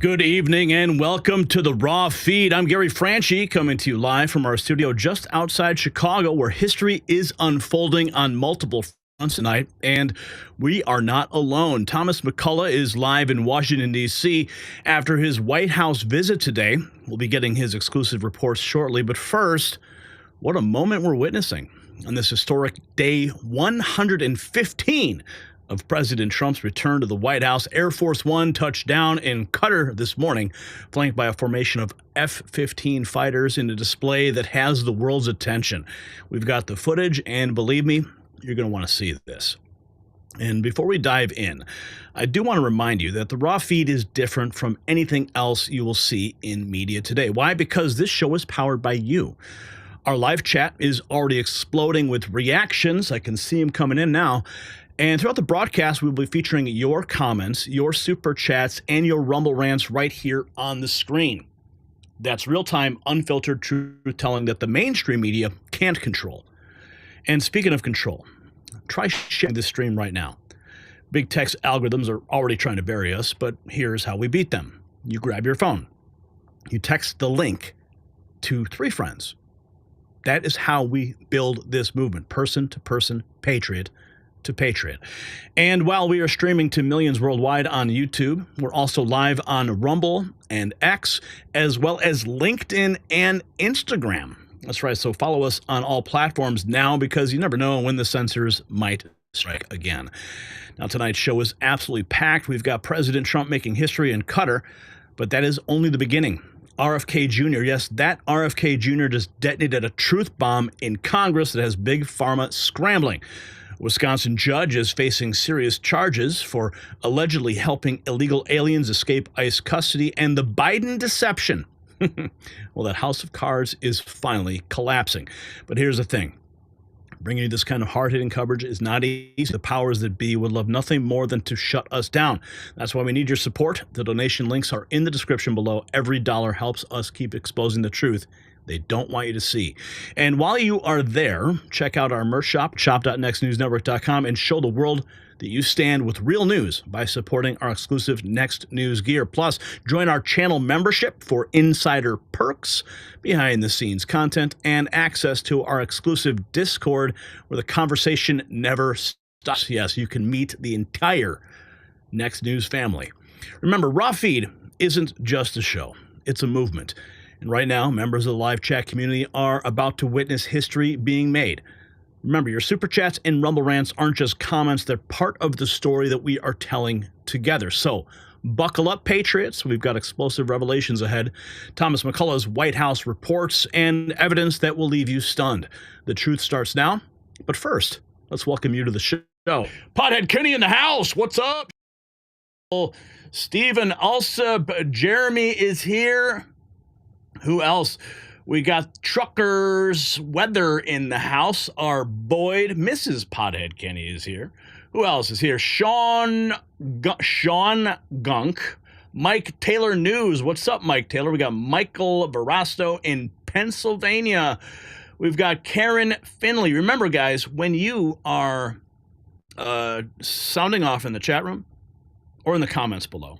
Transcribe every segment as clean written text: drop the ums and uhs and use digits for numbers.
Good evening and welcome to the Raw Feed. I'm Gary Franchi coming to you live from our studio just outside Chicago, where history is unfolding on multiple fronts tonight, and we are not alone. Thomas McCullagh is live in Washington, D.C. after his White House visit today. We'll be getting his exclusive reports shortly, but first, what a moment we're witnessing on this historic day 115 of President Trump's return to the White House. Air Force One touched down in Qatar this morning, flanked by a formation of F-15 fighters in a display that has the world's attention. We've got the footage, and believe me, you're going to want to see this. And before we dive in, I do want to remind you that the Raw Feed is different from anything else you will see in media today. Why? Because this show is powered by you. Our live chat is already exploding with reactions. I can see them coming in now. And throughout the broadcast, we'll be featuring your comments, your super chats, and your Rumble rants right here on the screen. That's real-time, unfiltered truth-telling that the mainstream media can't control. And speaking of control, try sharing this stream right now. Big tech's algorithms are already trying to bury us, but here's how we beat them. You grab your phone. You text the link to 3 friends. That is how we build this movement, person to person, patriot to patriot. And while we are streaming to millions worldwide on YouTube, we're also live on Rumble and X, as well as LinkedIn and Instagram. That's right, so follow us on all platforms now, because you never know when the censors might strike again. Now, tonight's show is absolutely packed. We've got President Trump making history in Qatar, but that is only the beginning. RFK Jr., yes, that RFK Jr. just detonated a truth bomb in Congress that has Big Pharma scrambling. A Wisconsin judge is facing serious charges for allegedly helping illegal aliens escape ICE custody, and the Biden deception. Well, that house of cards is finally collapsing. But here's the thing. Bringing you this kind of hard-hitting coverage is not easy. The powers that be would love nothing more than to shut us down. That's why we need your support. The donation links are in the description below. Every dollar helps us keep exposing the truth they don't want you to see. And while you are there, check out our merch shop, shop.nextnewsnetwork.com, and show the world that you stand with real news by supporting our exclusive Next News gear. Plus, join our channel membership for insider perks, behind-the-scenes content, and access to our exclusive Discord, where the conversation never stops. Yes, you can meet the entire Next News family. Remember, Raw Feed isn't just a show. It's a movement. And right now, members of the live chat community are about to witness history being made. Remember, your super chats and Rumble rants aren't just comments. They're part of the story that we are telling together. So buckle up, patriots. We've got explosive revelations ahead. Thomas McCullagh's White House reports and evidence that will leave you stunned. The truth starts now. But first, let's welcome you to the show. Pothead Kenny in the house. What's up? Stephen Alsop. Jeremy is here. Who else? We got Truckers Weather in the house. Our Boyd, Mrs. Pothead Kenny is here. Who else is here? Sean Gunk. Mike Taylor News. What's up, Mike Taylor? We got Michael Verasto in Pennsylvania. We've got Karen Finley. Remember, guys, when you are sounding off in the chat room or in the comments below,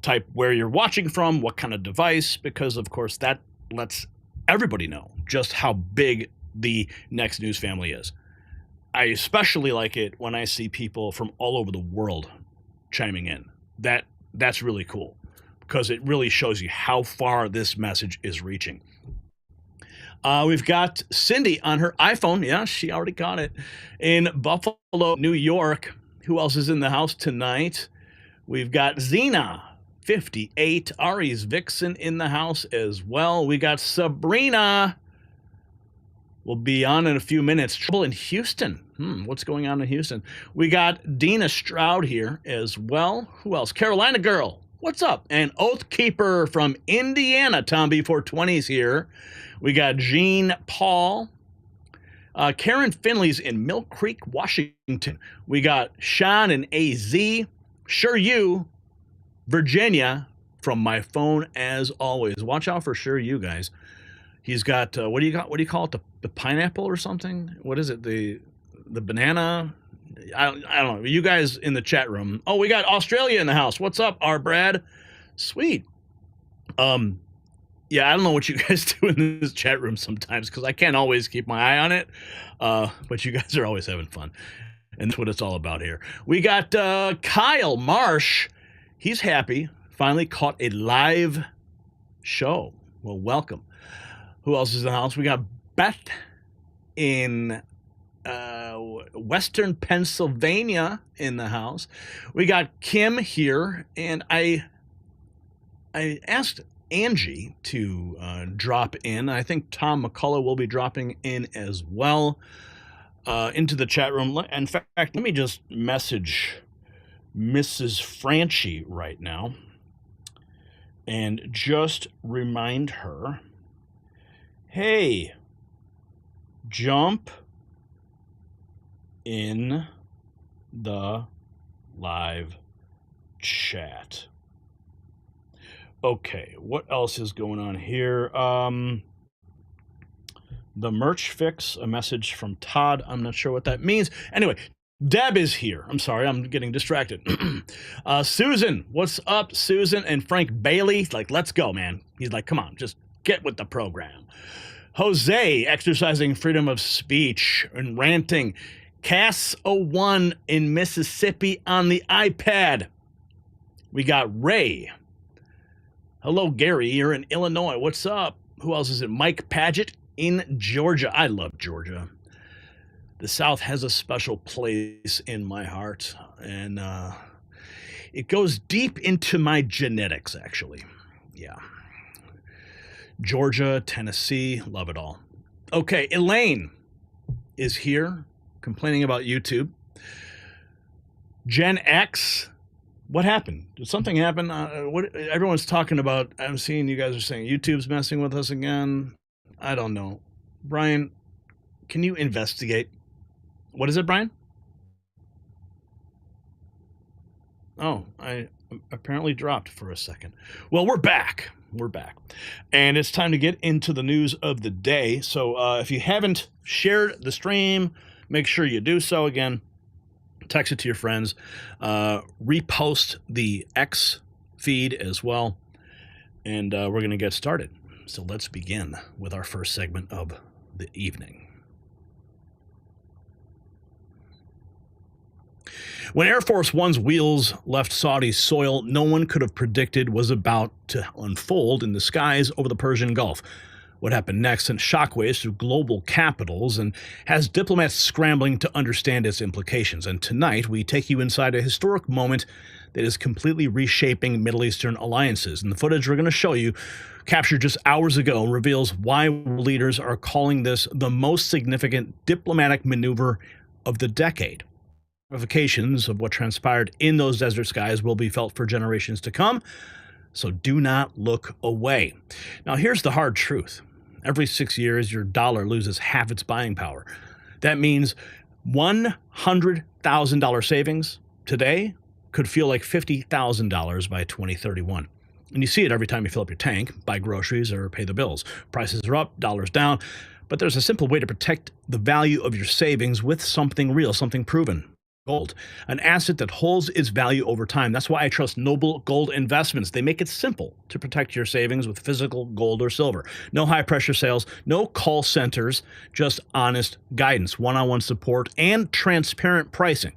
type where you're watching from, what kind of device, because, of course, that lets everybody know just how big the Next News family is. I especially like it when I see people from all over the world chiming in. That's really cool, because it really shows you how far this message is reaching. We've got Cindy on her iPhone. Yeah, she already got it. In Buffalo, New York. Who else is in the house tonight? We've got Xena 58, Ari's Vixen in the house as well. We got Sabrina. We'll be on in a few minutes. Trouble in Houston. What's going on in Houston? We got Dina Stroud here as well. Who else? Carolina Girl. What's up? And Oath Keeper from Indiana. Tom B420's here. We got Jean Paul. Karen Finley's in Mill Creek, Washington. We got Sean and AZ. Sure You. Virginia from my phone, as always. Watch out for Sure You, guys. He's got what do you call it? The pineapple or something? What is it? The banana? I don't know. You guys in the chat room. Oh, we got Australia in the house. What's up, our Brad? Sweet. Yeah, I don't know what you guys do in this chat room sometimes because I can't always keep my eye on it. But you guys are always having fun. And that's what it's all about here. We got Kyle Marsh. He's happy. Finally caught a live show. Well, welcome. Who else is in the house? We got Beth in Western Pennsylvania in the house. We got Kim here. And I asked Angie to drop in. I think Tom McCullagh will be dropping in as well into the chat room. In fact, let me just message Mrs. Franchi right now and just remind her, hey, jump in the live chat. Okay, what else is going on here? The merch fix, a message from Todd. I'm not sure what that means. Anyway, Deb is here. I'm sorry, I'm getting distracted. Susan, what's up, Susan? And Frank Bailey, like, let's go, man. He's like, come on, just get with the program. Jose, exercising freedom of speech and ranting. Cass01 in Mississippi on the iPad. We got Ray. Hello, Gary. You're in Illinois. What's up? Who else is it? Mike Paget in Georgia. I love Georgia. The South has a special place in my heart, and it goes deep into my genetics, actually. Yeah. Georgia, Tennessee, love it all. Okay, Elaine is here complaining about YouTube. Gen X. What happened? Did something happen? What everyone's talking about? I'm seeing you guys are saying YouTube's messing with us again. I don't know. Brian, can you investigate? What is it, Brian? Oh, I apparently dropped for a second. Well, we're back. We're back. And it's time to get into the news of the day. So if you haven't shared the stream, make sure you do so again. Text it to your friends, repost the X feed as well, and we're going to get started. So let's begin with our first segment of the evening. When Air Force One's wheels left Saudi soil, no one could have predicted was about to unfold in the skies over the Persian Gulf. What happened next sent shockwaves through global capitals and has diplomats scrambling to understand its implications. And tonight, we take you inside a historic moment that is completely reshaping Middle Eastern alliances. And the footage we're going to show you, captured just hours ago, reveals why leaders are calling this the most significant diplomatic maneuver of the decade. Ramifications of what transpired in those desert skies will be felt for generations to come, so do not look away. Now, here's the hard truth. Every 6 years, your dollar loses half its buying power. That means $100,000 savings today could feel like $50,000 by 2031. And you see it every time you fill up your tank, buy groceries, or pay the bills. Prices are up, dollars down, but there's a simple way to protect the value of your savings with something real, something proven. Gold, an asset that holds its value over time. That's why I trust Noble Gold Investments. They make it simple to protect your savings with physical gold or silver. No high-pressure sales, no call centers, just honest guidance, one-on-one support, and transparent pricing.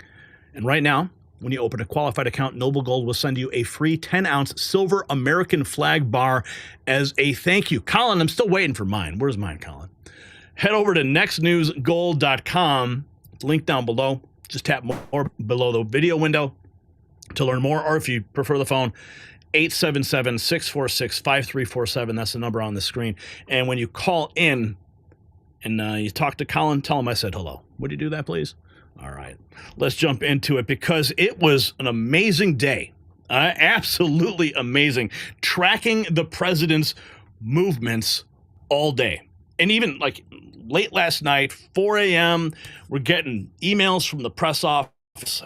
And right now, when you open a qualified account, Noble Gold will send you a free 10-ounce silver American flag bar as a thank you. Colin, I'm still waiting for mine. Where's mine, Colin? Head over to nextnewsgold.com. It's linked down below. Just tap more below the video window to learn more, or if you prefer the phone, 877-646-5347. That's the number on the screen. And when you call in and you talk to Colin, tell him I said hello. Would you do that, please? All right. Let's jump into it because it was an amazing day. Absolutely amazing. Tracking the president's movements all day. And even like late last night, 4 a.m., we're getting emails from the press office,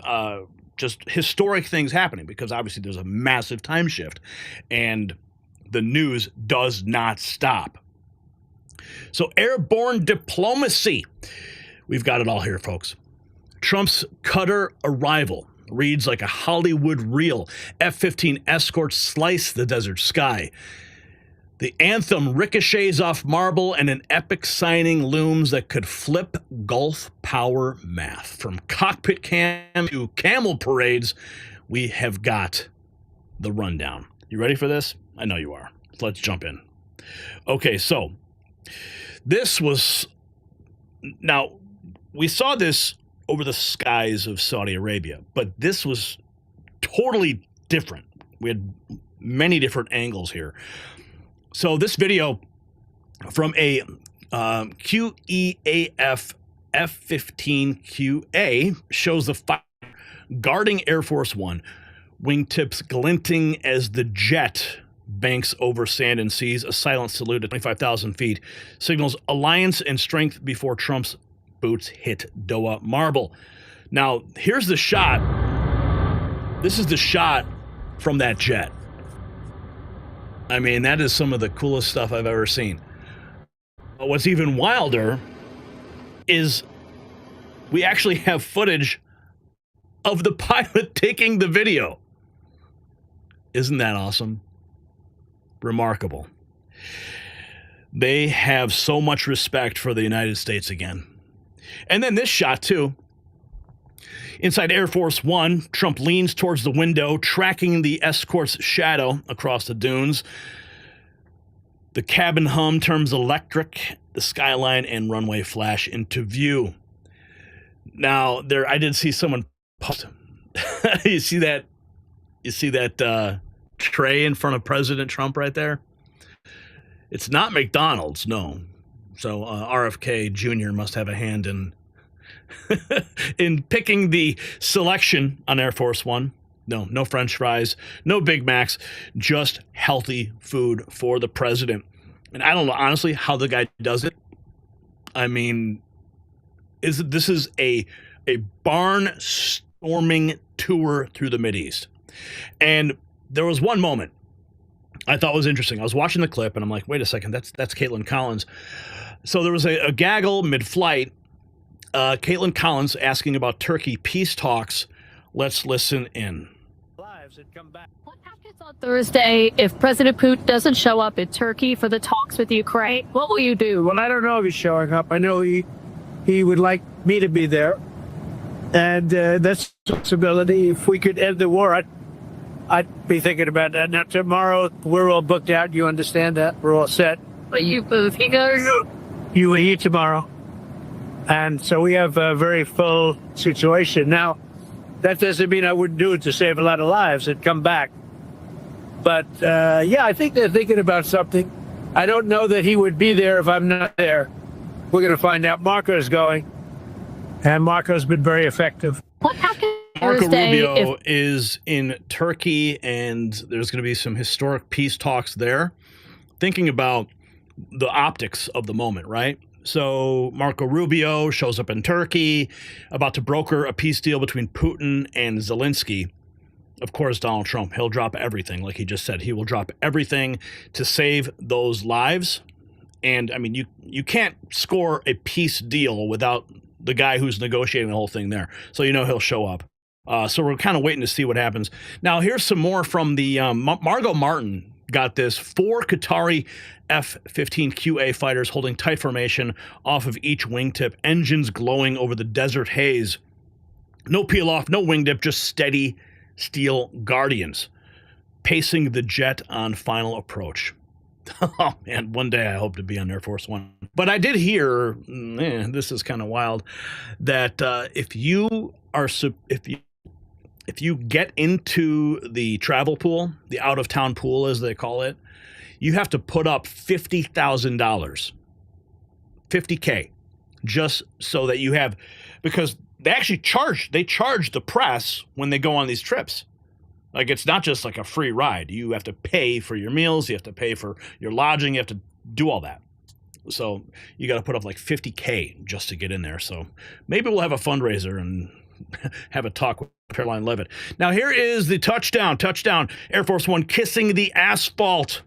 just historic things happening because obviously there's a massive time shift and the news does not stop. So airborne diplomacy. We've got it all here, folks. Trump's Qatar arrival. reads like a Hollywood reel. F-15 escorts slice the desert sky. The anthem ricochets off marble, and an epic signing looms that could flip Gulf power math. From cockpit cam to camel parades, we have got the rundown. You ready for this? I know you are. Let's jump in. Okay, so this was... Now, we saw this over the skies of Saudi Arabia, but this was totally different. We had many different angles here. So this video from a QEAF F-15QA shows the fighter guarding Air Force One, wingtips glinting as the jet banks over sand and seas. A silent salute at 25,000 feet signals alliance and strength before Trump's boots hit Doha marble. Now, here's the shot. This is the shot from that jet. I mean, that is some of the coolest stuff I've ever seen. But what's even wilder is we actually have footage of the pilot taking the video. Isn't that awesome? Remarkable. They have so much respect for the United States again. And then this shot, too. Inside Air Force One, Trump leans towards the window, tracking the escort's shadow across the dunes. The cabin hum turns electric. The skyline and runway flash into view. Now, there, I did see someone post. You see that? You see that tray in front of President Trump right there? It's not McDonald's, no. So RFK Jr. must have a hand in in picking the selection on Air Force One. No French fries, no Big Macs, just healthy food for the president. And I don't know, honestly, how the guy does it. I mean, this is a barn-storming tour through the Mideast. And there was one moment I thought was interesting. I was watching the clip, and I'm like, wait a second, that's Caitlin Collins. So there was a gaggle mid-flight. Caitlin Collins asking about Turkey peace talks. Let's listen in. What happens on Thursday if President Putin doesn't show up in Turkey for the talks with Ukraine? What will you do? Well, I don't know if he's showing up. I know he would like me to be there. And that's a possibility. If we could end the war, I'd be thinking about that. Now, tomorrow, we're all booked out. You understand that? We're all set. But you move. He goes. You will eat tomorrow. And so we have a very full situation. Now, that doesn't mean I wouldn't do it to save a lot of lives and come back. But, yeah, I think they're thinking about something. I don't know that he would be there if I'm not there. We're going to find out. Marco's going. And Marco's been very effective. What happened Marco Thursday Rubio is in Turkey, and there's going to be some historic peace talks there. Thinking about the optics of the moment, right? So Marco Rubio shows up in Turkey, about to broker a peace deal between Putin and Zelensky. Of course, Donald Trump, he'll drop everything. Like he just said, he will drop everything to save those lives. And, I mean, you can't score a peace deal without the guy who's negotiating the whole thing there. So you know he'll show up. So we're kind of waiting to see what happens. Now, here's some more from the Margot Martin got this. 4 Qatari F-15QA fighters holding tight formation off of each wingtip, engines glowing over the desert haze. No peel off, no wingdip, just steady steel guardians pacing the jet on final approach. Oh man, one day I hope to be on Air Force One. But I did hear, this is kind of wild, that if you get into the travel pool, the out-of-town pool as they call it, you have to put up $50,000, $50K, just so that you have, because they actually charge the press when they go on these trips. Like, it's not just like a free ride. You have to pay for your meals. You have to pay for your lodging. You have to do all that. So you got to put up like $50K just to get in there. So maybe we'll have a fundraiser and have a talk with Caroline Levitt. Now, here is the touchdown. Air Force One kissing the asphalt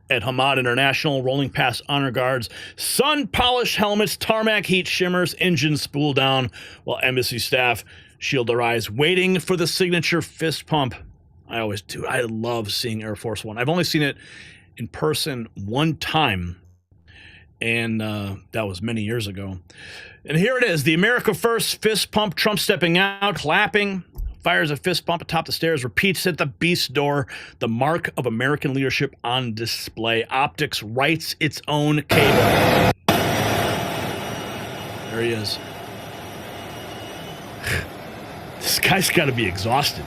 at Hamad International, rolling past honor guards, sun-polished helmets, tarmac heat shimmers, engines spool down, while embassy staff shield their eyes, waiting for the signature fist pump. I always do. I love seeing Air Force One. I've only seen it in person one time, and that was many years ago. And here it is, the America First fist pump. Trump stepping out, clapping, fires a fist pump atop the stairs, repeats at the beast door. The mark of American leadership on display. Optics writes its own cable. There he is. This guy's got to be exhausted.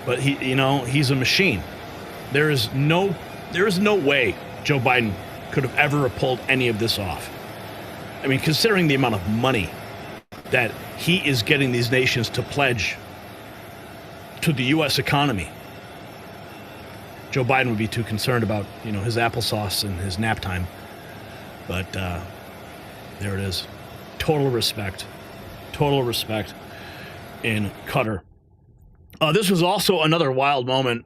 But he's a machine. There is no way Joe Biden could have ever pulled any of this off. I mean, considering the amount of money that he is getting these nations to pledge to the U.S. economy, Joe Biden would be too concerned about, his applesauce and his nap time. But there it is. Total respect in Qatar. This was also another wild moment.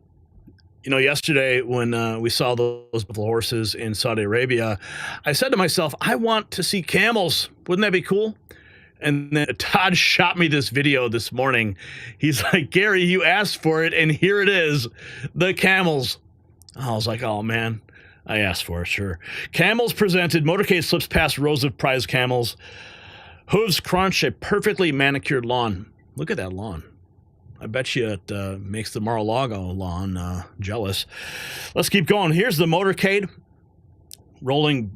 Yesterday when we saw those buffalo horses in Saudi Arabia, I said to myself, I want to see camels. Wouldn't that be cool? And then Todd shot me this video this morning. He's like, Gary, you asked for it, and here it is, the camels. I was like, oh, man, I asked for it, sure. Camels presented. Motorcade slips past rows of prize camels. Hooves crunch a perfectly manicured lawn. Look at that lawn. I bet you it makes the Mar-a-Lago lawn jealous. Let's keep going. Here's the motorcade. Rolling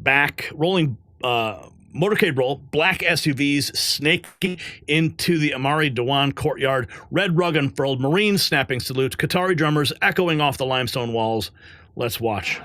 motorcade roll. Black SUVs snaking into the Amari Dewan courtyard. Red rug unfurled. Marines snapping salutes. Qatari drummers echoing off the limestone walls. Let's watch.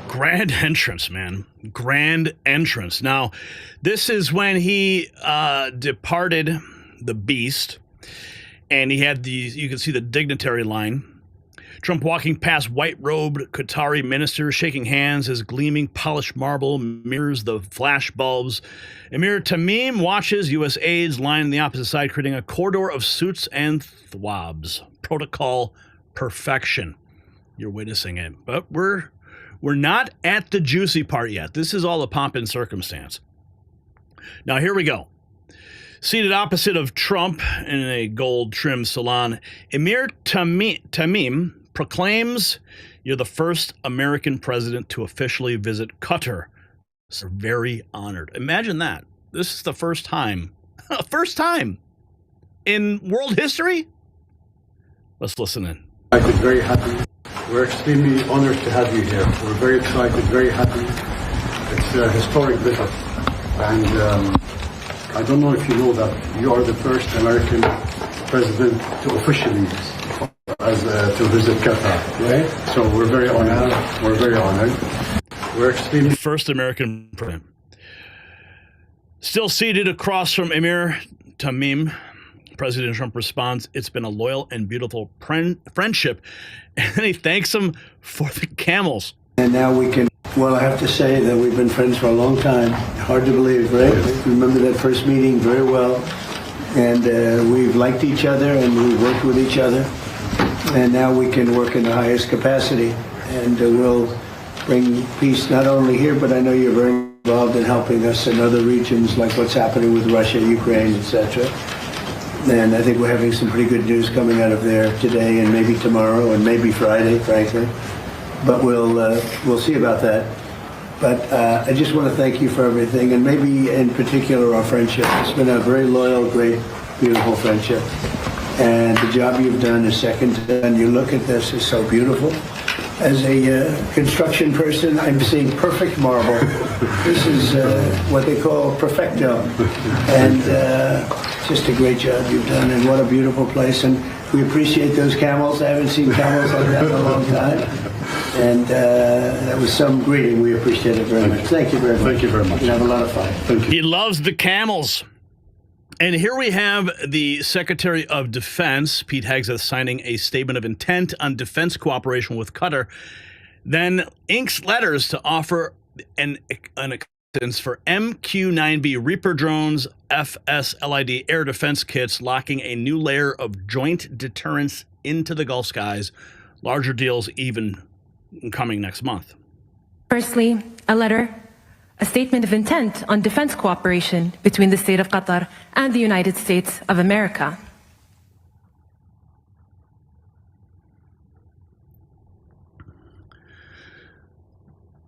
Grand entrance, man. Grand entrance. Now, this is when he departed the beast, and he had you can see the dignitary line. Trump walking past white-robed Qatari ministers, shaking hands as gleaming polished marble mirrors the flash bulbs. Emir Tamim watches U.S. aides line the opposite side, creating a corridor of suits and thwabs. Protocol perfection. You're witnessing it. But we're not at the juicy part yet. This is all a pomp and circumstance. Now, here we go. Seated opposite of Trump in a gold-trimmed salon, Emir Tamim proclaims, "You're the first American president to officially visit Qatar." So very honored. Imagine that. This is the first time in world history. Let's listen in. I'm very happy. We're extremely honored to have you here. We're very excited, very happy. historic visit, and I don't know if you know that you are the first American president to officially to visit Qatar. Right? So we're very honored. We're very honored. We're extremely First American president. Still seated across from Emir Tamim, President Trump responds, "It's been a loyal and beautiful friendship." And then he thanks him for the camels. And now we can, well, I have to say that we've been friends for a long time. Hard to believe, right? Remember that first meeting very well. And we've liked each other and we've worked with each other. And now we can work in the highest capacity. And we'll bring peace not only here, but I know you're very involved in helping us in other regions like what's happening with Russia, Ukraine, etc. And I think we're having some pretty good news coming out of there today and maybe tomorrow and maybe Friday, frankly. But we'll see about that. But I just want to thank you for everything, and maybe in particular our friendship. It's been a very loyal, great, beautiful friendship. And the job you've done is second to none. You look at this, it's so beautiful. As a construction person, I'm seeing perfect marble. This is what they call perfecto. And just a great job you've done, and what a beautiful place. And we appreciate those camels. I haven't seen camels like that in a long time. And that was some greeting. We appreciate it very much. Thank you very much. Thank you very much. And have a lot of fun. Thank you. He loves the camels. And here we have the Secretary of Defense, Pete Hegseth, signing a statement of intent on defense cooperation with Qatar, then inks letters to offer an acceptance for MQ-9B Reaper drones, FSLID air defense kits, locking a new layer of joint deterrence into the Gulf skies. Larger deals even coming next month. Firstly, a statement of intent on defense cooperation between the state of Qatar and the United States of America.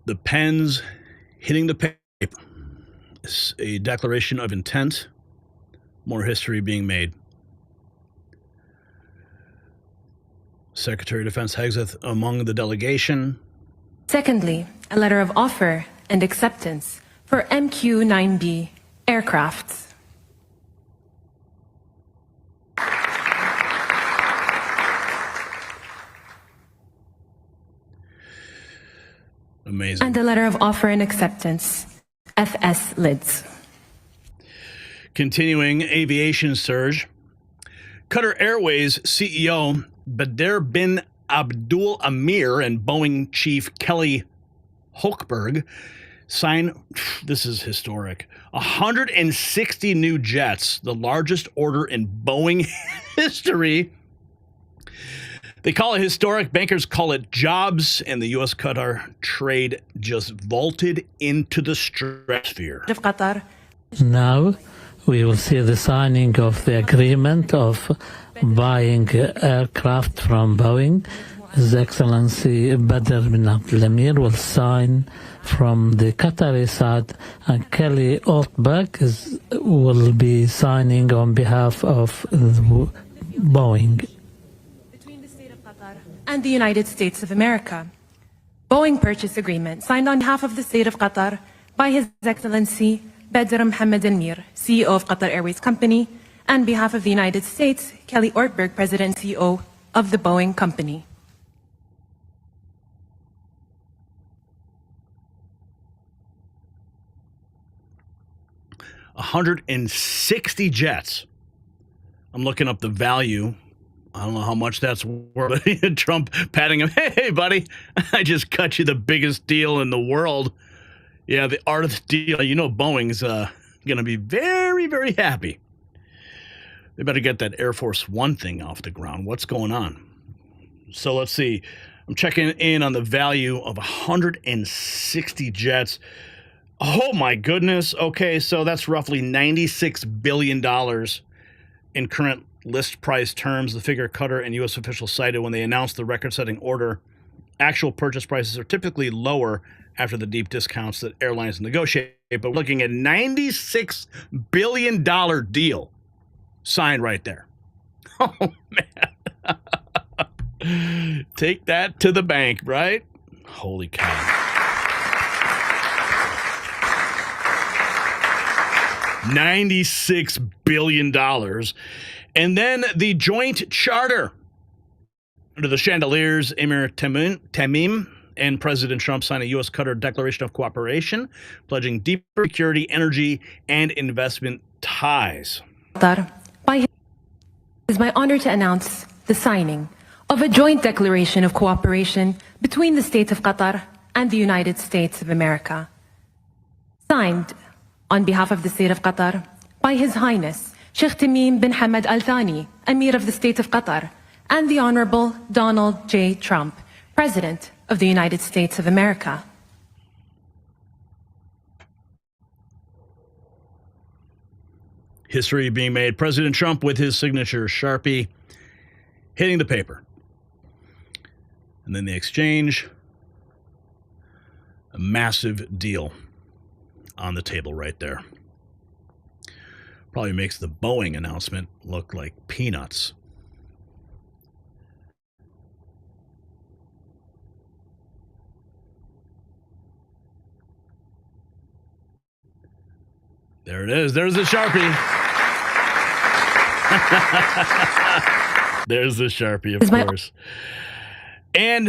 The pens hitting the paper. It's a declaration of intent. More history being made. Secretary of Defense Hegseth among the delegation. Secondly, a letter of offer and acceptance for MQ-9B aircrafts. Amazing. And a letter of offer and acceptance, FS lids. Continuing aviation surge. Qatar Airways CEO Badr bin Abdul Amir and Boeing chief Kelly Hochberg sign, this is historic, 160 new jets, the largest order in Boeing history. They call it historic. Bankers call it jobs, and the U.S.-Qatar trade just vaulted into the stratosphere. Of Qatar. Now we will see the signing of the agreement of buying aircraft from Boeing. His Excellency Badr bin Abdul Amir will sign from the Qatari side, and Kelly Ortberg will be signing on behalf of Boeing. Between the state of Qatar and the United States of America. Boeing purchase agreement signed on behalf of the state of Qatar by His Excellency Badr Mohammed Al Mir, CEO of Qatar Airways Company, and behalf of the United States, Kelly Ortberg, President and CEO of the Boeing Company. $160 jets. I'm looking up the value. I don't know how much that's worth. Trump patting him. Hey, buddy, I just cut you the biggest deal in the world. Yeah, the art of the deal. You know Boeing's going to be very, very happy. They better get that Air Force One thing off the ground. What's going on? So let's see. I'm checking in on the value of 160 jets. Oh, my goodness. Okay, so that's roughly $96 billion in current list price terms, the figure Qatar and U.S. officials cited when they announced the record-setting order. Actual purchase prices are typically lower after the deep discounts that airlines negotiate, but we're looking at $96 billion deal signed right there. Oh, man. Take that to the bank, right? Holy cow. $96 billion. And then the joint charter. Under the chandeliers, Emir Tamim and President Trump signed a U.S.-Qatar Declaration of Cooperation, pledging deeper security, energy, and investment ties. Qatar, it is my honor to announce the signing of a joint declaration of cooperation between the State of Qatar and the United States of America. Signed on behalf of the State of Qatar by His Highness Sheikh Tamim bin Hamad Al Thani, Emir of the State of Qatar, and the Honorable Donald J. Trump, President of the United States of America. History being made. President Trump with his signature Sharpie hitting the paper. And then the exchange. A massive deal on the table right there. Probably makes the Boeing announcement look like peanuts. There it is. There's the Sharpie. There's the Sharpie, of course. And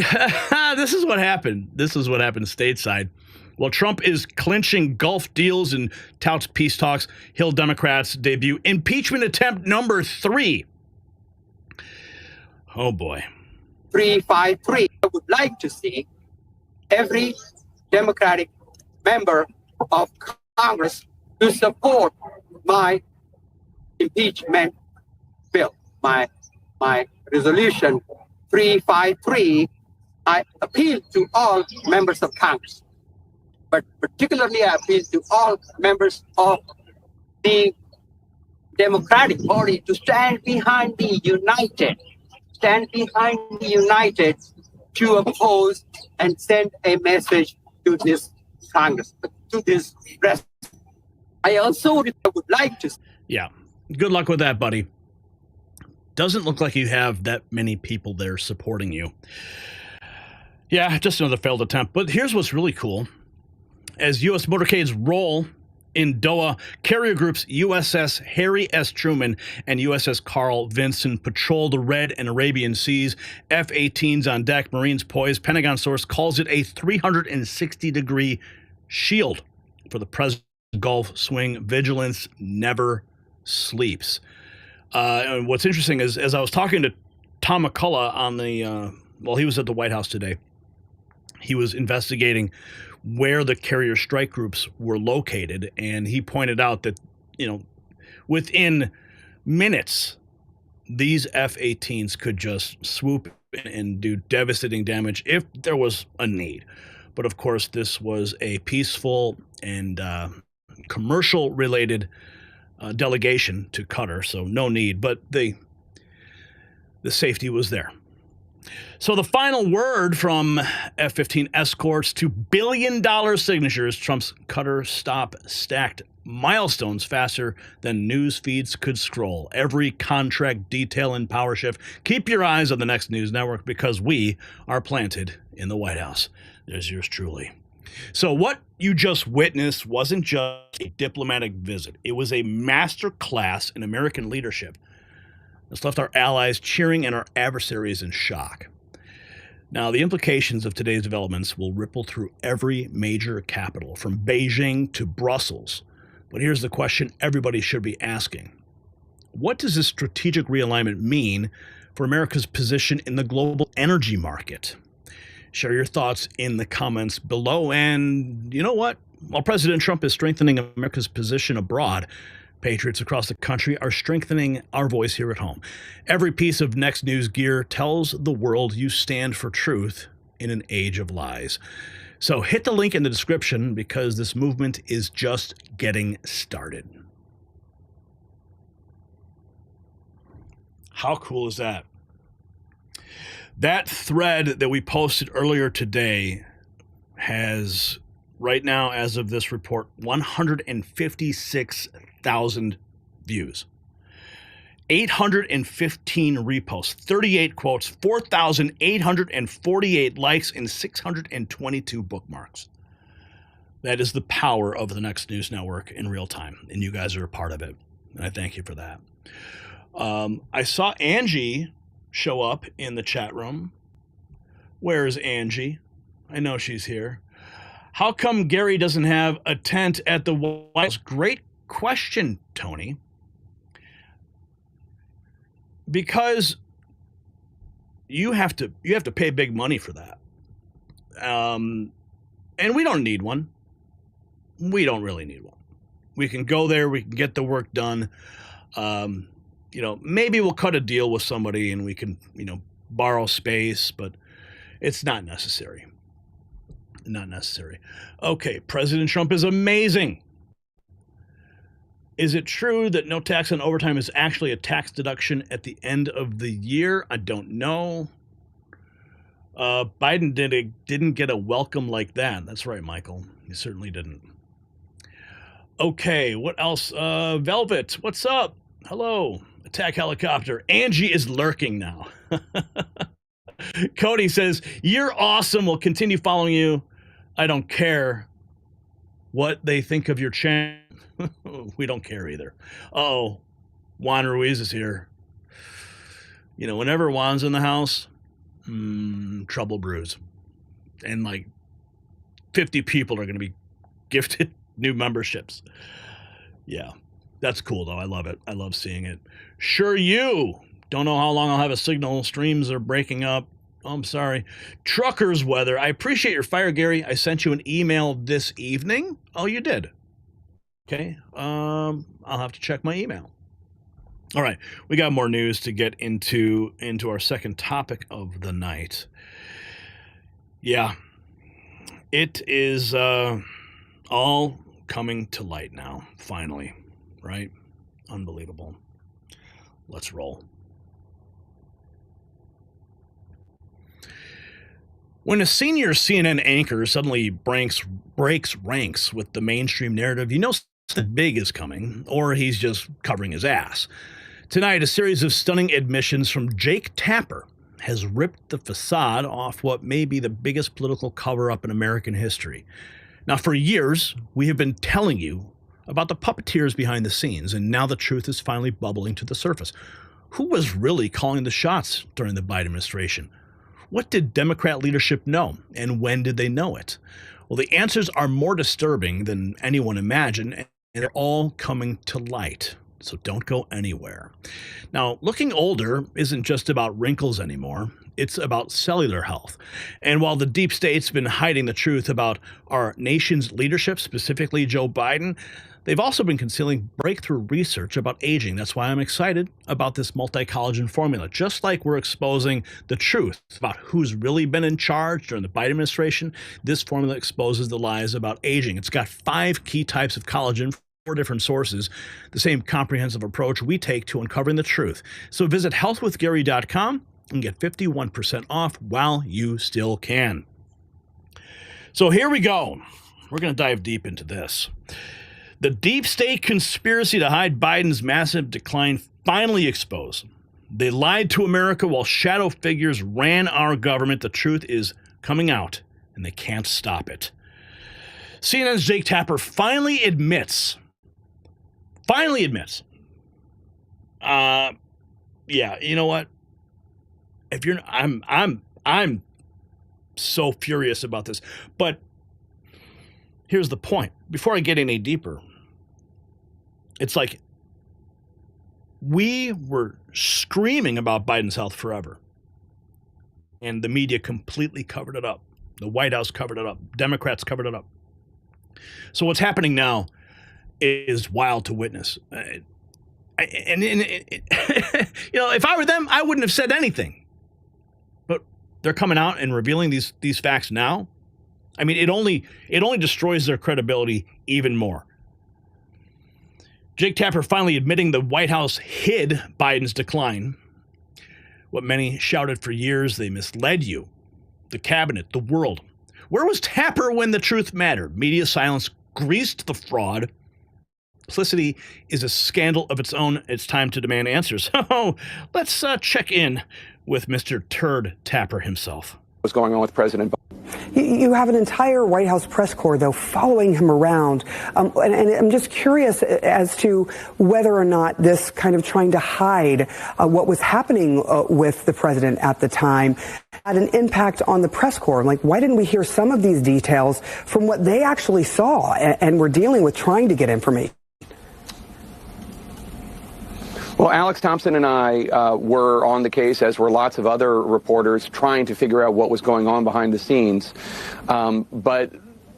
this is what happened. This is what happened stateside. While Trump is clinching Gulf deals and touts peace talks, Hill Democrats debut impeachment attempt number 3. Oh, boy. 353. I would like to see every Democratic member of Congress to support my impeachment bill, my resolution 353. I appeal to all members of Congress, but particularly I appeal to all members of the Democratic Party to stand behind the united, to oppose and send a message to this Congress, to this president. I also would like to... Yeah, good luck with that, buddy. Doesn't look like you have that many people there supporting you. Yeah, just another failed attempt. But here's what's really cool. As U.S. motorcades roll in Doha, carrier groups USS Harry S. Truman and USS Carl Vinson patrol the Red and Arabian Seas. F-18s on deck, Marines poised. Pentagon source calls it a 360-degree shield for the president. Gulf swing. Vigilance never sleeps. And what's interesting is, as I was talking to Tom McCullagh on the, he was at the White House today. He was investigating where the carrier strike groups were located, and he pointed out that, within minutes, these F-18s could just swoop in and do devastating damage if there was a need. But of course, this was a peaceful and commercial-related delegation to Qatar, so no need, but the safety was there. So the final word from F-15 escorts to billion-dollar signatures. Trump's Qatar stop stacked milestones faster than news feeds could scroll. Every contract detail and power shift. Keep your eyes on the next news network because we are planted in the White House. There's yours truly. So what you just witnessed wasn't just a diplomatic visit. It was a master class in American leadership that's left our allies cheering and our adversaries in shock. Now, the implications of today's developments will ripple through every major capital, from Beijing to Brussels. But here's the question everybody should be asking. What does this strategic realignment mean for America's position in the global energy market? Share your thoughts in the comments below. And you know what? While President Trump is strengthening America's position abroad, patriots across the country are strengthening our voice here at home. Every piece of Next News gear tells the world you stand for truth in an age of lies. So hit the link in the description because this movement is just getting started. How cool is that? That thread that we posted earlier today has, right now, as of this report, 156,000 views, 815 reposts, 38 quotes, 4,848 likes, and 622 bookmarks. That is the power of the Next News Network in real time, and you guys are a part of it. And I thank you for that. I saw Angie show up in the chat room. Where is Angie? I know she's here. How come Gary doesn't have a tent at the White House? Great question, Tony. Because you have to pay big money for that. And we don't need one. We don't really need one. We can go there, we can get the work done. You know, maybe we'll cut a deal with somebody and we can, you know, borrow space, but it's not necessary. Not necessary. Okay, President Trump is amazing. Is it true that no tax on overtime is actually a tax deduction at the end of the year? I don't know. Biden didn't get a welcome like that. That's right, Michael. He certainly didn't. Okay, what else? Velvet, what's up? Hello. Attack helicopter. Angie is lurking now. Cody says, you're awesome. We'll continue following you. I don't care what they think of your channel. We don't care either. Uh-oh. Juan Ruiz is here. You know, whenever Juan's in the house, trouble brews. And like 50 people are going to be gifted new memberships. Yeah, that's cool though. I love it. I love seeing it. Sure you. Don't know how long I'll have a signal. Streams are breaking up. Oh, I'm sorry. Truckers weather. I appreciate your fire, Gary. I sent you an email this evening. Oh, you did. Okay. I'll have to check my email. All right. We got more news to get into our second topic of the night. Yeah. It is all coming to light now, finally, right? Unbelievable. Let's roll. When a senior CNN anchor suddenly breaks ranks with the mainstream narrative, you know something big is coming, or he's just covering his ass. Tonight, a series of stunning admissions from Jake Tapper has ripped the facade off what may be the biggest political cover-up in American history. Now, for years, we have been telling you about the puppeteers behind the scenes, and now the truth is finally bubbling to the surface. Who was really calling the shots during the Biden administration? What did Democrat leadership know, and when did they know it? Well, the answers are more disturbing than anyone imagined, and they're all coming to light. So don't go anywhere. Now, looking older isn't just about wrinkles anymore. It's about cellular health. And while the deep state's been hiding the truth about our nation's leadership, specifically Joe Biden, they've also been concealing breakthrough research about aging. That's why I'm excited about this multi-collagen formula. Just like we're exposing the truth about who's really been in charge during the Biden administration, this formula exposes the lies about aging. It's got 5 key types of collagen, 4 different sources, the same comprehensive approach we take to uncovering the truth. So visit healthwithgary.com and get 51% off while you still can. So here we go. We're going to dive deep into this. The deep state conspiracy to hide Biden's massive decline finally exposed. They lied to America while shadow figures ran our government. The truth is coming out, and they can't stop it. CNN's Jake Tapper finally admits. Yeah, you know what? If you're, I'm so furious about this. But here's the point. Before I get any deeper, it's like we were screaming about Biden's health forever, and the media completely covered it up. The White House covered it up. Democrats covered it up. So what's happening now is wild to witness. You know, if I were them, I wouldn't have said anything. But they're coming out and revealing these facts now. I mean, it only destroys their credibility even more. Jake Tapper finally admitting the White House hid Biden's decline. What many shouted for years, they misled you, the cabinet, the world. Where was Tapper when the truth mattered? Media silence greased the fraud. Complicity is a scandal of its own. It's time to demand answers. So let's check in with Mr. Turd Tapper himself. what's going on with President Biden. You have an entire White House press corps, though, following him around. And I'm just curious as to whether or not this kind of trying to hide what was happening with the president at the time had an impact on the press corps. Like, why didn't we hear some of these details from what they actually saw and were dealing with trying to get information? Well, Alex Thompson and I were on the case, as were lots of other reporters, trying to figure out what was going on behind the scenes. But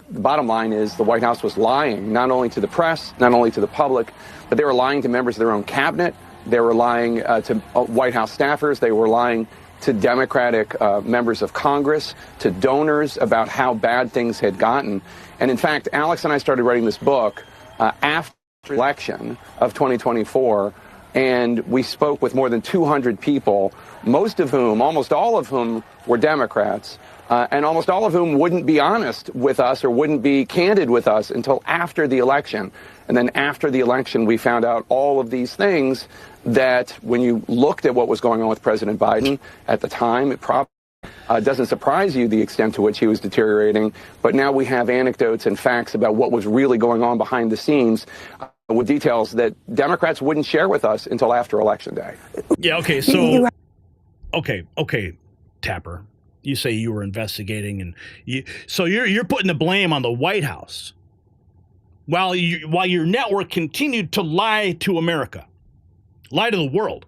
the bottom line is the White House was lying, not only to the press, not only to the public, but they were lying to members of their own cabinet. They were lying to White House staffers. They were lying to Democratic members of Congress, to donors about how bad things had gotten. And in fact, Alex and I started writing this book after the election of 2024. And we spoke with more than 200 people, most of whom, almost all of whom, were Democrats, and almost all of whom wouldn't be honest with us or wouldn't be candid with us until after the election. And then after the election, we found out all of these things that when you looked at what was going on with President Biden at the time, it probably doesn't surprise you the extent to which he was deteriorating. But now we have anecdotes and facts about what was really going on behind the scenes, with details that Democrats wouldn't share with us until after Election Day. Yeah, okay, so, okay, Tapper, you say you were investigating, and you're putting the blame on the White House while your network continued to lie to America, lie to the world.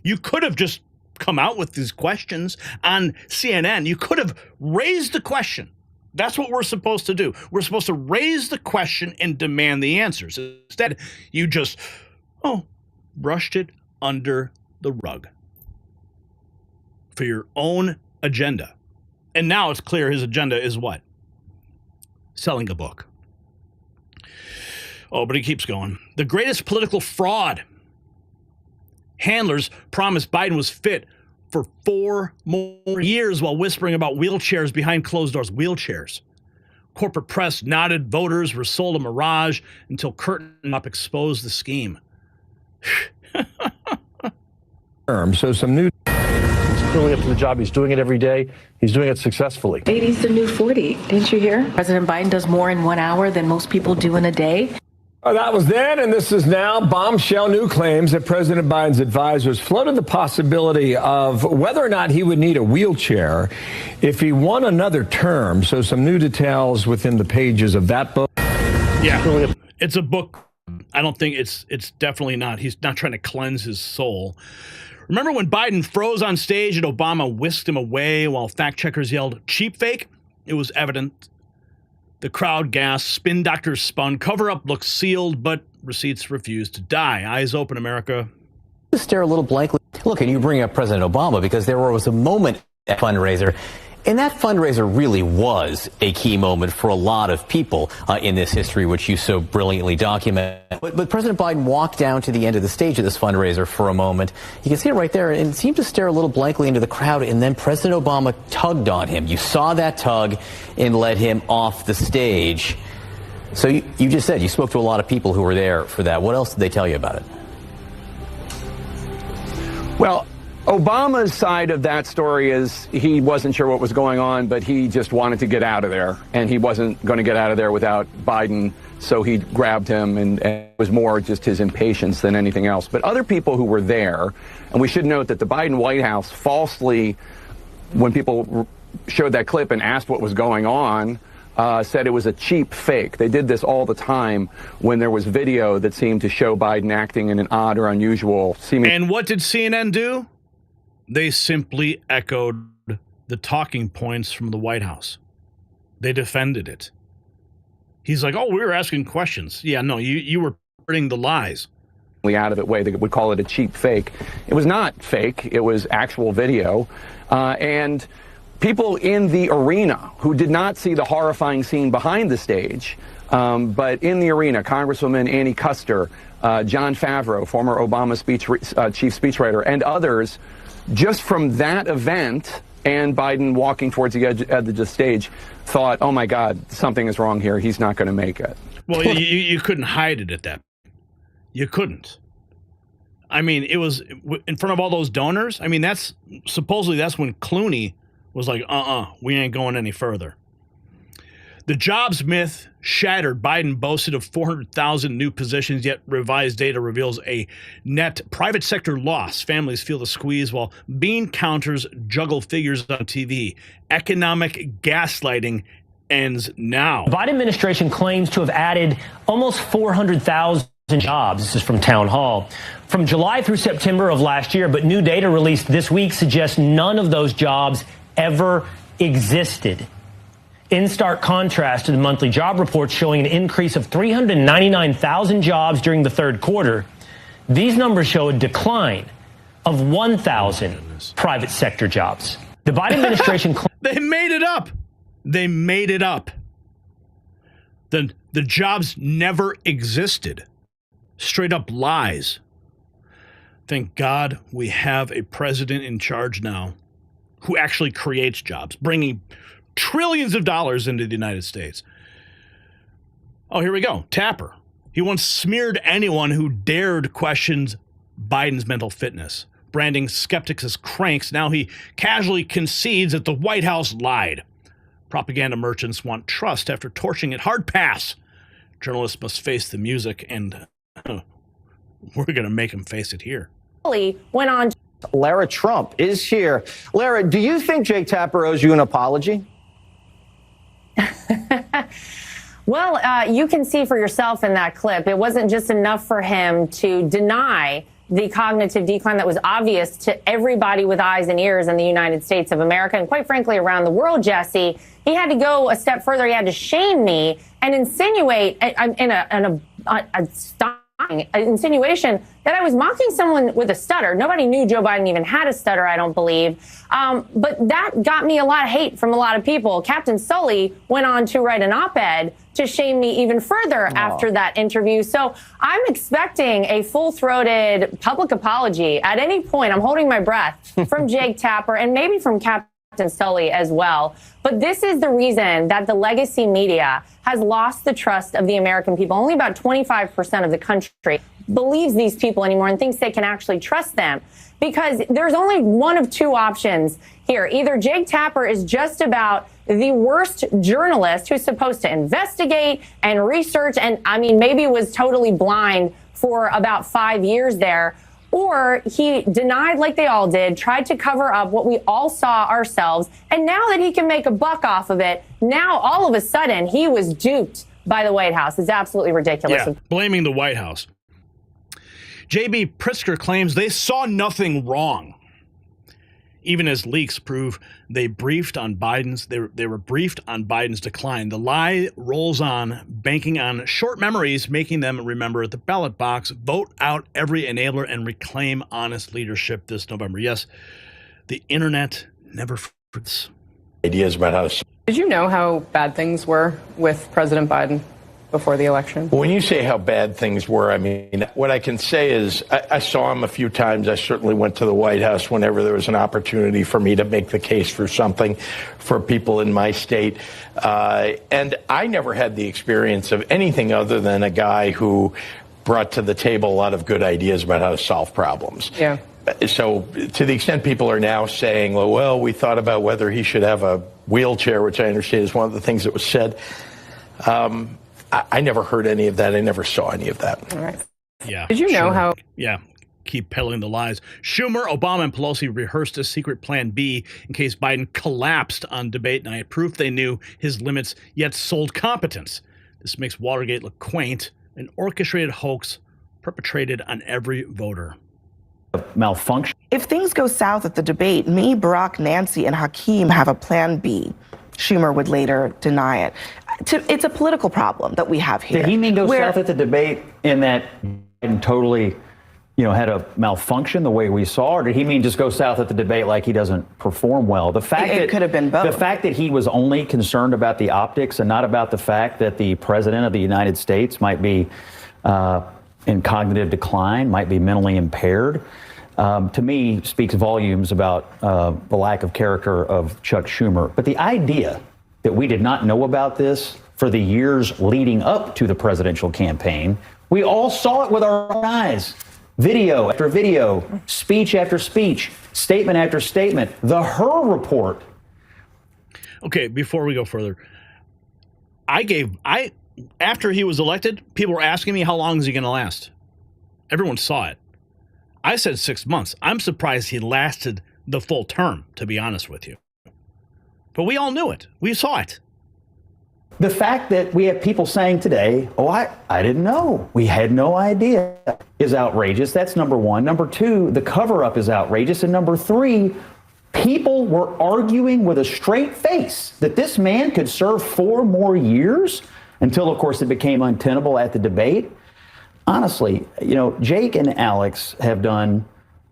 You could have just come out with these questions on CNN. You could have raised the question. That's what we're supposed to do. We're supposed to raise the question and demand the answers. Instead, you just, brushed it under the rug for your own agenda. And now it's clear his agenda is what? Selling a book. Oh, but he keeps going. The greatest political fraud. Handlers promised Biden was fit for 4 more years while whispering about wheelchairs behind closed doors. Wheelchairs. Corporate press nodded voters were sold a mirage until curtain up exposed the scheme. So some new. He's clearly up to the job. He's doing it every day. He's doing it successfully. 80's the new 40. Didn't you hear? President Biden does more in 1 hour than most people do in a day. That was then, and this is now. Bombshell new claims that President Biden's advisors floated the possibility of whether or not he would need a wheelchair if he won another term. So some new details within the pages of that book. Yeah, it's a book. I don't think it's definitely not. He's not trying to cleanse his soul. Remember when Biden froze on stage and Obama whisked him away while fact checkers yelled, "Cheap fake"? It was evident. The crowd gasped, spin doctors spun, cover-up looked sealed, but receipts refused to die. Eyes open, America. Just stare a little blankly. Look, and you bring up President Obama because there was a moment at fundraiser, and that fundraiser really was a key moment for a lot of people in this history, which you so brilliantly document. But President Biden walked down to the end of the stage of this fundraiser for a moment. You can see it right there, and seemed to stare a little blankly into the crowd, and then President Obama tugged on him. You saw that tug and led him off the stage. So you just said you spoke to a lot of people who were there for that. What else did they tell you about it? Well, Obama's side of that story is he wasn't sure what was going on, but he just wanted to get out of there, and he wasn't going to get out of there without Biden, so he grabbed him, and it was more just his impatience than anything else. But other people who were there, and we should note that the Biden White House falsely, when people showed that clip and asked what was going on, said it was a cheap fake. They did this all the time when there was video that seemed to show Biden acting in an odd or unusual seeming. And what did CNN do? They simply echoed the talking points from the White House. They defended it. He's like, we were asking questions. Yeah, no, you were spreading the lies. Out of it way, they would call it a cheap fake. It was not fake. It was actual video. And people in the arena who did not see the horrifying scene behind the stage, but in the arena, Congresswoman Annie Kuster, Jon Favreau, former Obama chief speechwriter, and others, just from that event and Biden walking towards the edge of the stage, thought, oh my God, something is wrong here. He's not going to make it. Well, you couldn't hide it at that. You couldn't. I mean, it was in front of all those donors. I mean, supposedly that's when Clooney was like, we ain't going any further. The jobs myth shattered. Biden boasted of 400,000 new positions, yet revised data reveals a net private sector loss. Families feel the squeeze while bean counters juggle figures on TV. Economic gaslighting ends now. The Biden administration claims to have added almost 400,000 jobs. This is from Town Hall. From July through September of last year, but new data released this week suggests none of those jobs ever existed. In stark contrast to the monthly job reports showing an increase of 399,000 jobs during the third quarter, these numbers show a decline of 1,000 private sector jobs. The Biden administration... They made it up. They made it up. The jobs never existed. Straight up lies. Thank God we have a president in charge now who actually creates jobs, bringing trillions of dollars into the United States. Oh, here we go. Tapper. He once smeared anyone who dared question Biden's mental fitness, branding skeptics as cranks. Now he casually concedes that the White House lied. Propaganda merchants want trust after torching it. Hard pass. Journalists must face the music, and we're going to make them face it here. Went on. Lara Trump is here. Lara, do you think Jake Tapper owes you an apology? Well, you can see for yourself in that clip, it wasn't just enough for him to deny the cognitive decline that was obvious to everybody with eyes and ears in the United States of America and quite frankly around the world, Jesse. He had to go a step further. He had to shame me and insinuate in a stunning insinuation that I was mocking someone with a stutter. Nobody knew Joe Biden even had a stutter, I don't believe. But that got me a lot of hate from a lot of people. Captain Sully went on to write an op-ed to shame me even further after that interview. So I'm expecting a full-throated public apology at any point. I'm holding my breath from Jake Tapper and maybe from Captain Sully as well. But this is the reason that the legacy media has lost the trust of the American people. Only about 25% of the country believes these people anymore and thinks they can actually trust them. Because there's only one of two options here. Either Jake Tapper is just about the worst journalist who's supposed to investigate and research and, I mean, maybe was totally blind for about 5 years there, or he denied like they all did, tried to cover up what we all saw ourselves, and now that he can make a buck off of it, now all of a sudden he was duped by the White House. It's absolutely ridiculous. Yeah, blaming the White House. J.B. Pritzker claims they saw nothing wrong, even as leaks prove they briefed on Biden's. They were briefed on Biden's decline. The lie rolls on, banking on short memories, making them remember at the ballot box. Vote out every enabler and reclaim honest leadership this November. Yes, the internet never forgets. Ideas about how. Did you know how bad things were with President Biden before the election? When you say how bad things were, I mean, what I can say is I saw him a few times. I certainly went to the White House whenever there was an opportunity for me to make the case for something for people in my state. And I never had the experience of anything other than a guy who brought to the table a lot of good ideas about how to solve problems. Yeah. So to the extent people are now saying, well, we thought about whether he should have a wheelchair, which I understand is one of the things that was said. I never heard any of that. I never saw any of that. All right. Yeah. Did you know how? Yeah. Keep peddling the lies. Schumer, Obama, and Pelosi rehearsed a secret plan B in case Biden collapsed on debate night. Proof they knew his limits, yet sold competence. This makes Watergate look quaint, an orchestrated hoax perpetrated on every voter. Malfunction. If things go south at the debate, me, Barack, Nancy, and Hakeem have a plan B. Schumer would later deny it. It's a political problem that we have here. Did he mean go south at the debate in that Biden totally, had a malfunction the way we saw, or did he mean just go south at the debate like he doesn't perform well? The fact it could have been both. The fact that he was only concerned about the optics and not about the fact that the president of the United States might be in cognitive decline, might be mentally impaired, to me speaks volumes about the lack of character of Chuck Schumer. But the idea that we did not know about this for the years leading up to the presidential campaign, we all saw it with our own eyes. Video after video, speech after speech, statement after statement. The Her report Okay, before we go further, after he was elected, people were asking me how long is he going to last. Everyone saw it. I said 6 months. I'm surprised he lasted the full term, to be honest with you. But we all knew it. We saw it. The fact that we have people saying today, oh, I didn't know, we had no idea, is outrageous. That's number one. Number two, the cover-up is outrageous. And number three, people were arguing with a straight face that this man could serve 4 more years until, of course, it became untenable at the debate. Honestly, Jake and Alex have done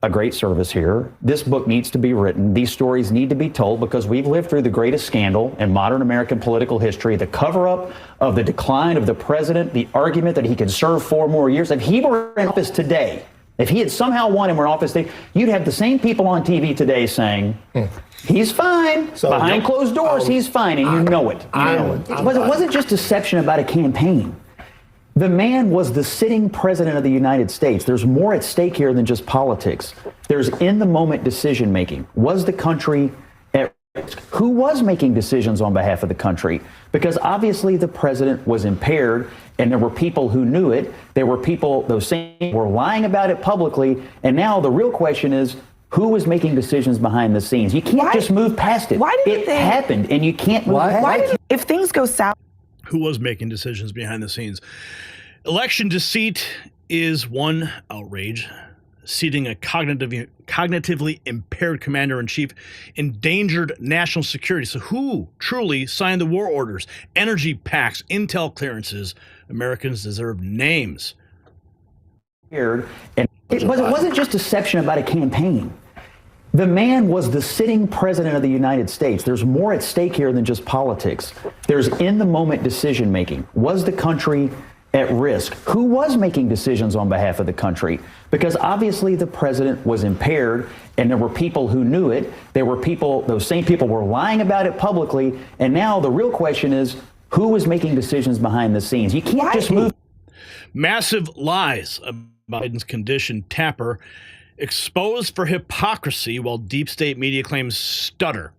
a great service here. This book needs to be written. These stories need to be told because we've lived through the greatest scandal in modern American political history, the cover-up of the decline of the president, the argument that he could serve 4 more years. If he were in office today, if he had somehow won and were in office today, you'd have the same people on TV today saying, he's fine. So behind closed doors, he's fine, and you know it. It wasn't just deception about a campaign. The man was the sitting president of the United States. There's more at stake here than just politics. There's in-the-moment decision-making. Was the country at risk? Who was making decisions on behalf of the country? Because obviously the president was impaired, and there were people who knew it. There were people, those same were lying about it publicly. And now the real question is, who was making decisions behind the scenes? You can't just move past it. It happened, and you can't move past it. If things go south. Who was making decisions behind the scenes? Election deceit is one outrage. Seating a cognitively impaired commander-in-chief endangered national security. So who truly signed the war orders, energy pacts, intel clearances? Americans deserve names. And it wasn't just deception about a campaign. The man was the sitting president of the United States. There's more at stake here than just politics. There's in-the-moment decision-making. Was the country at risk? Who was making decisions on behalf of the country? Because obviously the president was impaired, and there were people who knew it. There were people, those same people were lying about it publicly. And now the real question is, who was making decisions behind the scenes? You can't just move. Massive lies about Biden's condition. Tapper exposed for hypocrisy while deep state media claims stutter.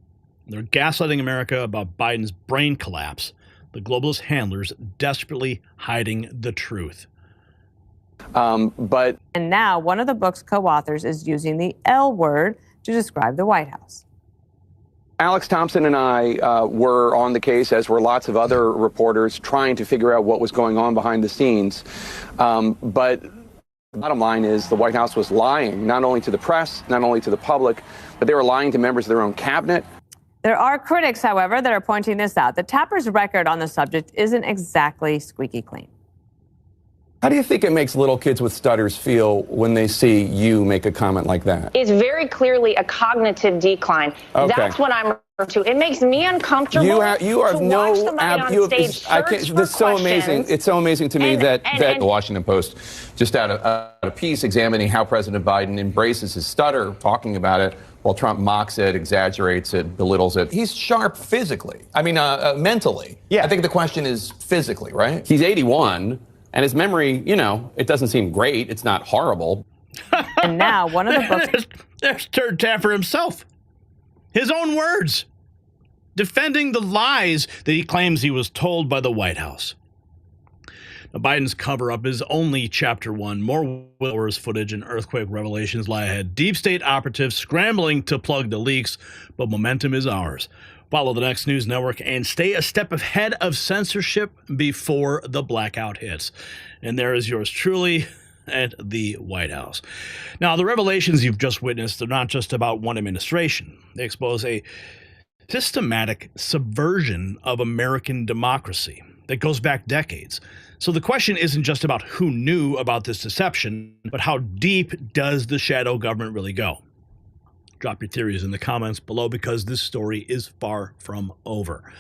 They're gaslighting America about Biden's brain collapse. The globalist handlers desperately hiding the truth. And now one of the book's co-authors is using the L word to describe the White House. Alex Thompson and I were on the case, as were lots of other reporters, trying to figure out what was going on behind the scenes. But the bottom line is the White House was lying, not only to the press, not only to the public, but they were lying to members of their own cabinet. There are critics, however, that are pointing this out. The Tapper's record on the subject isn't exactly squeaky clean. How do you think it makes little kids with stutters feel when they see you make a comment like that? It's very clearly a cognitive decline. Okay. That's what I'm referring to. It makes me uncomfortable You are to watch somebody on stage search for That's so amazing. questions. It's so amazing to me that the Washington Post just out a piece examining how President Biden embraces his stutter, talking about it, while Trump mocks it, exaggerates it, belittles it. He's sharp physically. I mean, mentally. Yeah. I think the question is physically, right? He's 81, and his memory, it doesn't seem great. It's not horrible. And now one of the books. There's Turd Tapper himself. His own words. Defending the lies that he claims he was told by the White House. Now, Biden's cover-up is only chapter 1. More whistleblowers footage and earthquake revelations lie ahead. Deep state operatives scrambling to plug the leaks, but momentum is ours. Follow the Next News Network and stay a step ahead of censorship before the blackout hits. And there is yours truly at the White House. Now, the revelations you've just witnessed are not just about one administration. They expose a systematic subversion of American democracy that goes back decades. So the question isn't just about who knew about this deception, but how deep does the shadow government really go? Drop your theories in the comments below because this story is far from over.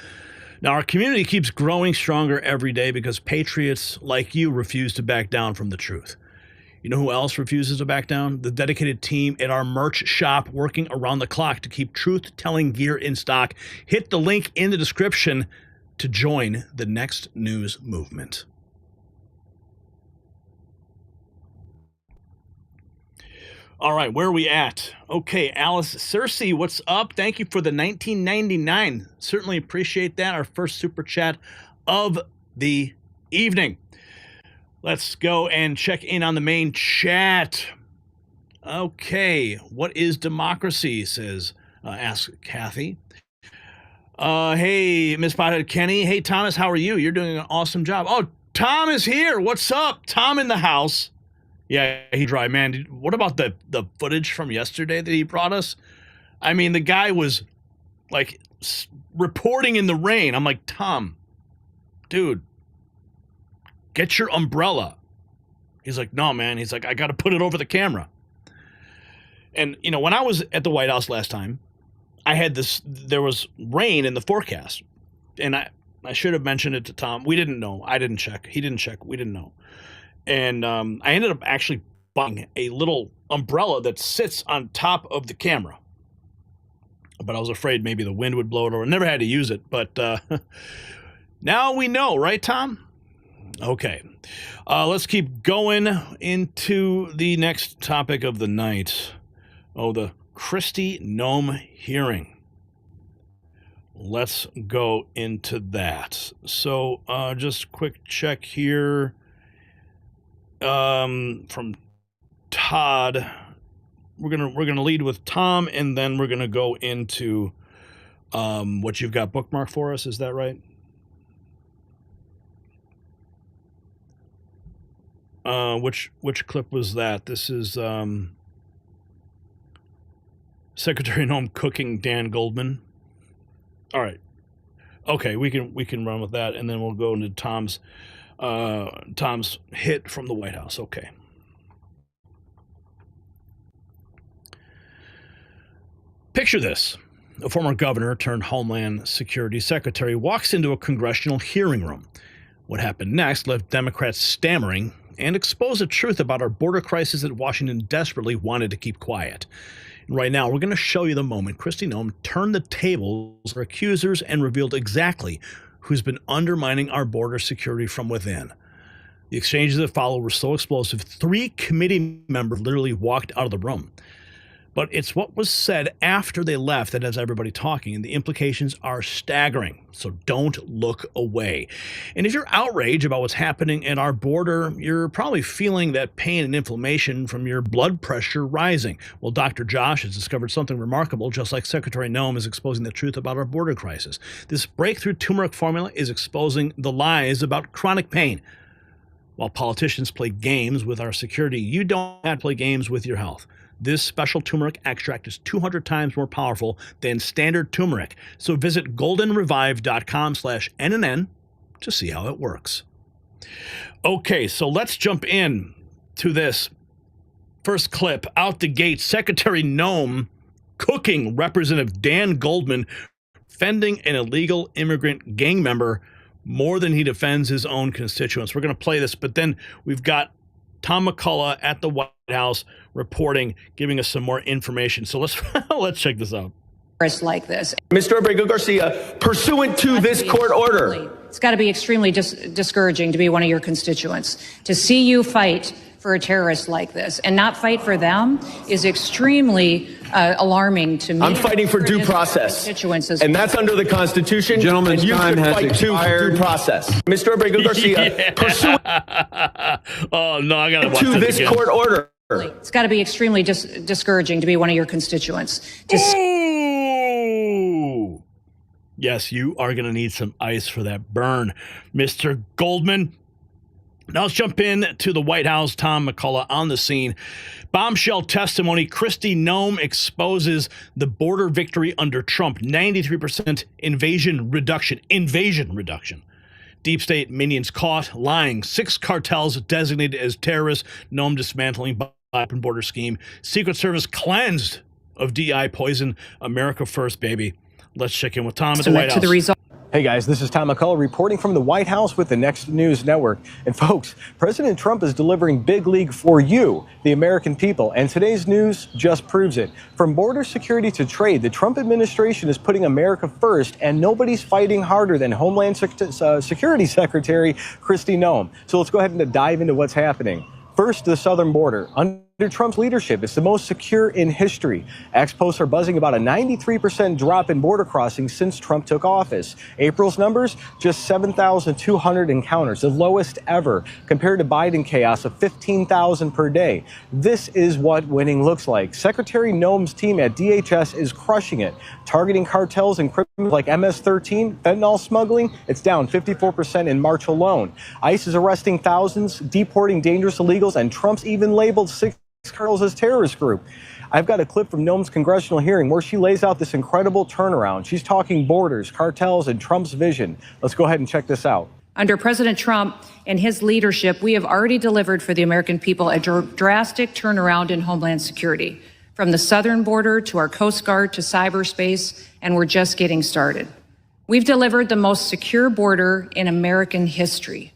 Now, our community keeps growing stronger every day because patriots like you refuse to back down from the truth. You know who else refuses to back down? The dedicated team at our merch shop working around the clock to keep truth-telling gear in stock. Hit the link in the description to join the Next News movement. All right, where are we at? Okay, Alice Cersei, what's up? Thank you for the 1999. Certainly appreciate that. Our first super chat of the evening. Let's go and check in on the main chat. Okay, what is democracy? Asks Kathy. Hey, Miss Pothead Kenny. Hey, Thomas, how are you? You're doing an awesome job. Oh, Tom is here. What's up? Tom in the house. Yeah, he dry, man. What about the footage from yesterday that he brought us? I mean, the guy was like reporting in the rain. I'm like, Tom, dude, get your umbrella. He's like, no, man. He's like, I got to put it over the camera. And, you know, when I was at the White House last time, I had there was rain in the forecast. And I should have mentioned it to Tom. We didn't know. I didn't check. He didn't check. We didn't know. And I ended up actually buying a little umbrella that sits on top of the camera. But I was afraid maybe the wind would blow it over. Never had to use it. But now we know, right, Tom? Okay. Let's keep going into the next topic of the night. Oh, the Kristi Noem hearing. Let's go into that. So just quick check here. From Todd, we're gonna lead with Tom, and then we're gonna go into what you've got bookmarked for us. Is that right? Which clip was that? This is Secretary Noem cooking Dan Goldman. All right, okay, we can run with that, and then we'll go into Tom's hit from the White House. Okay. Picture this. A former governor turned Homeland Security Secretary walks into a congressional hearing room. What happened next left Democrats stammering and exposed the truth about our border crisis that Washington desperately wanted to keep quiet. And right now, we're going to show you the moment Kristi Noem turned the tables for accusers and revealed exactly who's been undermining our border security from within. The exchanges that followed were so explosive, 3 committee members literally walked out of the room. But it's what was said after they left that has everybody talking, and the implications are staggering. So don't look away. And if you're outraged about what's happening at our border, you're probably feeling that pain and inflammation from your blood pressure rising. Well, Dr. Josh has discovered something remarkable, just like Secretary Noem is exposing the truth about our border crisis. This breakthrough turmeric formula is exposing the lies about chronic pain. While politicians play games with our security, you don't have to play games with your health. This special turmeric extract is 200 times more powerful than standard turmeric. So visit goldenrevive.com/NNN to see how it works. Okay, so let's jump in to this first clip. Out the gate, Secretary Noem cooking Representative Dan Goldman, defending an illegal immigrant gang member more than he defends his own constituents. We're going to play this, but then we've got Tom McCullagh at the White House reporting, giving us some more information. So let's check this out. Like this. Mr. Abrego-Garcia, pursuant to this court order. It's got to be extremely discouraging to be one of your constituents. To see you fight for a terrorist like this and not fight for them is extremely alarming to me. I'm fighting for due process, and that's under the Constitution. Gentleman's time has expired. Due process. Mr. Abrego-Garcia, pursuant oh no, I gotta watch to this again. Court order. It's got to be extremely discouraging to be one of your constituents. Ooh. Yes, you are going to need some ice for that burn, Mr. Goldman. Now let's jump in to the White House. Tom McCullagh on the scene. Bombshell testimony. Kristi Noem exposes the border victory under Trump. 93% invasion reduction. Deep state minions caught lying. 6 cartels designated as terrorists. Noem dismantling open border scheme. Secret Service cleansed of DI poison. America first, baby. Let's check in with Tom at the White House. Hey guys, this is Tom McCullagh reporting from the White House with the Next News Network. And folks, President Trump is delivering big league for you, the American people. And today's news just proves it. From border security to trade, the Trump administration is putting America first, and nobody's fighting harder than Homeland Security Secretary Kristi Noem. So let's go ahead and dive into what's happening. First, the southern border. Under Trump's leadership, it's the most secure in history. Experts are buzzing about a 93% drop in border crossings since Trump took office. April's numbers, just 7,200 encounters, the lowest ever, compared to Biden chaos of 15,000 per day. This is what winning looks like. Secretary Noem's team at DHS is crushing it, targeting cartels and criminals like MS-13, fentanyl smuggling. It's down 54% in March alone. ICE is arresting thousands, deporting dangerous illegals, and Trump's even labeled 6 cartels as terrorist group. I've got a clip from Noem's congressional hearing where she lays out this incredible turnaround. She's talking borders, cartels, and Trump's vision. Let's go ahead and check this out. Under President Trump and his leadership, we have already delivered for the American people a drastic turnaround in homeland security, from the southern border to our Coast Guard to cyberspace, and we're just getting started. We've delivered the most secure border in American history.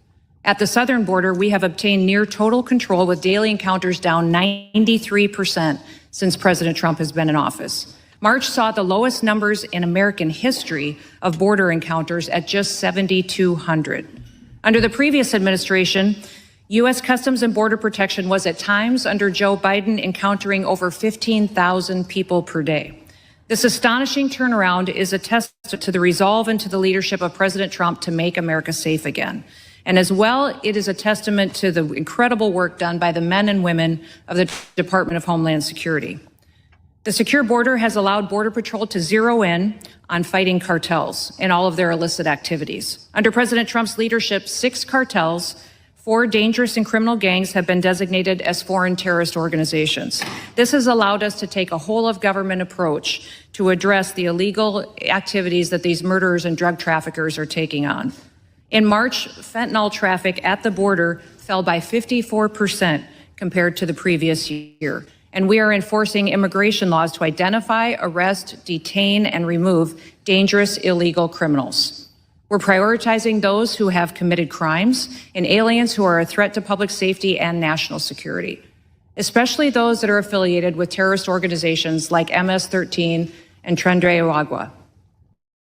At the southern border, we have obtained near total control with daily encounters down 93% since President Trump has been in office. March saw the lowest numbers in American history of border encounters at just 7,200. Under the previous administration, U.S. Customs and Border Protection was at times under Joe Biden encountering over 15,000 people per day. This astonishing turnaround is a testament to the resolve and to the leadership of President Trump to make America safe again. And as well, it is a testament to the incredible work done by the men and women of the Department of Homeland Security. The secure border has allowed Border Patrol to zero in on fighting cartels and all of their illicit activities. Under President Trump's leadership, 6 cartels, 4 dangerous and criminal gangs have been designated as foreign terrorist organizations. This has allowed us to take a whole-of-government approach to address the illegal activities that these murderers and drug traffickers are taking on. In March, fentanyl traffic at the border fell by 54% compared to the previous year. And we are enforcing immigration laws to identify, arrest, detain, and remove dangerous illegal criminals. We're prioritizing those who have committed crimes and aliens who are a threat to public safety and national security, especially those that are affiliated with terrorist organizations like MS-13 and Trembling.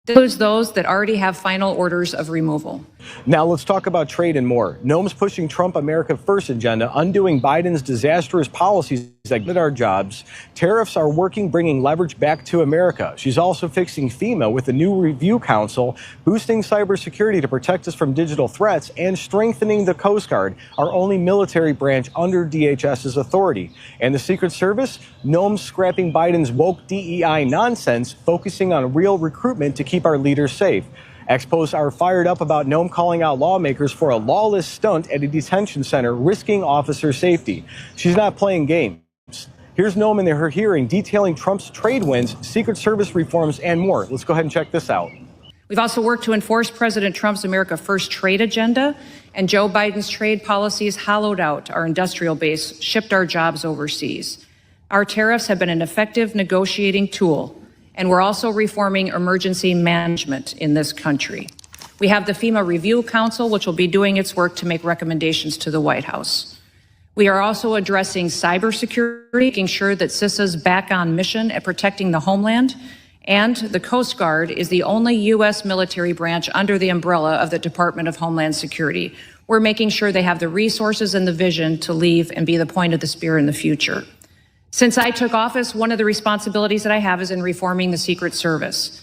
Includes those that already have final orders of removal. Now let's talk about trade and more. Noem's pushing Trump America First agenda, undoing Biden's disastrous policies that get our jobs. Tariffs are working, bringing leverage back to America. She's also fixing FEMA with a new review council, boosting cybersecurity to protect us from digital threats, and strengthening the Coast Guard, our only military branch under DHS's authority. And the Secret Service? Noem's scrapping Biden's woke DEI nonsense, focusing on real recruitment to keep our leaders safe. Experts are fired up about Noem calling out lawmakers for a lawless stunt at a detention center, risking officer safety. She's not playing games. Here's Noem in her hearing detailing Trump's trade wins, Secret Service reforms, and more. Let's go ahead and check this out. We've also worked to enforce President Trump's America First trade agenda, and Joe Biden's trade policies hollowed out our industrial base, shipped our jobs overseas. Our tariffs have been an effective negotiating tool, and we're also reforming emergency management in this country. We have the FEMA Review Council, which will be doing its work to make recommendations to the White House. We are also addressing cybersecurity, making sure that CISA's back on mission at protecting the homeland, and the Coast Guard is the only U.S. military branch under the umbrella of the Department of Homeland Security. We're making sure they have the resources and the vision to leave and be the point of the spear in the future. Since I took office, one of the responsibilities that I have is in reforming the Secret Service.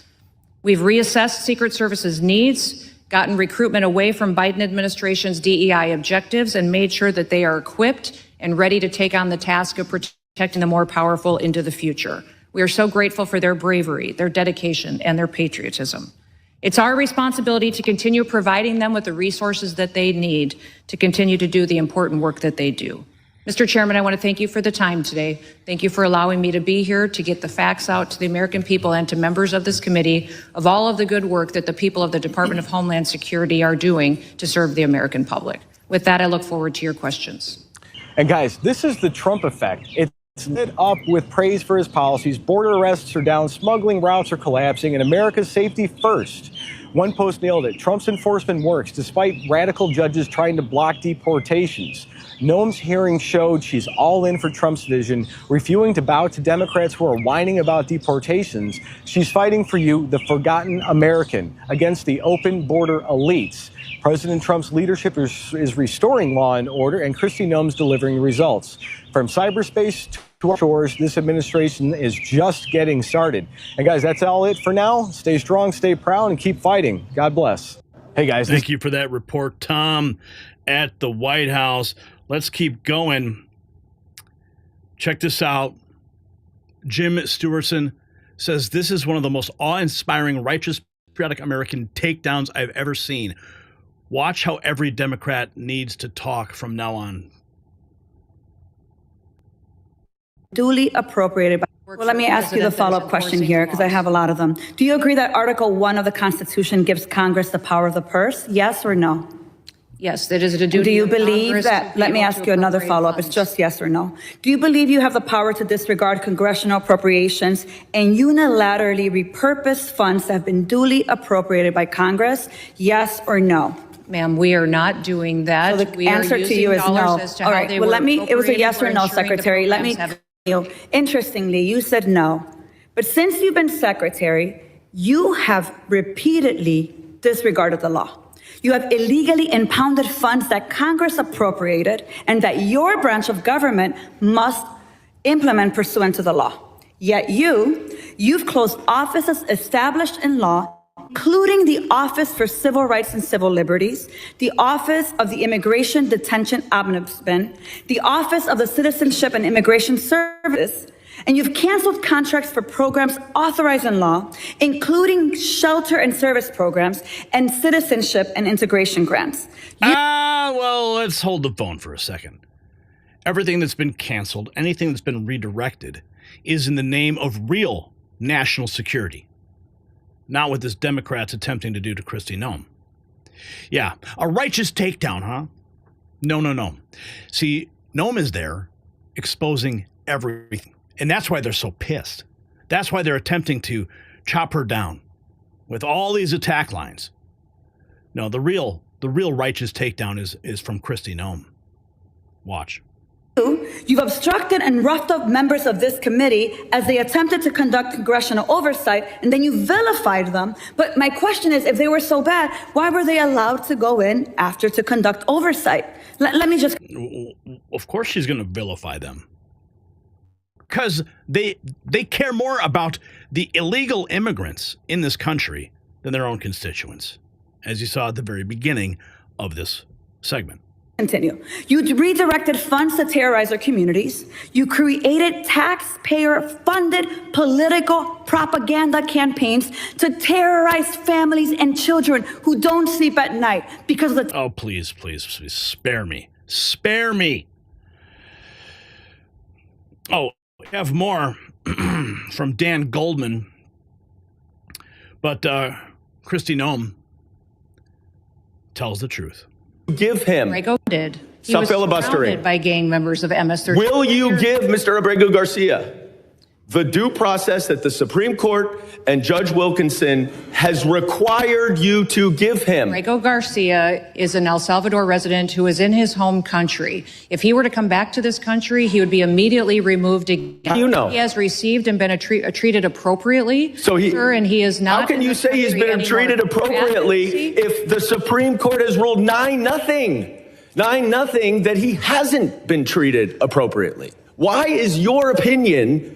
We've reassessed Secret Service's needs, gotten recruitment away from Biden administration's DEI objectives, and made sure that they are equipped and ready to take on the task of protecting the more powerful into the future. We are so grateful for their bravery, their dedication, and their patriotism. It's our responsibility to continue providing them with the resources that they need to continue to do the important work that they do. Mr. Chairman, I want to thank you for the time today. Thank you for allowing me to be here to get the facts out to the American people and to members of this committee of all of the good work that the people of the Department of Homeland Security are doing to serve the American public. With that, I look forward to your questions. And guys, this is the Trump effect. It's lit up with praise for his policies. Border arrests are down, smuggling routes are collapsing, and America's safety first. One post nailed it. Trump's enforcement works despite radical judges trying to block deportations. Noem's hearing showed she's all in for Trump's vision, refusing to bow to Democrats who are whining about deportations. She's fighting for you, the forgotten American, against the open border elites. President Trump's leadership is restoring law and order, and Kristi Noem's delivering results. From cyberspace to our shores, this administration is just getting started. And guys, that's all it for now. Stay strong, stay proud, and keep fighting. God bless. Hey guys. Thank you for that report, Tom, at the White House. Let's keep going. Check this out. Jim Stewartson says this is one of the most awe-inspiring, righteous, patriotic American takedowns I've ever seen. Watch how every Democrat needs to talk from now on. Duly appropriated. Well, let me ask you the follow-up question here, because I have a lot of them. Do you agree that Article 1 of the Constitution gives Congress the power of the purse? Yes or no? Yes, that is a duty. Do you of believe Congress that, to be let me able ask to you another appropriate follow-up, funds. it's just yes or no. Do you believe you have the power to disregard congressional appropriations and unilaterally repurpose funds that have been duly appropriated by Congress? Yes or no? Ma'am, we are not doing that. So the we answer are to using you is no. dollars as to All how right, they well, were let me, it was a yes or appropriated no, for ensuring the Secretary. Let me, programs have- interestingly, you said no. But since you've been Secretary, you have repeatedly disregarded the law. You have illegally impounded funds that Congress appropriated and that your branch of government must implement pursuant to the law. Yet you've closed offices established in law, including the Office for Civil Rights and Civil Liberties, the Office of the Immigration Detention Ombudsman, the Office of the Citizenship and Immigration Service, and you've canceled contracts for programs authorized in law, including shelter and service programs and citizenship and integration grants. Well, let's hold the phone for a second. Everything that's been canceled, anything that's been redirected, is in the name of real national security. Not what this Democrat's attempting to do to Kristi Noem. Yeah, a righteous takedown, huh? No. See, Noem is there exposing everything. And that's why they're so pissed. That's why they're attempting to chop her down with all these attack lines. No, the real righteous takedown is from Kristi Noem. Watch. You've obstructed and roughed up members of this committee as they attempted to conduct congressional oversight, and then you vilified them. But my question is, if they were so bad, why were they allowed to go in after to conduct oversight? Let me just... Of course she's going to vilify them. Because they care more about the illegal immigrants in this country than their own constituents, as you saw at the very beginning of this segment. Continue. You redirected funds to terrorize our communities. You created taxpayer-funded political propaganda campaigns to terrorize families and children who don't sleep at night because of the... Oh, please, spare me. Spare me. Oh, we have more from Dan Goldman. But Kristi Noem tells the truth. Give him. Abrego did. He Stop was filibustering. surrounded by gang members of MS-13. Will you give Mr. Abrego Garcia the due process that the Supreme Court and Judge Wilkinson has required you to give him? Abrego Garcia is an El Salvador resident who is in his home country. If he were to come back to this country, he would be immediately removed again. You know. He has received and been treated appropriately. So and he is not. How can you say he's been treated appropriately if the Supreme Court has ruled 9-0? 9-0 that he hasn't been treated appropriately. Why is your opinion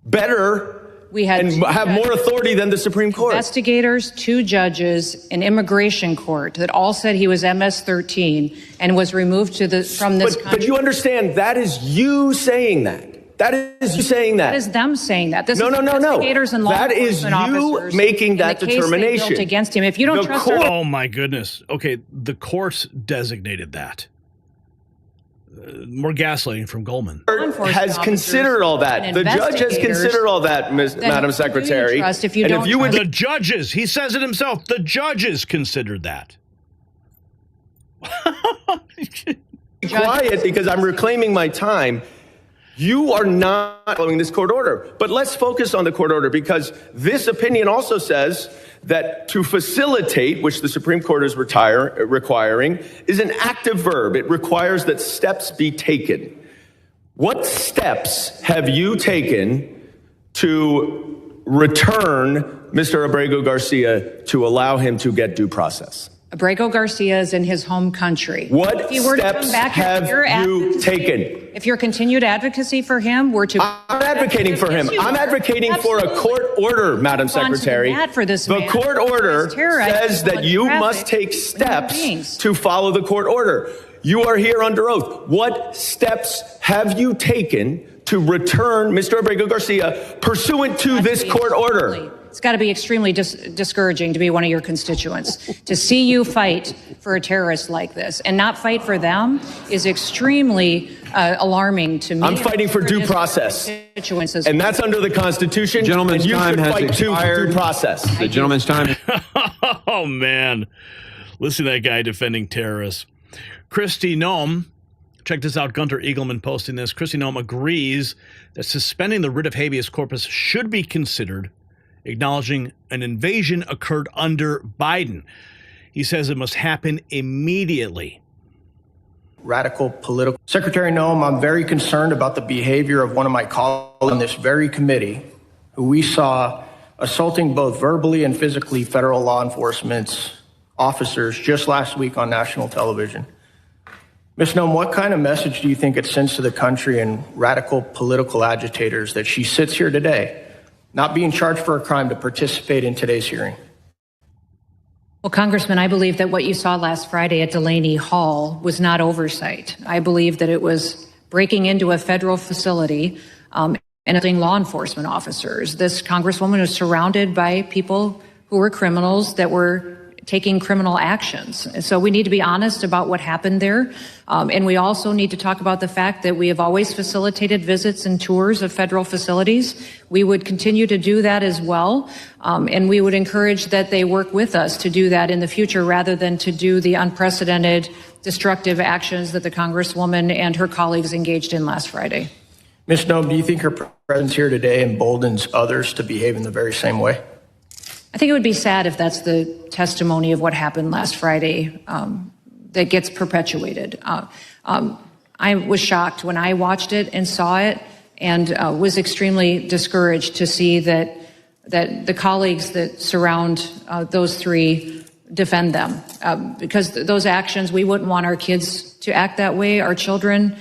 better and have more authority than the Supreme Court? Investigators, 2 judges, an immigration court that all said he was MS-13 and was removed from this country. But you understand, that is you saying that. That is you saying that. That is them saying that. This No. is investigators and law That is enforcement you officers making in that the case they built determination against him. If you don't trust Oh, my goodness. Okay, the courts designated that. More gaslighting from Goldman. Has considered all that. The judge has considered all that, Madam Secretary. The judges, he says it himself, the judges considered that. Be quiet because I'm reclaiming my time. You are not following this court order. But let's focus on the court order, because this opinion also says that to facilitate, which the Supreme Court is requiring, is an active verb. It requires that steps be taken. What steps have you taken to return Mr. Abrego Garcia to allow him to get due process? Abrego Garcia is in his home country. What if he were to steps come back have you taken? If your continued advocacy for him were to... I'm advocating for him. I'm advocating for a court order, Madam Secretary. The court order says that you must take steps to follow the court order. You are here under oath. What steps have you taken to return Mr. Abrego Garcia pursuant to this court order? It's got to be extremely discouraging to be one of your constituents. To see you fight for a terrorist like this and not fight for them is extremely alarming to me. I'm fighting for due process. And that's under the Constitution. Gentleman's time has expired. Due process. The gentleman's time. Oh, man. Listen to that guy defending terrorists. Kristi Noem, check this out, Gunter Eagleman posting this. Kristi Noem agrees that suspending the writ of habeas corpus should be considered, acknowledging an invasion occurred under Biden. He says it must happen immediately. Radical political. Secretary Noem, I'm very concerned about the behavior of one of my colleagues on this very committee, who we saw assaulting both verbally and physically federal law enforcement officers just last week on national television. Ms. Noem, what kind of message do you think it sends to the country and radical political agitators that she sits here today, not being charged for a crime, to participate in today's hearing? Well, Congressman, I believe that what you saw last Friday at Delaney Hall was not oversight. I believe that it was breaking into a federal facility and assaulting law enforcement officers. This Congresswoman was surrounded by people who were criminals that were taking criminal actions. And so we need to be honest about what happened there. And we also need to talk about the fact that we have always facilitated visits and tours of federal facilities. We would continue to do that as well. And we would encourage that they work with us to do that in the future rather than to do the unprecedented destructive actions that the Congresswoman and her colleagues engaged in last Friday. Ms. Noem, do you think her presence here today emboldens others to behave in the very same way? I think it would be sad if that's the testimony of what happened last Friday that gets perpetuated. I was shocked when I watched it and saw it, and was extremely discouraged to see that the colleagues that surround those three defend them. Because those actions, we wouldn't want our kids to act that way, our children,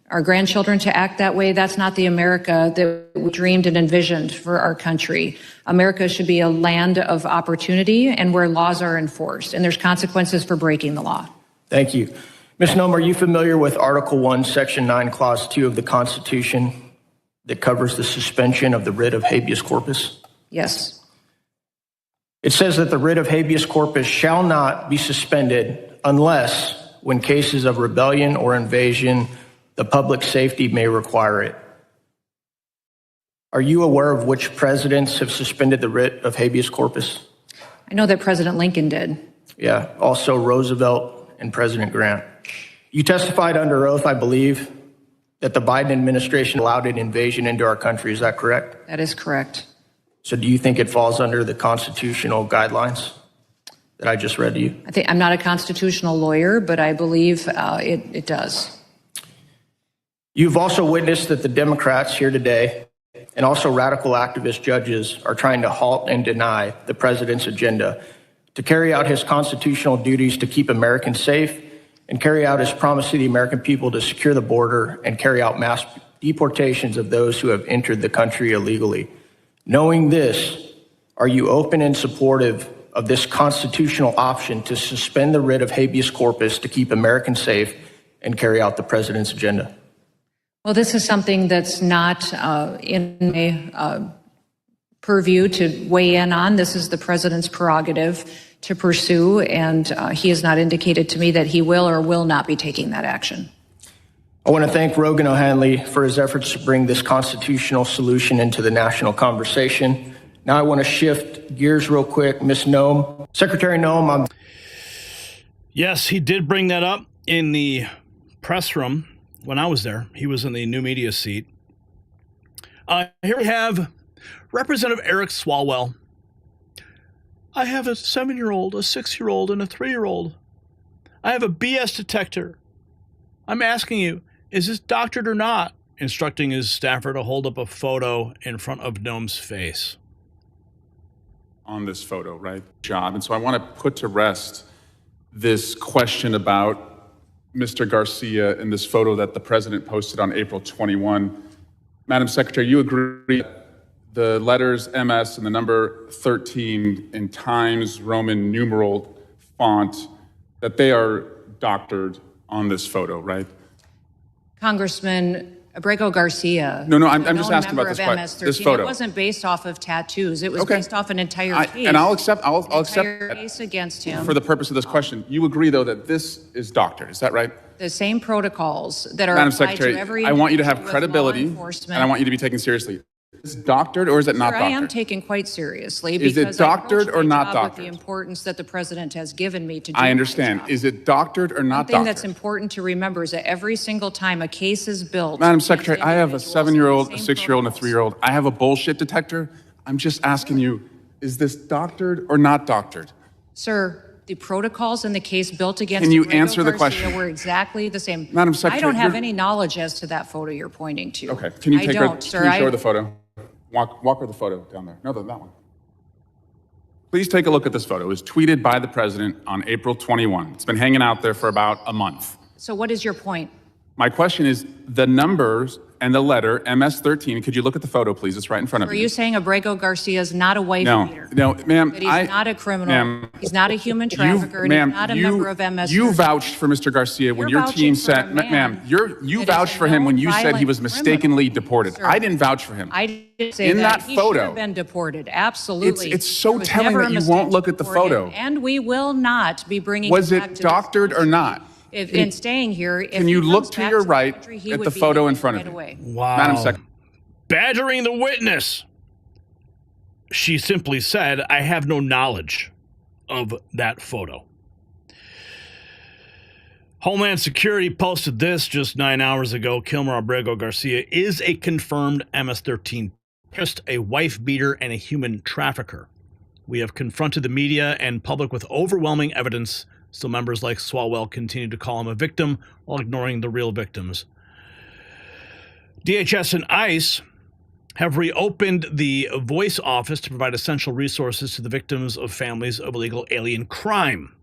our grandchildren to act that way. That's not the America that we dreamed and envisioned for our country. America should be a land of opportunity and where laws are enforced, and there's consequences for breaking the law. Thank you. Ms. Noem, are you familiar with Article 1, Section 9, Clause 2 of the Constitution that covers the suspension of the writ of habeas corpus? Yes. It says that the writ of habeas corpus shall not be suspended unless, when cases of rebellion or invasion, the public safety may require it. Are you aware of which presidents have suspended the writ of habeas corpus? I know that President Lincoln did. Yeah, also Roosevelt and President Grant. You testified under oath, I believe, that the Biden administration allowed an invasion into our country. Is that correct? That is correct. So do you think it falls under the constitutional guidelines that I just read to you? I'm not a constitutional lawyer, but I believe it does. You've also witnessed that the Democrats here today and also radical activist judges are trying to halt and deny the president's agenda to carry out his constitutional duties to keep Americans safe and carry out his promise to the American people to secure the border and carry out mass deportations of those who have entered the country illegally. Knowing this, are you open and supportive of this constitutional option to suspend the writ of habeas corpus to keep Americans safe and carry out the president's agenda? Well, this is something that's not in my purview to weigh in on. This is the president's prerogative to pursue, and he has not indicated to me that he will or will not be taking that action. I want to thank Rogan O'Hanley for his efforts to bring this constitutional solution into the national conversation. Now I want to shift gears real quick. Ms. Noem, Secretary Noem, Yes, he did bring that up in the press room when I was there. He was in the new media seat. Here we have Representative Eric Swalwell. I have a 7-year-old, a 6-year-old, and a 3-year-old. I have a BS detector. I'm asking you, is this doctored or not? Instructing his staffer to hold up a photo in front of Noem's face. On this photo, right? Job. And so I want to put to rest this question about Mr. Garcia in this photo that the president posted on April 21. Madam Secretary, you agree that the letters MS and the number 13 in Times Roman numeral font, that they are doctored on this photo, right? Congressman Abrego Garcia. No, I'm just asking about this photo. It wasn't based off of tattoos. It was based off an entire case. And I'll accept entire case against him. For the purpose of this question, you agree, though, that this is doctored. Is that right? The same protocols that are Madam applied Secretary, to every I want you to have individual with credibility, law and enforcement. I want you to be taken seriously. Is it doctored or is it not Sir, doctored? I am taken quite seriously Is it because I doctored approach or my not job doctored? with the importance that the president has given me to do I my understand. job. Is it doctored or not One thing doctored? that's important to remember is that every single time a case is built, Madam Secretary, I have a 7-year-old, a 6-year-old, and a 3-year-old. I have a bullshit detector. I'm just asking you, is this doctored or not doctored? sir, the protocols in the case built against Can you Abrego answer the Garcia question? were exactly the same. Madam Secretary, I don't have you're- any knowledge as to that photo you're pointing to. Okay, can you I take don't, her, sir. can you show her the photo? Walk her the photo down there. No, that one. Please take a look at this photo. It was tweeted by the president on April 21. It's been hanging out there for about a month. So what is your point? My question is the numbers and the letter MS-13. Could you look at the photo, please? It's right in front of Are you. you saying Abrego Garcia is not a wife No, beater? no, ma'am. That he's not a criminal. Ma'am, He's not a human trafficker, and he's not a member of MS. You vouched for Mr. Garcia when You're your team vouching for a said, man ma'am, you that vouched is a for him when you known said he was violent mistakenly deported. Sir, I didn't vouch for him. I did say In that he should photo, have been deported. Absolutely. It's so There was telling never that a you mistake won't look at the deport him, photo. And we will not be bringing Was him back it to doctored or not? If, in staying here, if Can you he look comes to back your the right country, he at would the be photo in leaving front right of you? away. Wow. Madam Secretary. Badgering the witness. She simply said, I have no knowledge of that photo. Homeland Security posted this just 9 hours ago. Kilmer Abrego Garcia is a confirmed MS-13 terrorist, a wife beater, and a human trafficker. We have confronted the media and public with overwhelming evidence. Still, members like Swalwell continue to call him a victim while ignoring the real victims. DHS and ICE have reopened the Voice office to provide essential resources to the victims of families of illegal alien crime.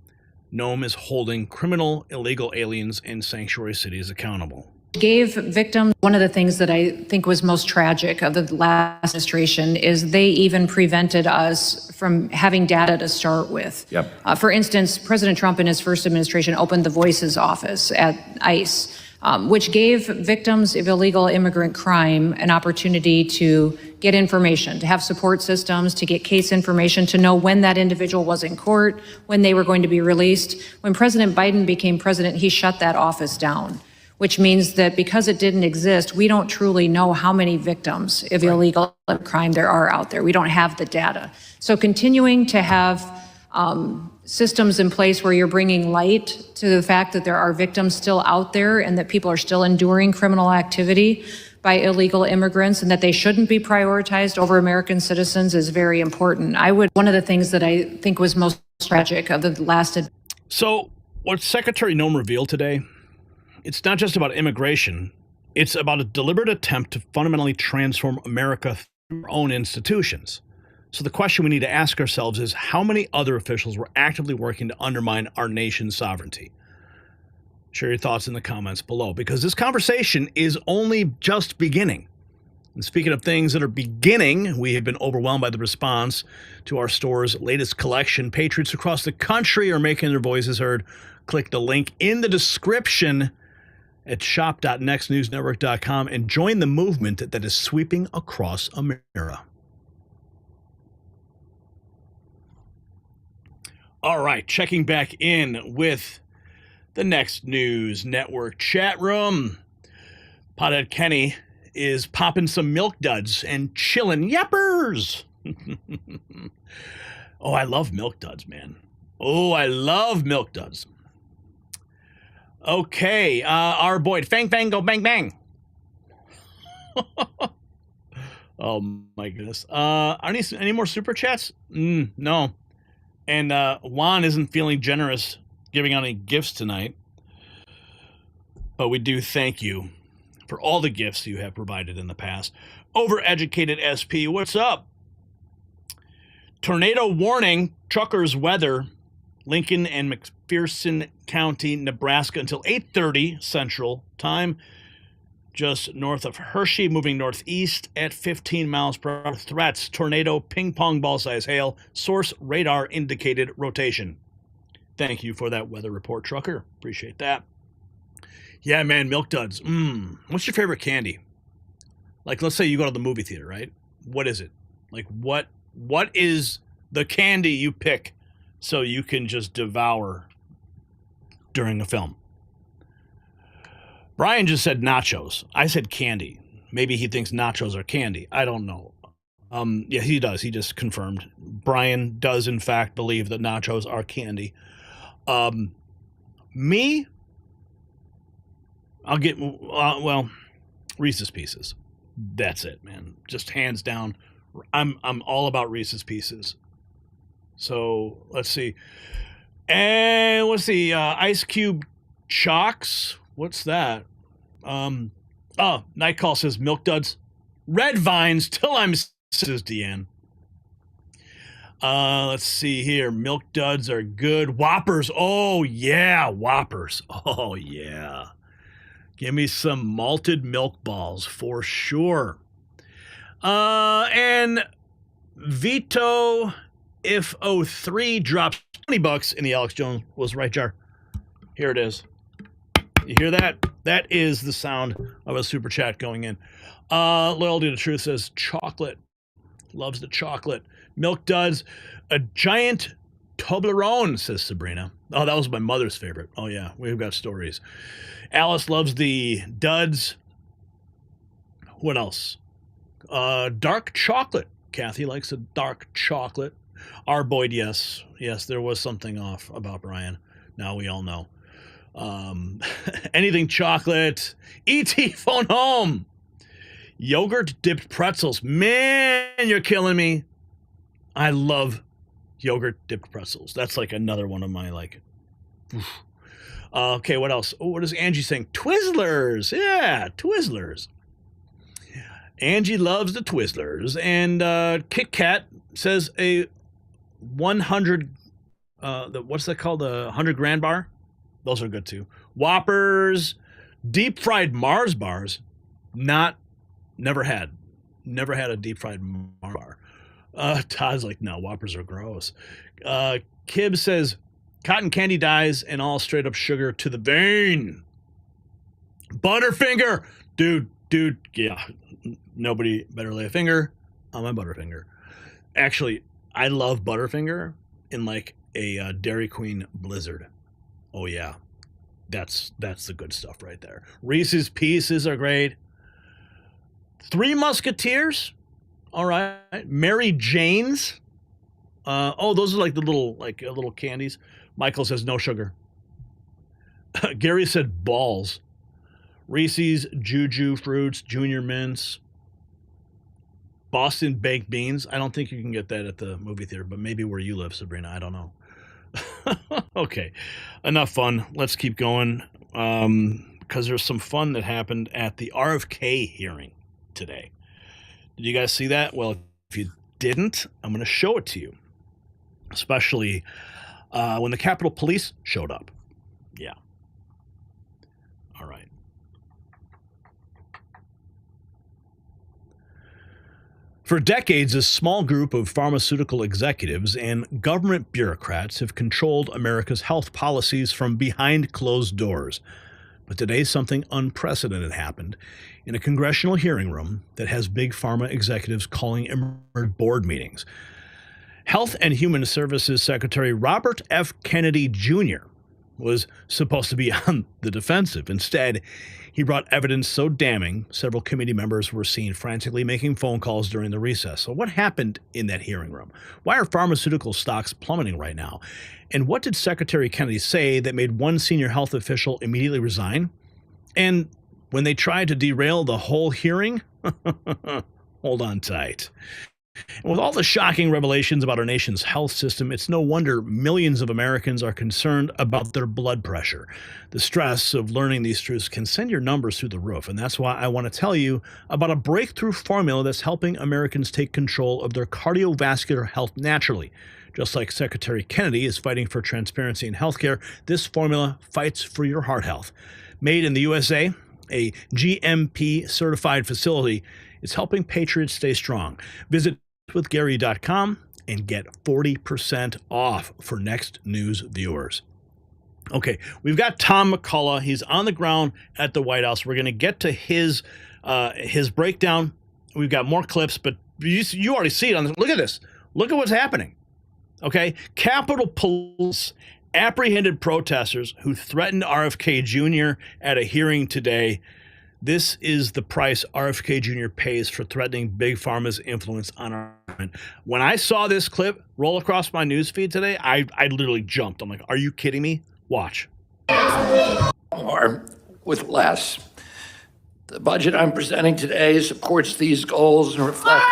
NOAM is holding criminal illegal aliens in sanctuary cities accountable. Gave victims, one of the things that I think was most tragic of the last administration is they even prevented us from having data to start with. Yep. For instance, President Trump in his first administration opened the Voices office at ICE, which gave victims of illegal immigrant crime an opportunity to get information, to have support systems, to get case information, to know when that individual was in court, when they were going to be released. When President Biden became president, he shut that office down, which means that because it didn't exist, we don't truly know how many victims of illegal crime there are out there. We don't have the data. So continuing to have systems in place where you're bringing light to the fact that there are victims still out there and that people are still enduring criminal activity by illegal immigrants and that they shouldn't be prioritized over American citizens is very important. One of the things that I think was most tragic of the last. So what Secretary Noem revealed today, it's not just about immigration. It's about a deliberate attempt to fundamentally transform America through our own institutions. So the question we need to ask ourselves is how many other officials were actively working to undermine our nation's sovereignty? Share your thoughts in the comments below, because this conversation is only just beginning. And speaking of things that are beginning, we have been overwhelmed by the response to our store's latest collection. Patriots across the country are making their voices heard. Click the link in the description at shop.nextnewsnetwork.com and join the movement that is sweeping across America. All right, checking back in with the Next News Network chat room. Pothead Kenny is popping some milk duds and chilling yappers. Oh, I love milk duds, man. Oh, I love milk duds. Okay, our boy, Fang Fang Go Bang Bang. Oh my goodness. Any more super chats? No. And Juan isn't feeling generous giving out any gifts tonight. But we do thank you for all the gifts you have provided in the past. Overeducated SP, what's up? Tornado warning, truckers weather. Lincoln and McPherson County, Nebraska, until 8:30 Central Time, just north of Hershey, moving northeast at 15 miles per hour. Threats, tornado, ping-pong ball-size hail. Source radar indicated rotation. Thank you for that weather report, Trucker. Appreciate that. Yeah, man, Milk Duds. What's your favorite candy? Like, let's say you go to the movie theater, right? What is it? Like, what is the candy you pick so you can just devour during a film? Brian just said nachos. I said candy. Maybe he thinks nachos are candy. I don't know. Yeah, he does. He just confirmed. Brian does, in fact, believe that nachos are candy. Me, I'll get, well, Reese's Pieces. That's it, man. Just hands down. I'm all about Reese's Pieces. So let's see. And let's see. Ice Cube Chocks. What's that? Night Call says Milk Duds. Red Vines till I'm says Deanne. Let's see here. Milk Duds are good. Whoppers. Oh yeah, Whoppers. Oh yeah. Give me some malted milk balls for sure. And Vito if 03 drops $20 in the Alex Jones was right jar. Here it is. You hear that? That is the sound of a super chat going in. Loyalty to Truth says chocolate. Loves the chocolate. Milk Duds. A giant Toblerone, says Sabrina. Oh, that was my mother's favorite. Oh, yeah. We've got stories. Alice loves the Duds. What else? Dark chocolate. Kathy likes a dark chocolate. Our Boyd, yes. Yes, there was something off about Brian. Now we all know. Anything chocolate. E.T. phone home. Yogurt dipped pretzels. Man, you're killing me. I love yogurt dipped pretzels. That's like another one of my like. Okay, what else? Oh, what is Angie saying? Twizzlers. Yeah, Twizzlers. Angie loves the Twizzlers. And Kit Kat says a 100, what's that called? The 100 grand bar? Those are good too. Whoppers, deep fried Mars bars. Never had a deep fried Mars bar. Todd's like, no, Whoppers are gross. Kib says, cotton candy dyes and all straight up sugar to the vein. Butterfinger. Dude, yeah. Nobody better lay a finger on my Butterfinger. Actually, I love Butterfinger in like a Dairy Queen Blizzard. Oh yeah. That's the good stuff right there. Reese's Pieces are great. Three Musketeers. All right. Mary Jane's. Those are like the little candies. Michael says no sugar. Gary said balls. Reese's, Juju Fruits, Junior Mints. Boston Baked Beans. I don't think you can get that at the movie theater, but maybe where you live, Sabrina. I don't know. Okay. Enough fun. Let's keep going. Because there's some fun that happened at the RFK hearing today. Did you guys see that? Well, if you didn't, I'm going to show it to you. Especially when the Capitol Police showed up. Yeah. All right. For decades, a small group of pharmaceutical executives and government bureaucrats have controlled America's health policies from behind closed doors. But today, something unprecedented happened in a congressional hearing room that has Big Pharma executives calling emergency board meetings. Health and Human Services Secretary Robert F. Kennedy Jr. was supposed to be on the defensive. Instead, he brought evidence so damning, several committee members were seen frantically making phone calls during the recess. So what happened in that hearing room? Why are pharmaceutical stocks plummeting right now? And what did Secretary Kennedy say that made one senior health official immediately resign? And when they tried to derail the whole hearing, hold on tight. And with all the shocking revelations about our nation's health system, it's no wonder millions of Americans are concerned about their blood pressure. The stress of learning these truths can send your numbers through the roof, and that's why I want to tell you about a breakthrough formula that's helping Americans take control of their cardiovascular health naturally. Just like Secretary Kennedy is fighting for transparency in healthcare, this formula fights for your heart health. Made in the USA, a GMP-certified facility is helping patriots stay strong. Visit withgary.com and get 40% off for Next News viewers. Okay, we've got Tom McCullagh. He's on the ground at the White House. We're going to get to his breakdown. We've got more clips, but you already see it on this. Look at this. Look at what's happening. Okay, Capitol Police apprehended protesters who threatened RFK Jr. at a hearing today. This is the price RFK Jr. pays for threatening Big Pharma's influence on our government. When I saw this clip roll across my news feed today, I literally jumped. I'm like, are you kidding me? Watch. Or with less. The budget I'm presenting today supports these goals and reflects.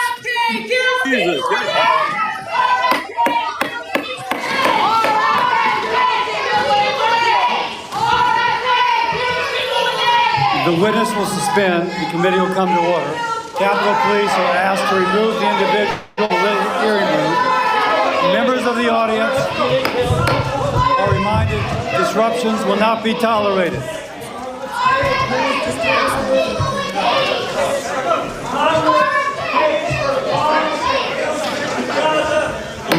The witness will suspend. The committee will come to order. Capitol Police are asked to remove the individual from the hearing room. Members of the audience are reminded disruptions will not be tolerated.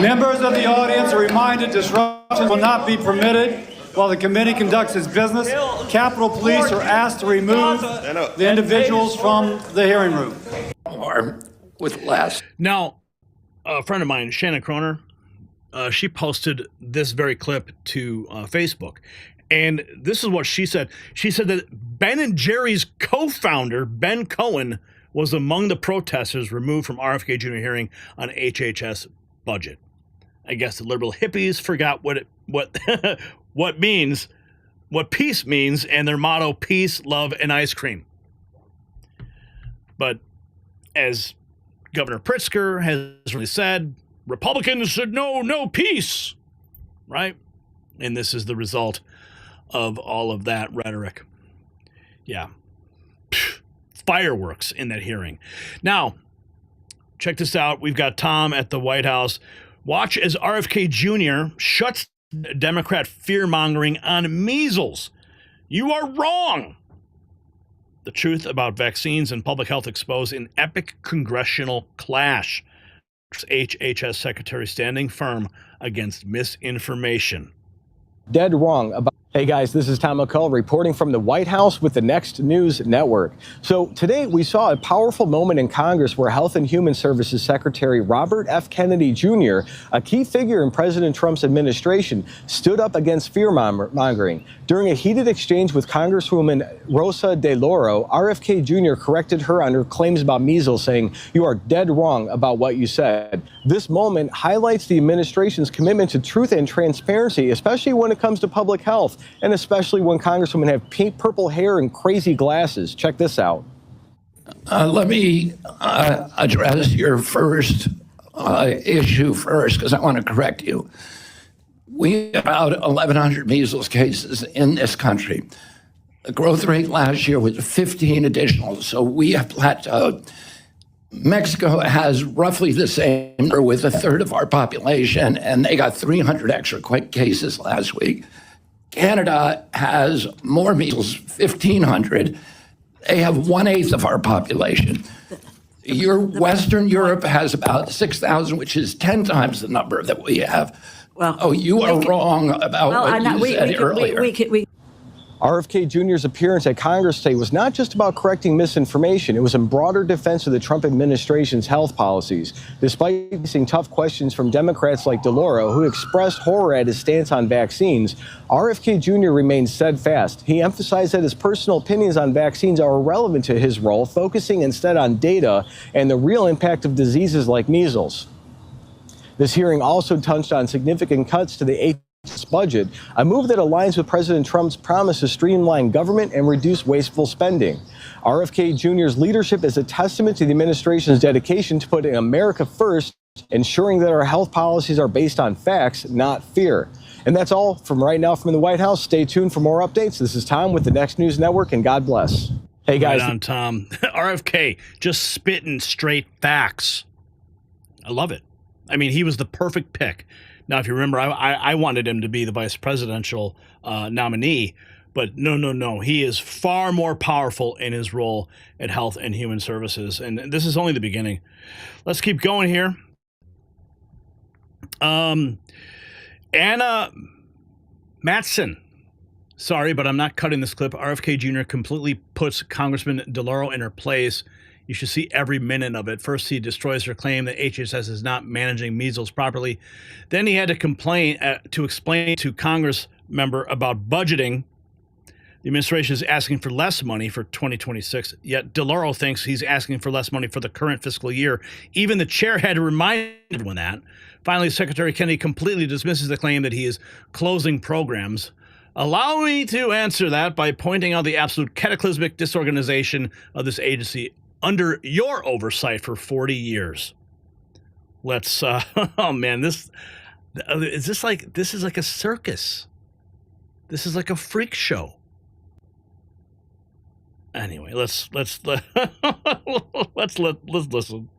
Members of the audience are reminded disruptions will not be permitted while the committee conducts its business. Capitol Police are asked to remove the individuals from the hearing room. Or with less. Now, a friend of mine, Shannon Croner, she posted this very clip to Facebook. And this is what she said. She said that Ben & Jerry's co-founder, Ben Cohen, was among the protesters removed from RFK Jr. hearing on HHS budget. I guess the liberal hippies forgot what peace means, and their motto, peace, love, and ice cream. But as Governor Pritzker has really said, Republicans said no peace, right? And this is the result of all of that rhetoric. Yeah. Fireworks in that hearing. Now, check this out. We've got Tom at the White House. Watch as RFK Jr. shuts Democrat fear-mongering on measles. You are wrong. The truth about vaccines and public health exposed in epic congressional clash. HHS Secretary standing firm against misinformation. Dead wrong about. Hey guys, this is Tom McCullagh reporting from the White House with the Next News Network. So today we saw a powerful moment in Congress where Health and Human Services Secretary Robert F. Kennedy Jr., a key figure in President Trump's administration, stood up against fear-mongering. During a heated exchange with Congresswoman Rosa DeLauro, RFK Jr. corrected her on her claims about measles, saying, "You are dead wrong about what you said." This moment highlights the administration's commitment to truth and transparency, especially when it comes to public health, and especially when congresswomen have pink, purple hair and crazy glasses. Check this out. Let me address your first issue first, because I want to correct you. We have about 1,100 measles cases in this country. The growth rate last year was 15 additional, so we have plateaued. Mexico has roughly the same number with a third of our population, and they got 300 extra quick cases last week. Canada has more measles, 1,500. They have 1/8 of our population. Western Europe has about 6,000, which is 10 times the number that we have. Well, you are wrong about what you said earlier. RFK Jr.'s appearance at Congress today was not just about correcting misinformation. It was in broader defense of the Trump administration's health policies. Despite facing tough questions from Democrats like DeLauro, who expressed horror at his stance on vaccines, RFK Jr. remained steadfast. He emphasized that his personal opinions on vaccines are irrelevant to his role, focusing instead on data and the real impact of diseases like measles. This hearing also touched on significant cuts to the budget, a move that aligns with President Trump's promise to streamline government and reduce wasteful spending. RFK Jr.'s leadership is a testament to the administration's dedication to putting America first, ensuring that our health policies are based on facts, not fear. And that's all from right now from the White House. Stay tuned for more updates. This is Tom with the Next News Network, and God bless. Hey, guys. Right on, Tom. RFK just spitting straight facts. I love it. I mean, he was the perfect pick Now, if you remember, I wanted him to be the vice presidential nominee, but no. He is far more powerful in his role at Health and Human Services, and this is only the beginning. Let's keep going here. Anna Matson. Sorry, but I'm not cutting this clip. RFK Jr. completely puts Congressman DeLauro in her place. You should see every minute of it. First, he destroys her claim that HHS is not managing measles properly. Then he had to explain to Congress member about budgeting. The administration is asking for less money for 2026, yet DeLauro thinks he's asking for less money for the current fiscal year. Even the chair had to remind everyone that. Finally, Secretary Kennedy completely dismisses the claim that he is closing programs. Allow me to answer that by pointing out the absolute cataclysmic disorganization of this agency under your oversight for 40 years. Let's, oh man, this is like a circus. This is like a freak show. Anyway, let's listen.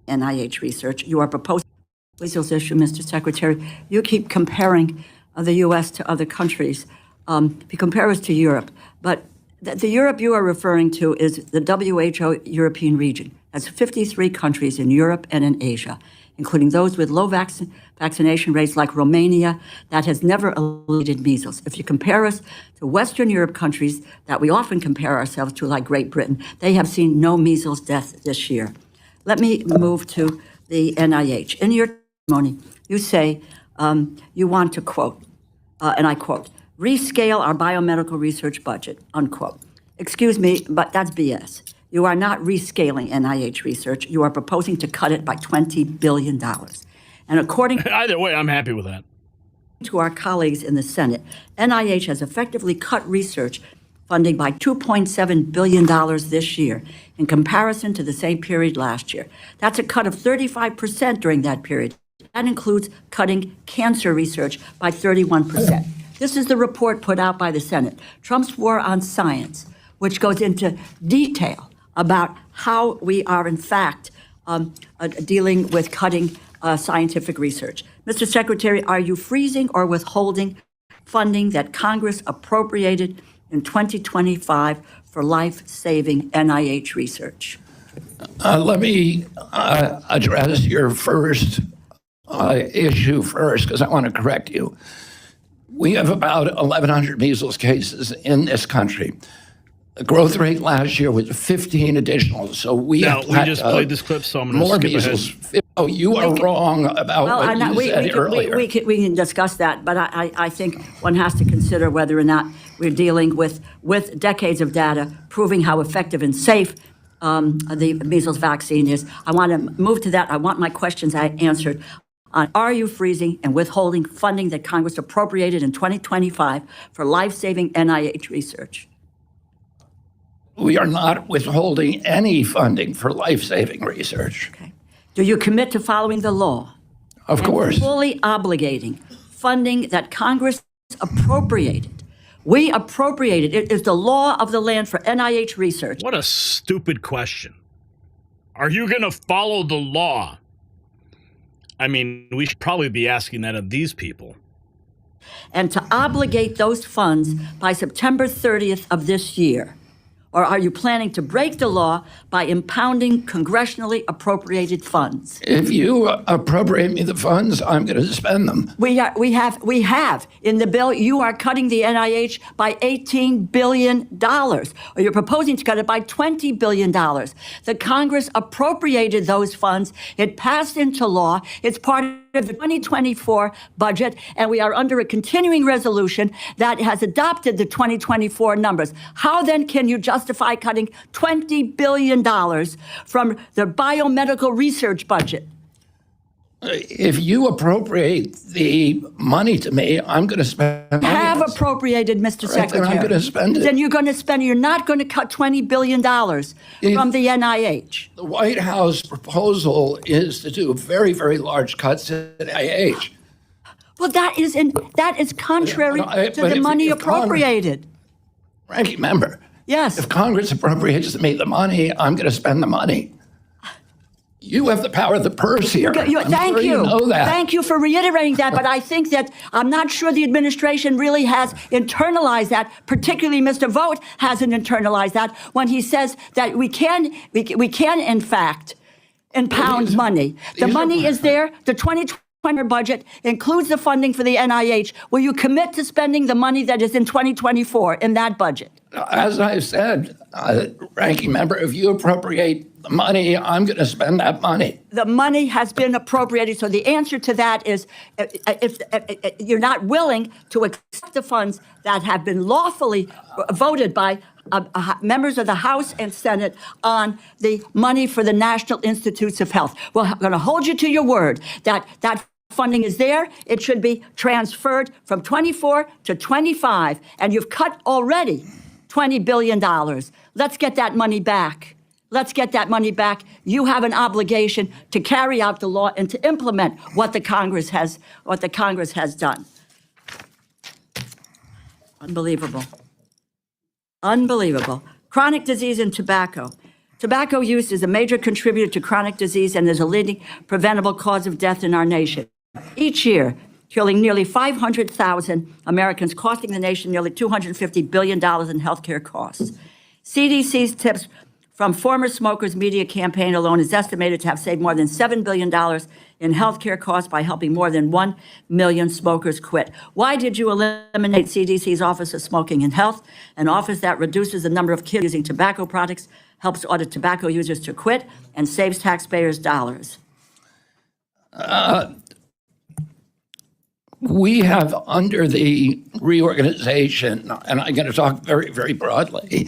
NIH research. You are proposing this issue, Mr. Secretary. You keep comparing the U.S. to other countries. You compare us to Europe, but the Europe you are referring to is the WHO European region. That's 53 countries in Europe and in Asia, including those with low vaccination rates like Romania that has never eliminated measles. If you compare us to Western Europe countries that we often compare ourselves to, like Great Britain, they have seen no measles death this year. Let me move to the NIH. In your testimony, you say you want to quote, and I quote, rescale our biomedical research budget, unquote. Excuse me, but that's BS. You are not rescaling NIH research. You are proposing to cut it by $20 billion. And according either way, I'm happy with that. To our colleagues in the Senate, NIH has effectively cut research funding by $2.7 billion this year in comparison to the same period last year. That's a cut of 35% during that period. That includes cutting cancer research by 31%. This is the report put out by the Senate, Trump's War on Science, which goes into detail about how we are, in fact, dealing with cutting scientific research. Mr. Secretary, are you freezing or withholding funding that Congress appropriated in 2025 for life-saving NIH research? Let me address your first issue first, because I want to correct you. We have about 1,100 measles cases in this country. The growth rate last year was 15 additional. So we just played this clip, so I'm going to skip measles. ahead. Oh, you are wrong about what you said earlier. We can discuss that, but I think one has to consider whether or not we're dealing with decades of data proving how effective and safe the measles vaccine is. I want to move to that. I want my questions answered. Are you freezing and withholding funding that Congress appropriated in 2025 for life-saving NIH research? We are not withholding any funding for life-saving research. Okay. Do you commit to following the law? Of course. Fully obligating funding that Congress appropriated. We appropriated. It is the law of the land for NIH research. What a stupid question. Are you going to follow the law? I mean, we should probably be asking that of these people. And to obligate those funds by September 30th of this year. Or are you planning to break the law by impounding congressionally appropriated funds? If you appropriate me the funds, I'm going to spend them. We have in the bill. You are cutting the NIH by $18 billion, or you're proposing to cut it by $20 billion. The Congress appropriated those funds. It passed into law. It's part of the 2024 budget, and we are under a continuing resolution that has adopted the 2024 numbers. How then can you justify cutting $20 billion from the biomedical research budget? If you appropriate the money to me, I'm going to spend it. Have appropriated, Mr. Secretary. Then I'm going to spend it. Then you're going to spend it. You're not going to cut $20 billion from the NIH. The White House proposal is to do very, very large cuts at NIH. Well, that is contrary to the money appropriated. Ranking member. Yes. If Congress appropriates me the money, I'm going to spend the money. You have the power of the purse here. Thank you. You know that. Thank you for reiterating that. But I think that I'm not sure the administration really has internalized that. Particularly, Mr. Vogt hasn't internalized that when he says that we can in fact impound money. The money is there. The 2020 budget includes the funding for the NIH. Will you commit to spending the money that is in 2024 in that budget? As I said, ranking member, if you appropriate the money, I'm going to spend that money. The money has been appropriated. So the answer to that is if you're not willing to accept the funds that have been lawfully voted by members of the House and Senate on the money for the National Institutes of Health. We're going to hold you to your word that funding is there. It should be transferred from 24 to 25. And you've cut already $20 billion. Let's get that money back. Let's get that money back. You have an obligation to carry out the law and to implement what the Congress has done. Unbelievable. Unbelievable. Chronic disease and tobacco. Tobacco use is a major contributor to chronic disease and is a leading preventable cause of death in our nation. Each year, killing nearly 500,000 Americans, costing the nation nearly $250 billion in healthcare costs. CDC's tips from former smokers' media campaign alone is estimated to have saved more than $7 billion in healthcare costs by helping more than 1 million smokers quit. Why did you eliminate CDC's Office of Smoking and Health, an office that reduces the number of kids using tobacco products, helps order tobacco users to quit, and saves taxpayers dollars? We have, under the reorganization, and I'm going to talk very, very broadly,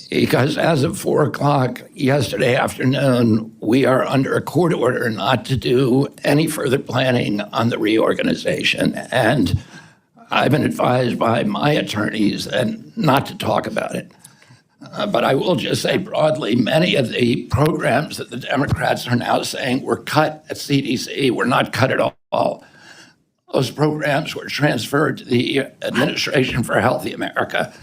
because as of 4 o'clock yesterday afternoon, we are under a court order not to do any further planning on the reorganization. And I've been advised by my attorneys and not to talk about it. But I will just say broadly, many of the programs that the Democrats are now saying were cut at CDC were not cut at all. Those programs were transferred to the Administration for Healthy America.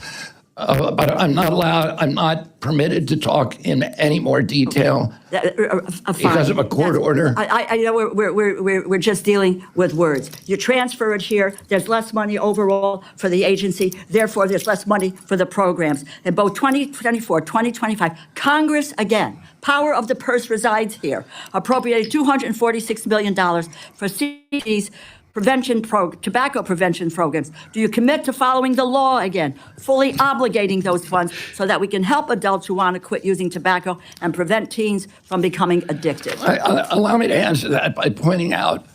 But I'm not permitted to talk in any more detail because of a court order. I know we're just dealing with words. You transfer it here, there's less money overall for the agency, therefore there's less money for the programs. In both 2024, 2025, Congress, again, power of the purse resides here, appropriated $246 million for CDC's tobacco prevention programs. Do you commit to following the law again, fully obligating those funds so that we can help adults who want to quit using tobacco and prevent teens from becoming addicted? Allow me to answer that by pointing out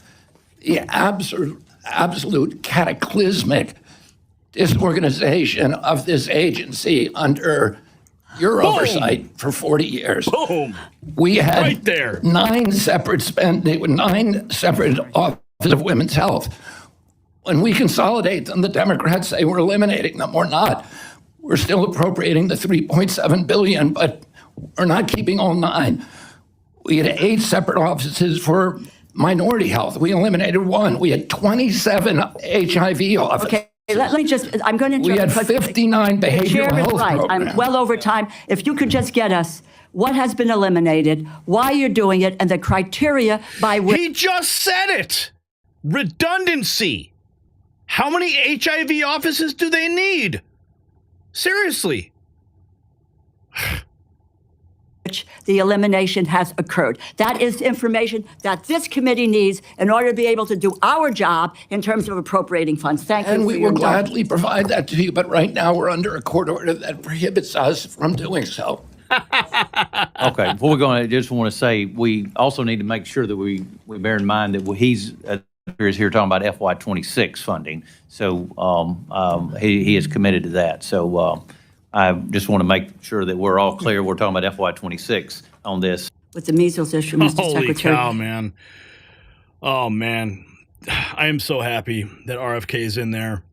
the absolute cataclysmic disorganization of this agency under your oversight for 40 years. Boom. We had right there. 9 separate offices of women's health. When we consolidate them, the Democrats say we're eliminating them. We're not. We're still appropriating the $3.7 billion, but we're not keeping all 9. We had 8 separate offices for minority health. We eliminated 1. We had 27 HIV offices. Okay. Let me just, I'm going to interrupt. We had 59 behavioral health programs. I'm well over time. If you could just get us what has been eliminated, why you're doing it, and the criteria by which... He just said it. Redundancy. How many HIV offices do they need? Seriously. The elimination has occurred. That is information that this committee needs in order to be able to do our job in terms of appropriating funds. Thank you. And we will gladly provide that to you, but right now we're under a court order that prohibits us from doing so. Okay, before we go on, I just want to say we also need to make sure that we bear in mind that he's here talking about FY26 funding. So he is committed to that. So I just want to make sure that we're all clear. We're talking about FY26 on this. With the measles issue, Mr. Holy Secretary. cow, man. Oh, man. I am so happy that RFK is in there.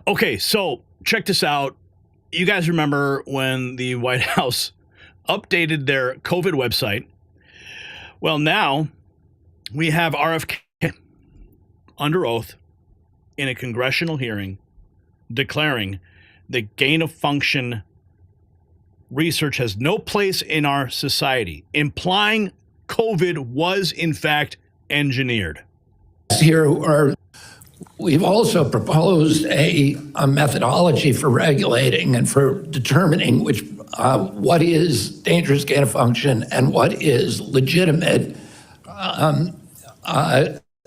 Okay, so check this out. You guys remember when the White House updated their COVID website? Well, now we have RFK under oath in a congressional hearing declaring the gain of function research has no place in our society, implying COVID was, in fact, engineered. Here we've also proposed a methodology for regulating and for determining what is dangerous gain of function and what is legitimate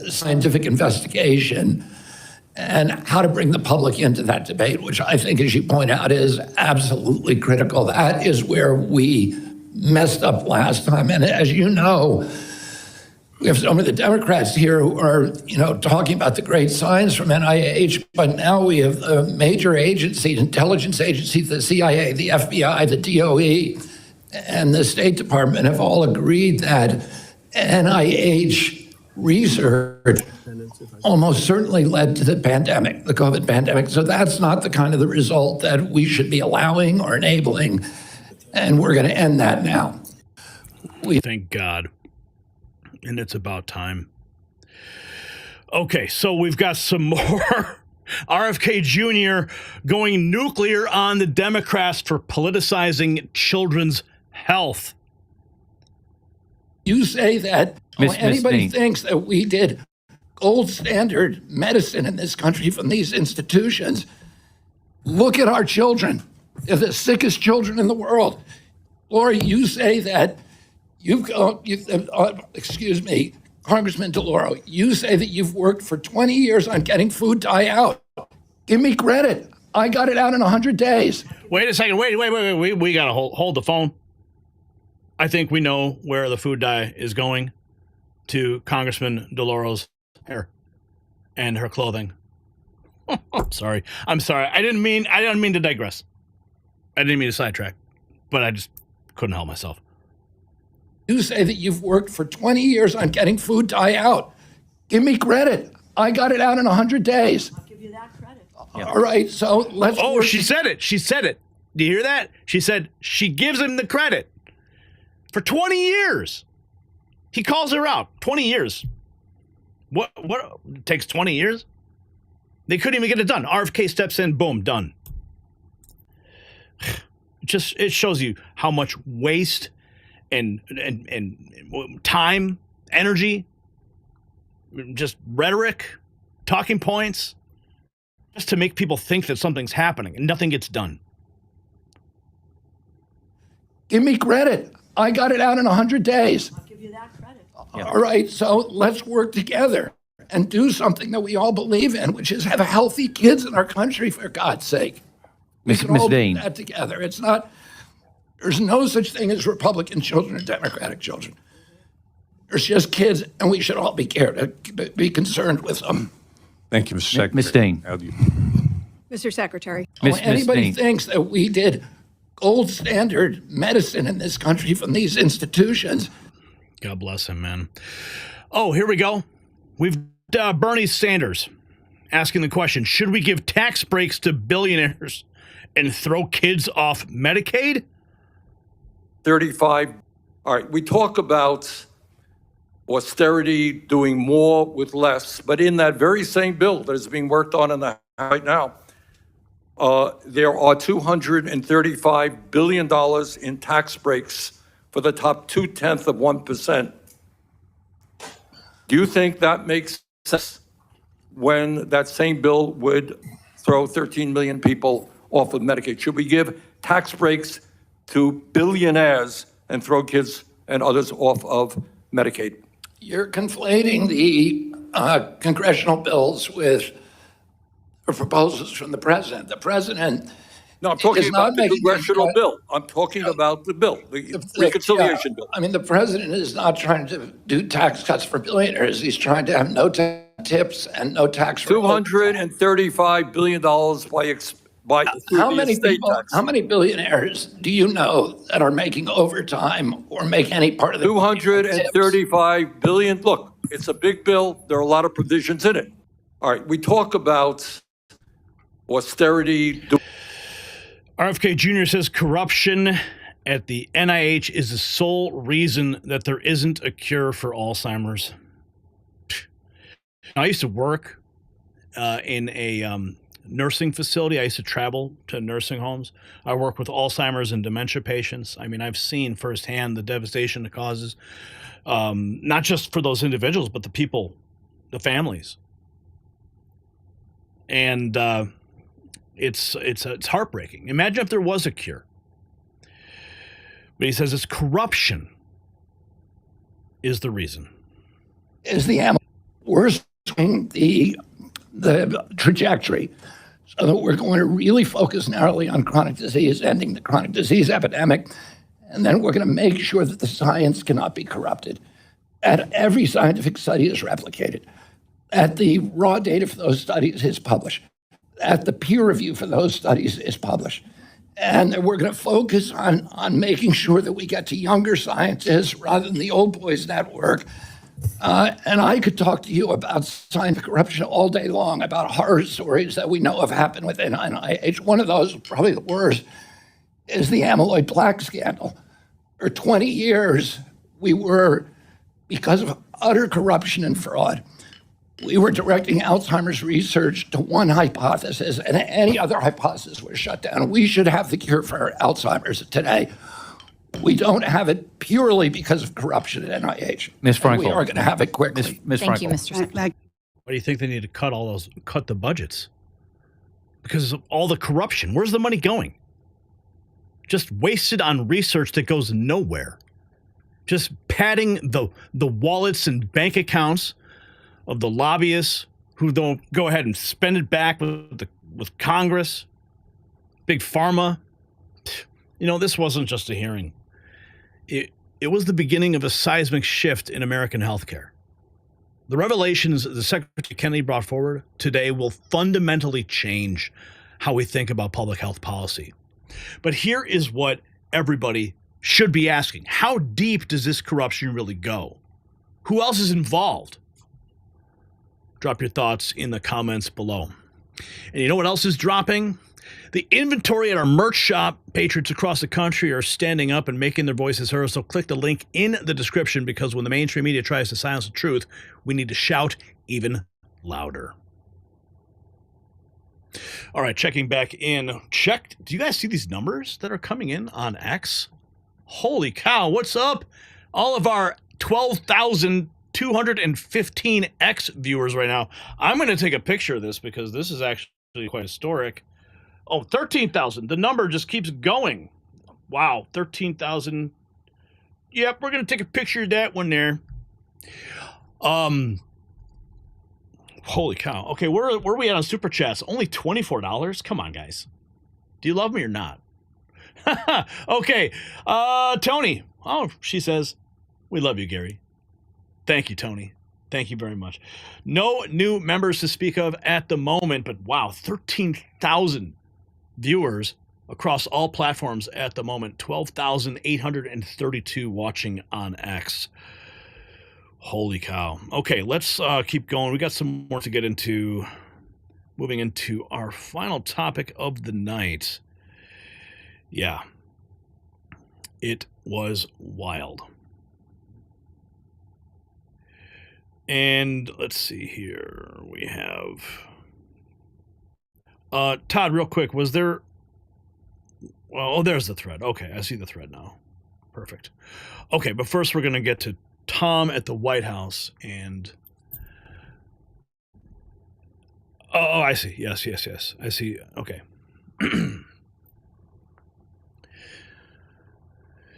scientific investigation, and how to bring the public into that debate, which I think, as you point out, is absolutely critical. That is where we messed up last time. And as you know, we have some of the Democrats here who are, talking about the great science from NIH, but now we have the major agencies, intelligence agencies, the CIA, the FBI, the DOE, and the State Department have all agreed that NIH research almost certainly led to the pandemic, the COVID pandemic. So that's not the kind of the result that we should be allowing or enabling. And we're going to end that now. Thank God. And it's about time. Okay, so we've got some more RFK Jr. going nuclear on the Democrats for politicizing children's health. You say that anybody thinks that we did gold standard medicine in this country from these institutions. Look at our children. They're the sickest children in the world. Laura, you say that excuse me, Congressman DeLauro, you say that you've worked for 20 years on getting food dye out. Give me credit. I got it out in 100 days. Wait a second. Wait. We got to hold the phone. I think we know where the food dye is going, to Congressman DeLauro's hair and her clothing. I'm sorry. I didn't mean to digress. I didn't mean to sidetrack, but I just couldn't help myself. You say that you've worked for 20 years on getting food dye out. Give me credit. I got it out in 100 days. I'll give you that credit. All right, so let's... Oh, she said it. Do you hear that? She said she gives him the credit. For 20 years. He calls her out. 20 years. What it takes 20 years? They couldn't even get it done. RFK steps in, boom, done. It shows you how much waste and time, energy, just rhetoric, talking points, just to make people think that something's happening and nothing gets done. Give me credit. I got it out in 100 days. I'll give you that credit. All right, so let's work together and do something that we all believe in, which is have healthy kids in our country, for God's sake. Miss Do Dean. that together. There's no such thing as Republican children or Democratic children. There's just kids, and we should all be concerned with them. Thank you, Mr. Secretary. Ms. Dean. Mr. Secretary. Anybody thinks that we did gold standard medicine in this country from these institutions. God bless him, man. Oh, here we go. We've Bernie Sanders asking the question, should we give tax breaks to billionaires and throw kids off Medicaid? 35. All right, we talk about austerity, doing more with less, but in that very same bill that is being worked on in the right now, there are $235 billion in tax breaks for the top 0.2%. Do you think that makes sense when that same bill would throw 13 million people off of Medicaid? Should we give tax breaks to billionaires and throw kids and others off of Medicaid? You're conflating the congressional bills with proposals from the president. The president No, I'm talking about the congressional bill. I'm talking about the bill, the reconciliation bill. I mean, the president is not trying to do tax cuts for billionaires. He's trying to have no tips and no tax. $235 billion by how many estate people? tax. How many billionaires do you know that are making overtime or make any part of the $235 billion. Look, it's a big bill. There are a lot of provisions in it. All right, we talk about austerity. RFK Jr. says corruption at the NIH is the sole reason that there isn't a cure for Alzheimer's. I used to work in a nursing facility. I used to travel to nursing homes. I work with Alzheimer's and dementia patients. I mean, I've seen firsthand the devastation it causes, not just for those individuals, but the people, the families. And it's heartbreaking. Imagine if there was a cure. But he says it's corruption is the reason. Is the ammo worsening the trajectory so that we're going to really focus narrowly on chronic disease, ending the chronic disease epidemic, and then we're going to make sure that the science cannot be corrupted. And every scientific study is replicated. That the raw data for those studies is published. That the peer review for those studies is published. And that we're going to focus on making sure that we get to younger scientists rather than the old boys network. And I could talk to you about scientific corruption all day long, about horror stories that we know have happened within NIH. One of those, probably the worst, is the amyloid plaque scandal. For 20 years, we were, because of utter corruption and fraud, we were directing Alzheimer's research to one hypothesis, and any other hypothesis was shut down. We should have the cure for Alzheimer's today. We don't have it purely because of corruption at NIH. Ms. Frankel. We are going to have it quickly. Ms. Thank you, Frankel. Mr. Secretary. Why do you think they need to cut the budgets? Because of all the corruption. Where's the money going? Just wasted on research that goes nowhere. Just padding the wallets and bank accounts of the lobbyists who don't go ahead and spend it back with Congress, Big Pharma. You know, this wasn't just a hearing. It was the beginning of a seismic shift in American healthcare. The revelations the Secretary Kennedy brought forward today will fundamentally change how we think about public health policy. But here is what everybody should be asking. How deep does this corruption really go? Who else is involved? Drop your thoughts in the comments below. And you know what else is dropping? The inventory at our merch shop. Patriots across the country are standing up and making their voices heard. So click the link in the description, because when the mainstream media tries to silence the truth, we need to shout even louder. All right, checking back in. Do you guys see these numbers that are coming in on X? Holy cow, what's up? All of our 12,215 X viewers right now. I'm going to take a picture of this because this is actually quite historic. Oh, 13,000. The number just keeps going. Wow, 13,000. Yep, we're going to take a picture of that one there. Holy cow. Okay, where are we at on Super Chats? Only $24? Come on, guys. Do you love me or not? Okay, Tony. Oh, she says, we love you, Gary. Thank you, Tony. Thank you very much. No new members to speak of at the moment, but wow, 13,000 viewers across all platforms at the moment. 12,832 watching on X. Holy cow. Okay, let's keep going. We got some more to get into. Moving into our final topic of the night. Yeah. It was wild. And let's see here. We have Todd, real quick, was there... Well, oh, there's the thread. Okay, I see the thread now. Perfect. Okay, but first we're going to get to Tom at the White House and... Oh, I see. Yes. I see. Okay.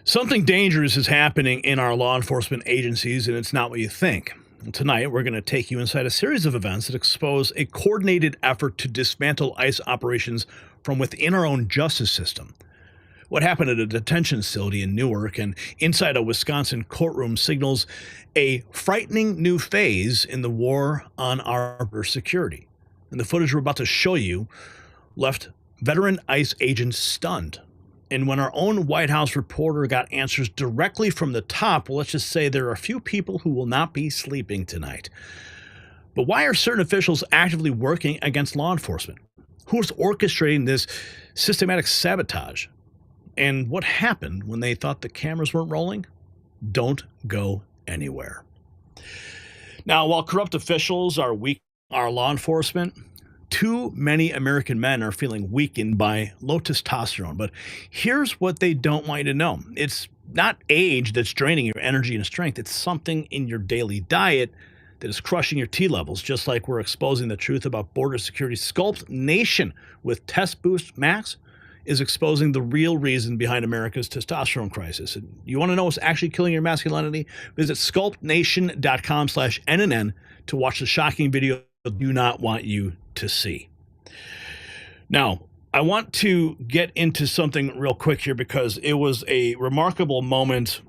Something dangerous is happening in our law enforcement agencies, and it's not what you think. Tonight, we're going to take you inside a series of events that expose a coordinated effort to dismantle ICE operations from within our own justice system. What happened at a detention facility in Newark and inside a Wisconsin courtroom signals a frightening new phase in the war on our security. And the footage we're about to show you left veteran ICE agents stunned. And when our own White House reporter got answers directly from the top, well, let's just say there are a few people who will not be sleeping tonight. But why are certain officials actively working against law enforcement? Who's orchestrating this systematic sabotage? And what happened when they thought the cameras weren't rolling? Don't go anywhere. Now, while corrupt officials are weak, our law enforcement, too many American men are feeling weakened by low testosterone. But here's what they don't want you to know. It's not age that's draining your energy and strength. It's something in your daily diet that is crushing your T levels, just like we're exposing the truth about border security. Sculpt Nation with Test Boost Max is exposing the real reason behind America's testosterone crisis. And you want to know what's actually killing your masculinity? Visit sculptnation.com/NNN to watch the shocking video I do not want you to see. Now, I want to get into something real quick here because it was a remarkable moment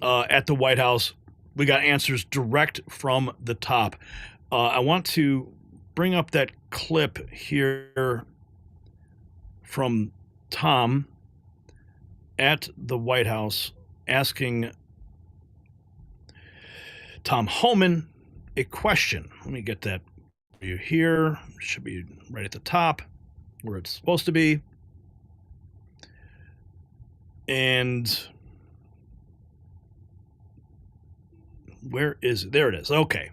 at the White House. We got answers direct from the top. I want to bring up that clip here from Tom at the White House asking Tom Homan a question. Let me get that for you here. It should be right at the top where it's supposed to be. And where is it? There it is. Okay.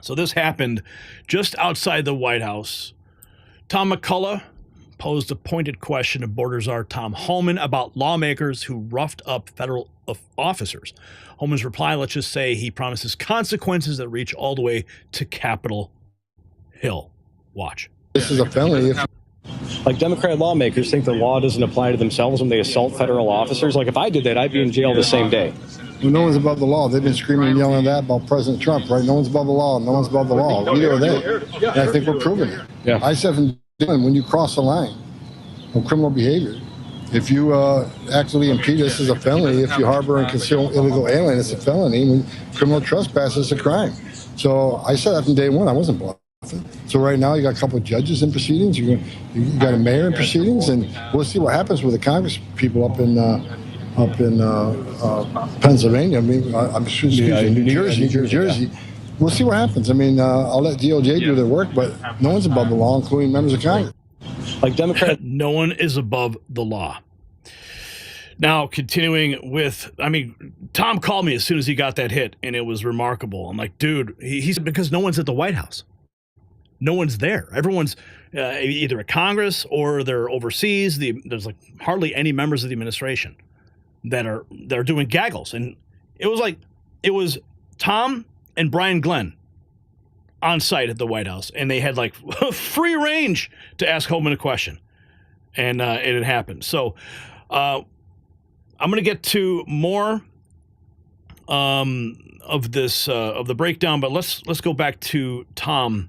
So this happened just outside the White House. Tom McCullagh posed a pointed question to Border Czar Tom Homan about lawmakers who roughed up federal officers. Homan's reply, let's just say he promises consequences that reach all the way to Capitol Hill. Watch. This is a felony. Like, Democrat lawmakers think the law doesn't apply to themselves when they assault federal officers. Like, if I did that, I'd be in jail the same day. Well, no one's above the law. They've been screaming and yelling that about President Trump, right? No one's above the law. No one's above the law. Neither are they. And I think we're proving it. Yeah. I said from day one, when you cross the line of criminal behavior, if you actually impede us, is a felony. If you harbor and conceal illegal alien, it's a felony. When criminal trespass is a crime. So I said that from day one. I wasn't bluffing. So right now you got a couple of judges in proceedings. You got a mayor in proceedings, and we'll see what happens with the Congress people up in Pennsylvania. I mean, I'm excuse me, New Jersey. We'll see what happens. I mean, I'll let DOJ do their work, but no one's above the law, including members of Congress. Like Democrat, no one is above the law. Now, continuing with, I mean, Tom called me as soon as he got that hit, and it was remarkable. I'm like, dude, he said, because no one's at the White House. No one's there. Everyone's either at Congress or they're overseas. There's like hardly any members of the administration that are doing gaggles. And it was Tom and Brian Glenn on site at the White House, and they had like free range to ask Homan a question, and it had happened. So I'm going to get to more of this of the breakdown, but let's go back to Tom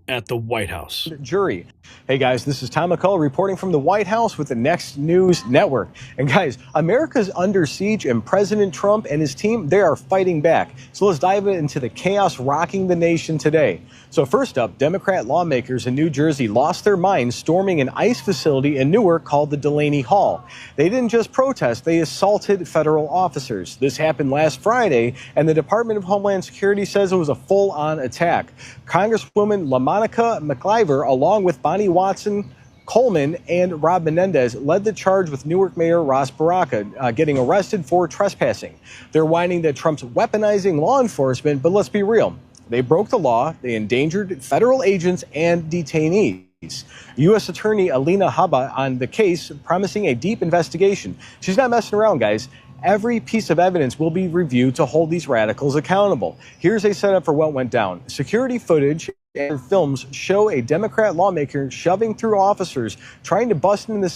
at the White House. Jury. Hey guys, this is Tom McCullagh reporting from the White House with the Next News Network. And guys, America's under siege, and President Trump and his team, they are fighting back. So let's dive into the chaos rocking the nation today. So first up, Democrat lawmakers in New Jersey lost their minds storming an ICE facility in Newark called the Delaney Hall. They didn't just protest, they assaulted federal officers. This happened last Friday, and the Department of Homeland Security says it was a full-on attack. Congresswoman LaMonica McIver, along with Bonnie Watson, Coleman, and Rob Menendez, led the charge with Newark Mayor Ross Baraka getting arrested for trespassing. They're whining that Trump's weaponizing law enforcement, but let's be real. They broke the law, they endangered federal agents and detainees. U.S. Attorney Alina Habba on the case, promising a deep investigation. She's not messing around, guys. Every piece of evidence will be reviewed to hold these radicals accountable. Here's a setup for what went down. Security footage and films show a Democrat lawmaker shoving through officers trying to bust into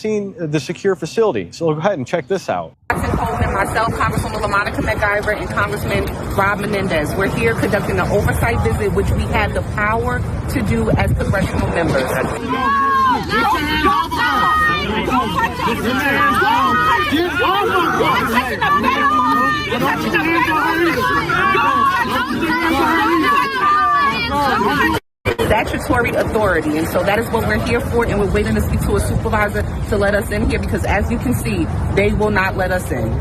the secure facility. So go ahead and check this out. Myself, Congresswoman LaMonica McIver, and Congressman Rob Menendez. We're here conducting an oversight visit, which we have the power to do as congressional members. Statutory authority, and so that is what we're here for, and we're waiting to speak to a supervisor to let us in here, because as you can see, they will not let us in.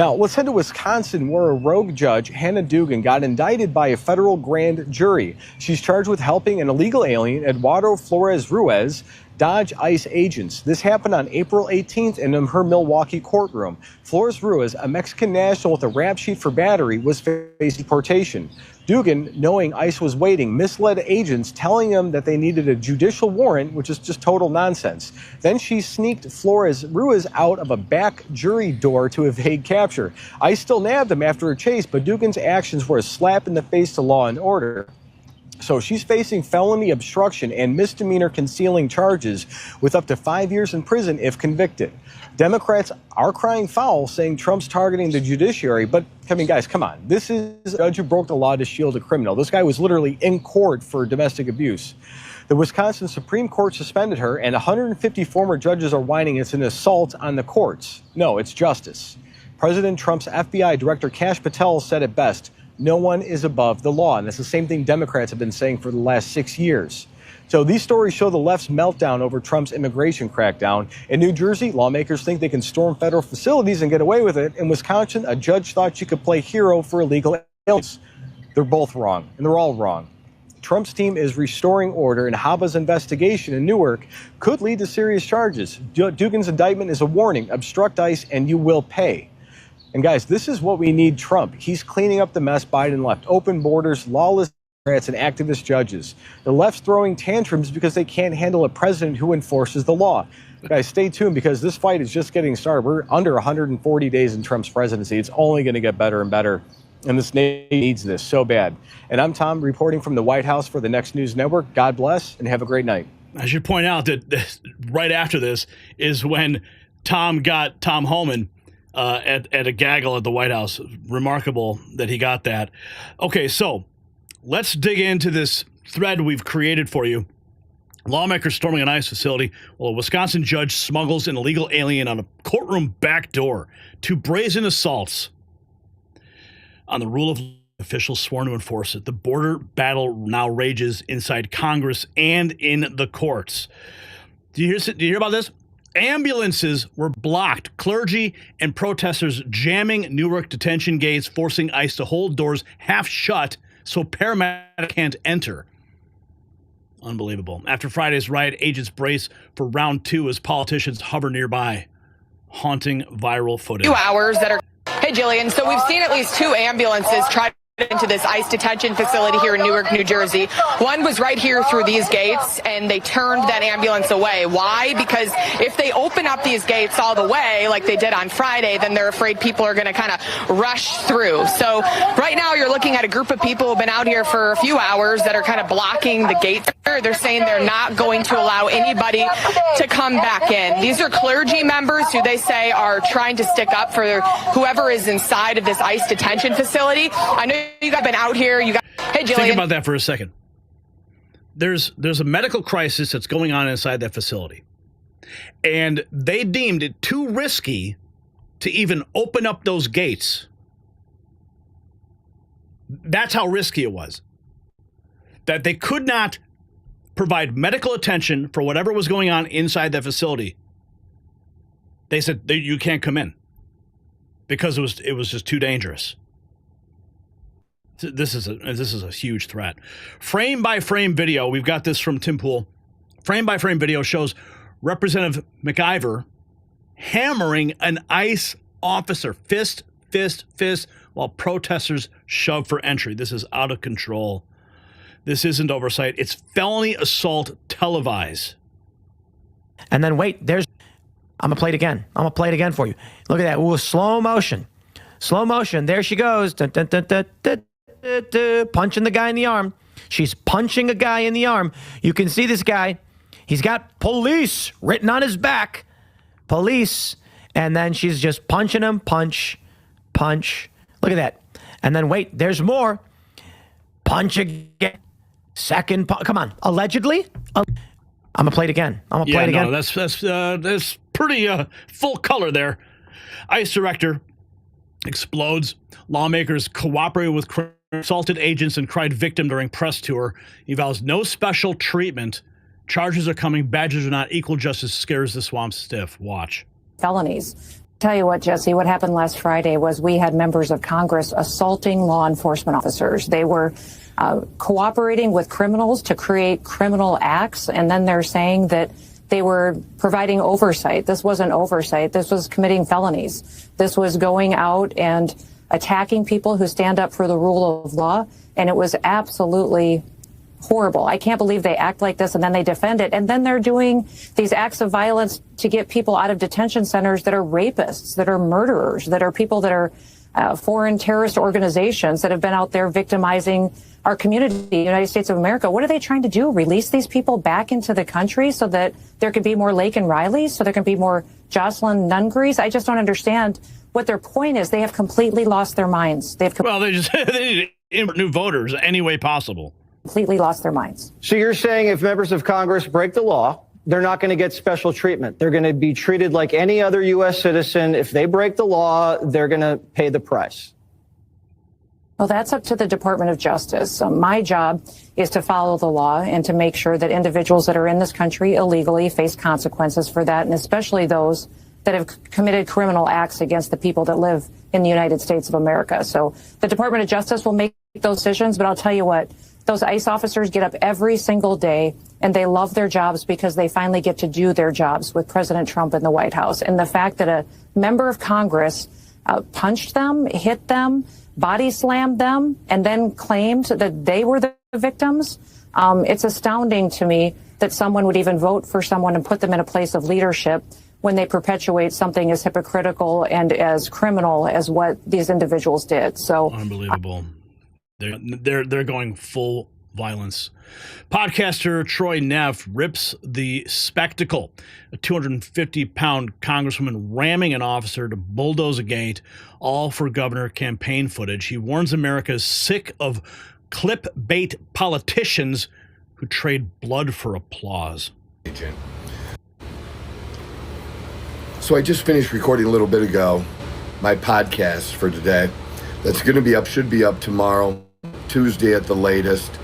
Now, let's head to Wisconsin, where a rogue judge, Hannah Dugan, got indicted by a federal grand jury. She's charged with helping an illegal alien, Eduardo Flores Ruiz, dodge ICE agents. This happened on April 18th in her Milwaukee courtroom. Flores Ruiz, a Mexican national with a rap sheet for battery, was facing deportation. Dugan, knowing ICE was waiting, misled agents, telling them that they needed a judicial warrant, which is just total nonsense. Then she sneaked Flores Ruiz out of a back jury door to evade capture. ICE still nabbed him after a chase, but Dugan's actions were a slap in the face to law and order. So she's facing felony obstruction and misdemeanor concealing charges with up to 5 years in prison if convicted. Democrats are crying foul, saying Trump's targeting the judiciary. But, I mean, guys, come on. This is a judge who broke the law to shield a criminal. This guy was literally in court for domestic abuse. The Wisconsin Supreme Court suspended her, and 150 former judges are whining it's an assault on the courts. No, it's justice. President Trump's FBI Director Kash Patel said it best. No one is above the law. And that's the same thing Democrats have been saying for the last 6 years. So these stories show the left's meltdown over Trump's immigration crackdown. In New Jersey, lawmakers think they can storm federal facilities and get away with it. In Wisconsin, a judge thought she could play hero for illegal aliens. They're both wrong, and they're all wrong. Trump's team is restoring order, and Haba's investigation in Newark could lead to serious charges. Dugan's indictment is a warning: obstruct ICE and you will pay. And guys, this is what we need Trump. He's cleaning up the mess Biden left. Open borders, lawless Democrats, and activist judges. The left's throwing tantrums because they can't handle a president who enforces the law. Guys, stay tuned, because this fight is just getting started. We're under 140 days in Trump's presidency. It's only going to get better and better. And this nation needs this so bad. And I'm Tom, reporting from the White House for the Next News Network. God bless, and have a great night. I should point out that right after this is when Tom got Tom Homan at a gaggle at the White House. Remarkable that he got that. Okay, so let's dig into this thread we've created for you. Lawmakers storming an ICE facility while a Wisconsin judge smuggles an illegal alien on a courtroom back door. Two brazen assaults on the rule of law, officials sworn to enforce it. The border battle now rages inside Congress and in the courts. Do you hear about this? Ambulances were blocked. Clergy and protesters jamming Newark detention gates, forcing ICE to hold doors half shut so paramedics can't enter. Unbelievable. After Friday's riot, agents brace for round two as politicians hover nearby. Haunting viral footage. 2 hours that are... Hey, Jillian. So we've seen at least 2 ambulances try to get into this ICE detention facility here in Newark, New Jersey. One was right here through these gates, and they turned that ambulance away. Why? Because if they open up these gates all the way, like they did on Friday, then they're afraid people are going to kind of rush through. So right now you're looking at a group of people who've been out here for a few hours that are kind of blocking the gates. They're saying they're not going to allow anybody to come back in. These are clergy members who they say are trying to stick up for whoever is inside of this ICE detention facility. I know you guys have been out here. Hey, Jillian. Think about that for a second. There's a medical crisis that's going on inside that facility. And they deemed it too risky to even open up those gates. That's how risky it was. That they could not provide medical attention for whatever was going on inside that facility. They said you can't come in because it was just too dangerous. This is a huge threat. Frame by frame video. We've got this from Tim Pool. Frame by frame video shows Representative McIver hammering an ICE officer, fist, while protesters shove for entry. This is out of control. This isn't oversight. It's felony assault televised. And then wait, I'm going to play it again. I'm going to play it again for you. Look at that. Ooh, slow motion. Slow motion. There she goes. Dun, dun, dun, dun, dun, dun, dun, punching the guy in the arm. She's punching a guy in the arm. You can see this guy. He's got police written on his back. Police. And then she's just punching him. Punch. Look at that. And then wait, there's more. Punch again. Second punch. Come on. Allegedly? I'm going to play it again. I'm going to play it again. No, that's pretty full color there. ICE director explodes. Lawmakers cooperated with assaulted agents and cried victim during press tour. He vows no special treatment. Charges are coming. Badges are not. Equal justice scares the swamp stiff. Watch. Felonies. Tell you what, Jesse, what happened last Friday was we had members of Congress assaulting law enforcement officers. They were cooperating with criminals to create criminal acts, and then they're saying that they were providing oversight. This wasn't oversight. This was committing felonies. This was going out and attacking people who stand up for the rule of law, and it was absolutely horrible. I can't believe they act like this and then they defend it. And then they're doing these acts of violence to get people out of detention centers that are rapists, that are murderers, that are people that are foreign terrorist organizations that have been out there victimizing our community, the United States of America. What are they trying to do? Release these people back into the country so that there can be more Laken Rileys, so there can be more Jocelyn Nungries? I just don't understand what their point is. They have completely lost their minds. They just they need to import new voters any way possible. Completely lost their minds. So you're saying if members of Congress break the law, they're not going to get special treatment. They're going to be treated like any other U.S. citizen. If they break the law, they're going to pay the price. Well, that's up to the Department of Justice. My job is to follow the law and to make sure that individuals that are in this country illegally face consequences for that, and especially those that have committed criminal acts against the people that live in the United States of America. So the Department of Justice will make those decisions, but I'll tell you what, those ICE officers get up every single day and they love their jobs because they finally get to do their jobs with President Trump in the White House. And the fact that a member of Congress punched them, hit them, body slammed them, and then claimed that they were the victims, it's astounding to me that someone would even vote for someone and put them in a place of leadership when they perpetuate something as hypocritical and as criminal as what these individuals did. So unbelievable. They're going full violence. Podcaster Troy Neff rips the spectacle. A 250-pound congresswoman ramming an officer to bulldoze a gate, all for governor campaign footage. He warns America is sick of clickbait politicians who trade blood for applause. So I just finished recording a little bit ago my podcast for today. That's going to be up, should be up tomorrow, Tuesday at the latest.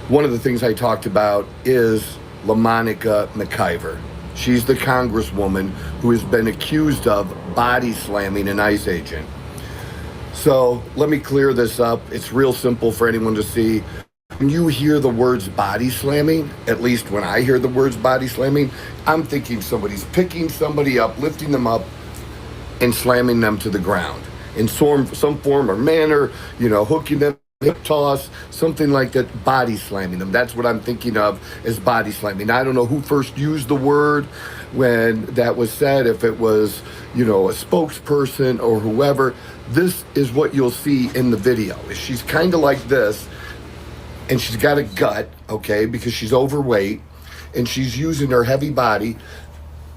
One of the things I talked about is LaMonica McIver. She's the congresswoman who has been accused of body slamming an ICE agent. So let me clear this up. It's real simple for anyone to see. When you hear the words body slamming, at least when I hear the words body slamming, I'm thinking somebody's picking somebody up, lifting them up, and slamming them to the ground in some form or manner, hooking them, hip toss, something like that, body slamming them. That's what I'm thinking of as body slamming. I don't know who first used the word when that was said, if it was, a spokesperson or whoever. This is what you'll see in the video. She's kind of like this, and she's got a gut, okay, because she's overweight, and she's using her heavy body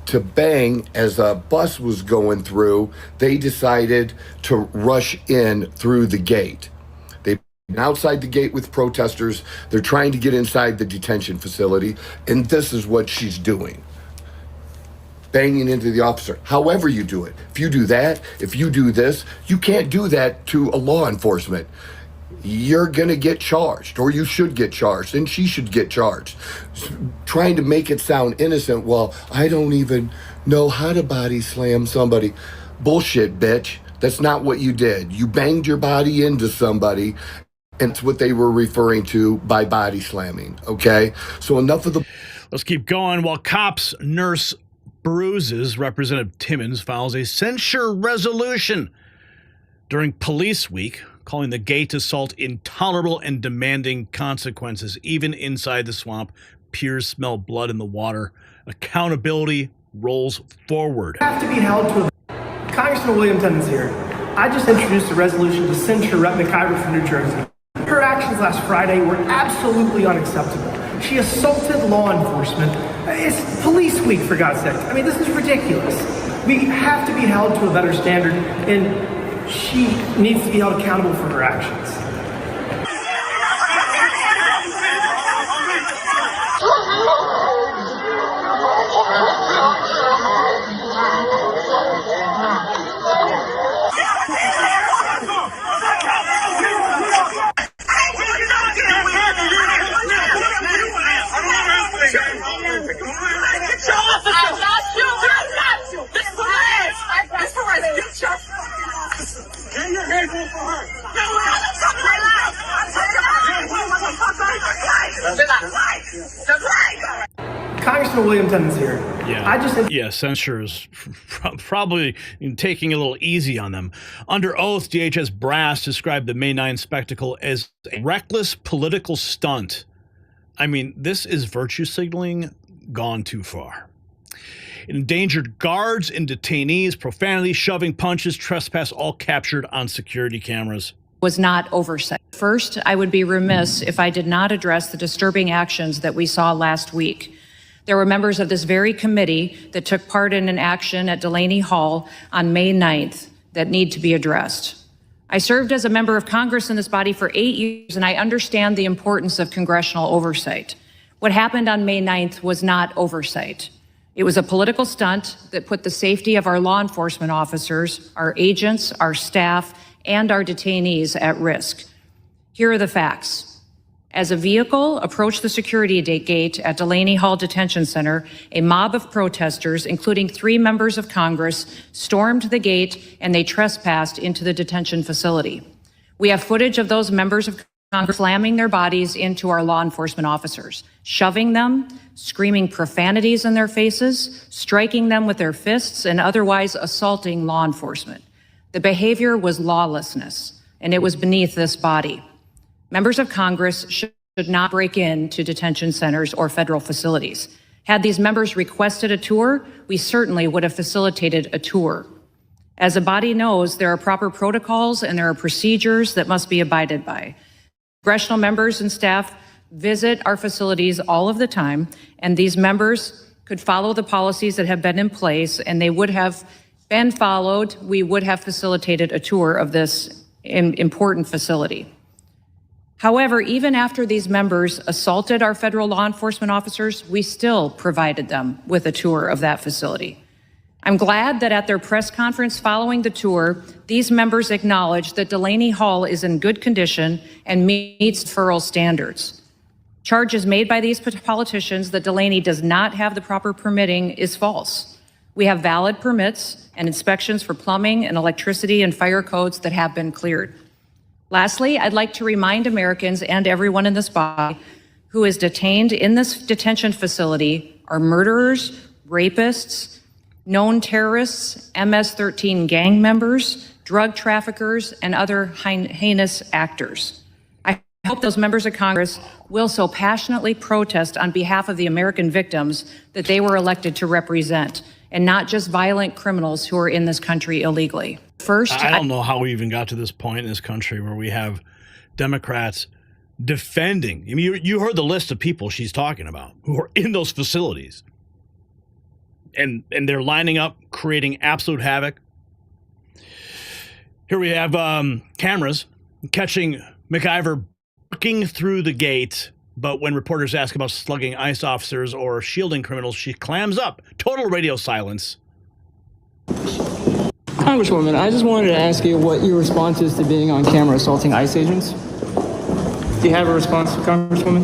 to bang. As a bus was going through, they decided to rush in through the gate. They've been outside the gate with protesters. They're trying to get inside the detention facility, and this is what she's doing. Banging into the officer. However you do it. If you do that, if you do this, you can't do that to a law enforcement. You're going to get charged, or you should get charged, and she should get charged. Trying to make it sound innocent. Well, I don't even know how to body slam somebody. Bullshit, bitch. That's not what you did. You banged your body into somebody, and it's what they were referring to by body slamming, okay? So enough of the... Let's keep going. While cops nurse bruises, Representative Timmons files a censure resolution during Police Week, calling the gate assault intolerable and demanding consequences. Even inside the swamp, peers smell blood in the water. Accountability rolls forward. Have to be held to Congressman William Timmons here. I just introduced a resolution to censure Rep. McIver from New Jersey. Her actions last Friday were absolutely unacceptable. She assaulted law enforcement. It's Police Week, for God's sake. I mean, this is ridiculous. We have to be held to a better standard, and she needs to be held accountable for her actions. Congressman William Tennant's here. Yeah, censure is probably taking a little easy on them. Under oath, DHS brass described the May 9 spectacle as a reckless political stunt. I mean, this is virtue signaling gone too far. Endangered guards and detainees, profanity, shoving, punches, trespass, all captured on security cameras. Was not oversight. First, I would be remiss if I did not address the disturbing actions that we saw last week. There were members of this very committee that took part in an action at Delaney Hall on May 9th that need to be addressed. I served as a member of Congress in this body for 8 years, and I understand the importance of congressional oversight. What happened on May 9th was not oversight. It was a political stunt that put the safety of our law enforcement officers, our agents, our staff, and our detainees at risk. Here are the facts. As a vehicle approached the security gate at Delaney Hall Detention Center, a mob of protesters, including 3 members of Congress, stormed the gate and they trespassed into the detention facility. We have footage of those members of Congress slamming their bodies into our law enforcement officers, shoving them, screaming profanities in their faces, striking them with their fists, and otherwise assaulting law enforcement. The behavior was lawlessness, and it was beneath this body. Members of Congress should not break into detention centers or federal facilities. Had these members requested a tour, we certainly would have facilitated a tour. As a body knows, there are proper protocols and there are procedures that must be abided by. Congressional members and staff visit our facilities all of the time, and these members could follow the policies that have been in place, and they would have been followed. We would have facilitated a tour of this important facility. However, even after these members assaulted our federal law enforcement officers, we still provided them with a tour of that facility. I'm glad that at their press conference following the tour, these members acknowledged that Delaney Hall is in good condition and meets federal standards. Charges made by these politicians that Delaney does not have the proper permitting is false. We have valid permits and inspections for plumbing and electricity and fire codes that have been cleared. Lastly, I'd like to remind Americans and everyone in this body who is detained in this detention facility are murderers, rapists, known terrorists, MS-13 gang members, drug traffickers, and other heinous actors. I hope those members of Congress will so passionately protest on behalf of the American victims that they were elected to represent, and not just violent criminals who are in this country illegally. First, I don't know how we even got to this point in this country where we have Democrats defending. I mean, you heard the list of people she's talking about who are in those facilities. And they're lining up, creating absolute havoc. Here we have cameras catching McIver breaking through the gate, but when reporters ask about slugging ICE officers or shielding criminals, she clams up. Total radio silence. Congresswoman, I just wanted to ask you what your response is to being on camera assaulting ICE agents. Do you have a response, Congresswoman?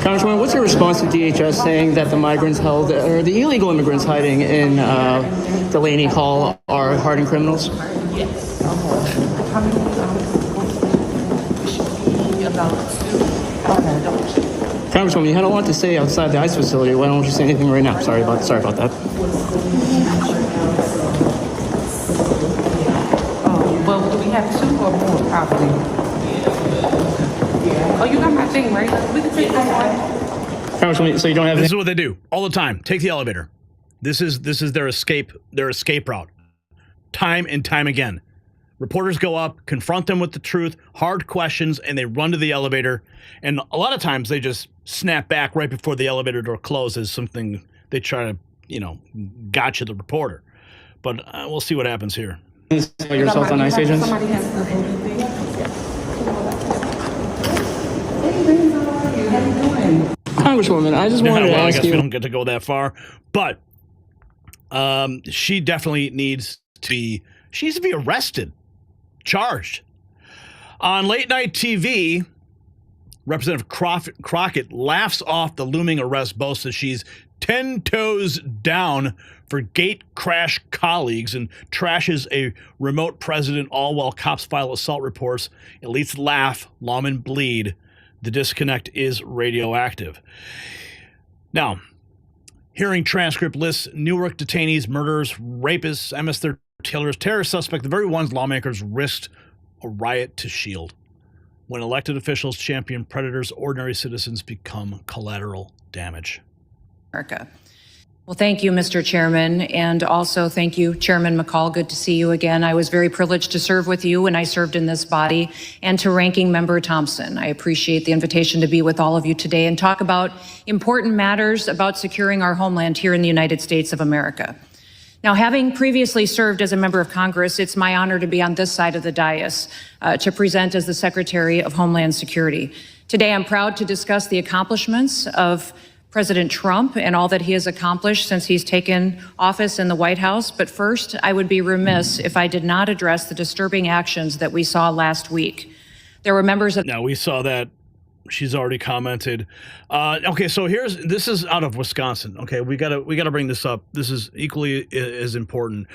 Congresswoman, what's your response to DHS saying that the migrants held, or the illegal immigrants hiding in Delaney Hall are hardened criminals? Yes. Congresswoman, you had a lot to say outside the ICE facility. Why don't you say anything right now? Sorry about that. Well, do we have 2 or more probably? Oh, you got my thing, right? We can take that one. Congresswoman, so you don't have... This is what they do all the time. Take the elevator. This is their escape route. Time and time again. Reporters go up, confront them with the truth, hard questions, and they run to the elevator. And a lot of times they just snap back right before the elevator door closes, something they try to, gotcha the reporter. But we'll see what happens here. Your assault on ICE agents? Congresswoman, I just wanted to ask you... I guess we don't get to go that far. But she definitely needs to be arrested. Charged. On late night TV, Representative Crockett laughs off the looming arrest, boasts that she's 10 toes down for gate crash colleagues and trashes a remote president, all while cops file assault reports. Elites laugh, lawmen bleed. The disconnect is radioactive. Now, hearing transcript lists Newark detainees, murderers, rapists, MS-13 killers, terrorist suspects, the very ones lawmakers risked a riot to shield. When elected officials champion predators, ordinary citizens become collateral damage. America. Well, thank you, Mr. Chairman, and also thank you, Chairman McCullagh. Good to see you again. I was very privileged to serve with you when I served in this body, and to Ranking Member Thompson. I appreciate the invitation to be with all of you today and talk about important matters about securing our homeland here in the United States of America. Now, having previously served as a member of Congress, it's my honor to be on this side of the dais to present as the Secretary of Homeland Security. Today, I'm proud to discuss the accomplishments of President Trump and all that he has accomplished since he's taken office in the White House. But first, I would be remiss if I did not address the disturbing actions that we saw last week. There were members of— Now, we saw that. She's already commented. Okay, so this is out of Wisconsin. Okay, we gotta bring this up. This is equally as important.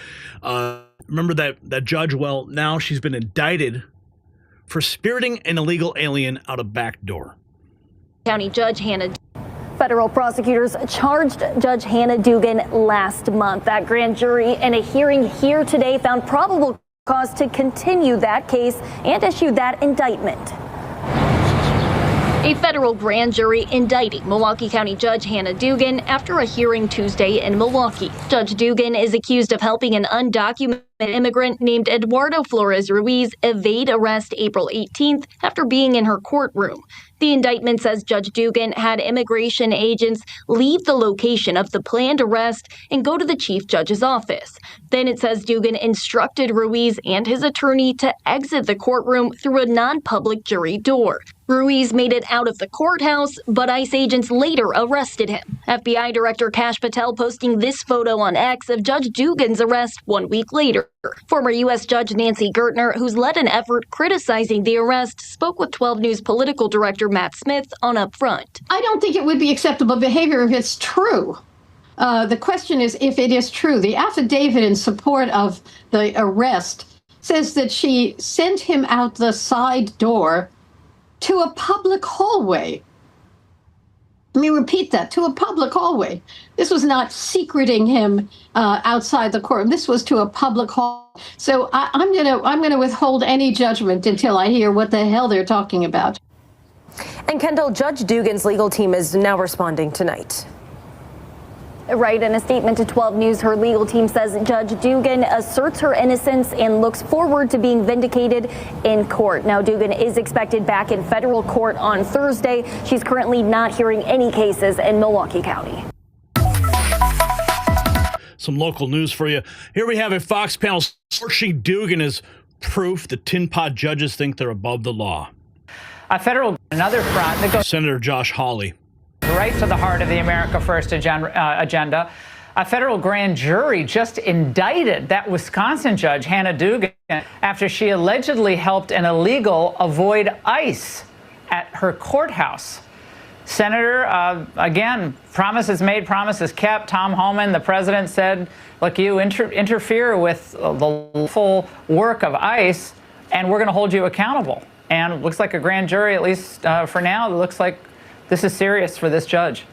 Remember that judge? Well, now she's been indicted for spiriting an illegal alien out a back door. County Judge Hannah. Federal prosecutors charged Judge Hannah Dugan last month. That grand jury in a hearing here today found probable cause to continue that case and issue that indictment. A federal grand jury indicting Milwaukee County Judge Hannah Dugan after a hearing Tuesday in Milwaukee. Judge Dugan is accused of helping an undocumented immigrant named Eduardo Flores Ruiz evade arrest April 18th after being in her courtroom. The indictment says Judge Dugan had immigration agents leave the location of the planned arrest and go to the chief judge's office. Then it says Dugan instructed Ruiz and his attorney to exit the courtroom through a non-public jury door. Ruiz made it out of the courthouse, but ICE agents later arrested him. FBI Director Kash Patel posting this photo on X of Judge Dugan's arrest 1 week later. Former U.S. Judge Nancy Gertner, who's led an effort criticizing the arrest, spoke with 12 News political director Matt Smith on Upfront. I don't think it would be acceptable behavior if it's true. The question is if it is true. The affidavit in support of the arrest says that she sent him out the side door to a public hallway. Let me repeat that, to a public hallway. This was not secreting him outside the courtroom. This was to a public hall. So I'm gonna withhold any judgment until I hear what the hell they're talking about. And Kendall, Judge Dugan's legal team is now responding tonight. Right, in a statement to 12 News, her legal team says Judge Dugan asserts her innocence and looks forward to being vindicated in court. Now, Dugan is expected back in federal court on Thursday. She's currently not hearing any cases in Milwaukee County. Some local news for you. Here we have a Fox panel searching Dugan as proof the tin pot judges think they're above the law. Another front that goes Senator Josh Hawley. right to the heart of the America First agenda. A federal grand jury just indicted that Wisconsin judge, Hannah Dugan, after she allegedly helped an illegal avoid ICE at her courthouse. Senator, again, promises made, promises kept. Tom Homan, the president, said, look, you interfere with the lawful work of ICE, and we're going to hold you accountable. And it looks like a grand jury, at least for now, it looks like this is serious for this judge.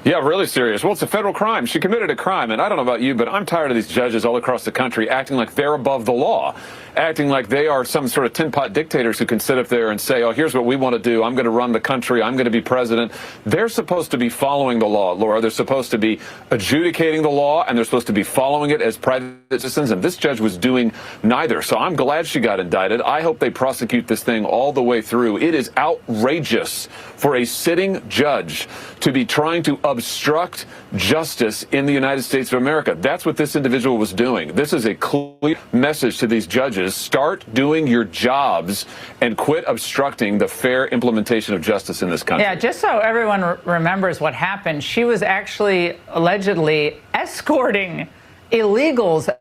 Yeah, really serious. Well, it's a federal crime. She committed a crime. And I don't know about you, but I'm tired of these judges all across the country acting like they're above the law, acting like they are some sort of tin pot dictators who can sit up there and say, oh, here's what we want to do. I'm going to run the country. I'm going to be president. They're supposed to be following the law, Laura. They're supposed to be adjudicating the law, and they're supposed to be following it as private citizens. And this judge was doing neither. So I'm glad she got indicted. I hope they prosecute this thing all the way through. It is outrageous for a sitting judge to be trying to obstruct justice in the United States of America. That's what this individual was doing. This is a clear message to these judges. Start doing your jobs and quit obstructing the fair implementation of justice in this country. Yeah, just so everyone remembers what happened, she was actually allegedly escorting illegals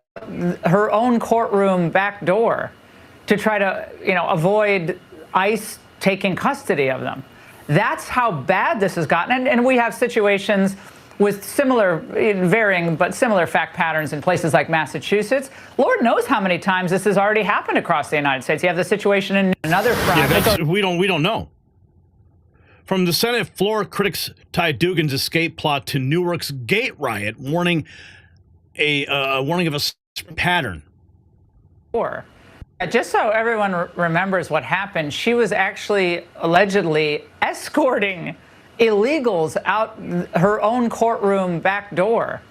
her own courtroom back door to try to, avoid ICE taking custody of them. That's how bad this has gotten. And we have situations with similar, varying but similar fact patterns in places like Massachusetts. Lord knows how many times this has already happened across the United States. You have the situation in another front. Yeah, we don't know. From the Senate floor, critics tied Dugan's escape plot to Newark's gate riot, warning of a pattern. Just so everyone remembers what happened, she was actually allegedly escorting illegals out her own courtroom back door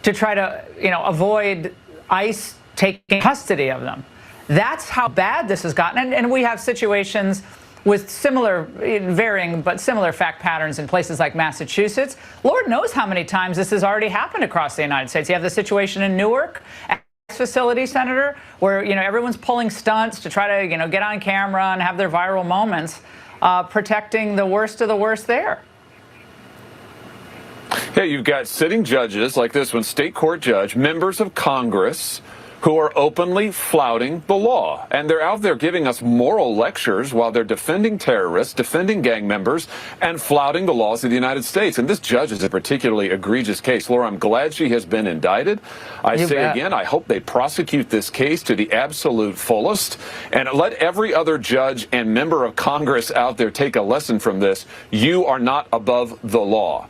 to try to, avoid ICE taking custody of them. That's how bad this has gotten. And we have situations with similar, varying but similar fact patterns in places like Massachusetts. Lord knows how many times this has already happened across the United States. You have the situation in Newark facility, Senator, where everyone's pulling stunts to try to get on camera and have their viral moments, protecting the worst of the worst there. Yeah, you've got sitting judges like this one, state court judge, members of Congress who are openly flouting the law. And they're out there giving us moral lectures while they're defending terrorists, defending gang members, and flouting the laws of the United States. And this judge is a particularly egregious case. Laura, I'm glad she has been indicted. I say again, I hope they prosecute this case to the absolute fullest. And let every other judge and member of Congress out there take a lesson from this. You are not above the law.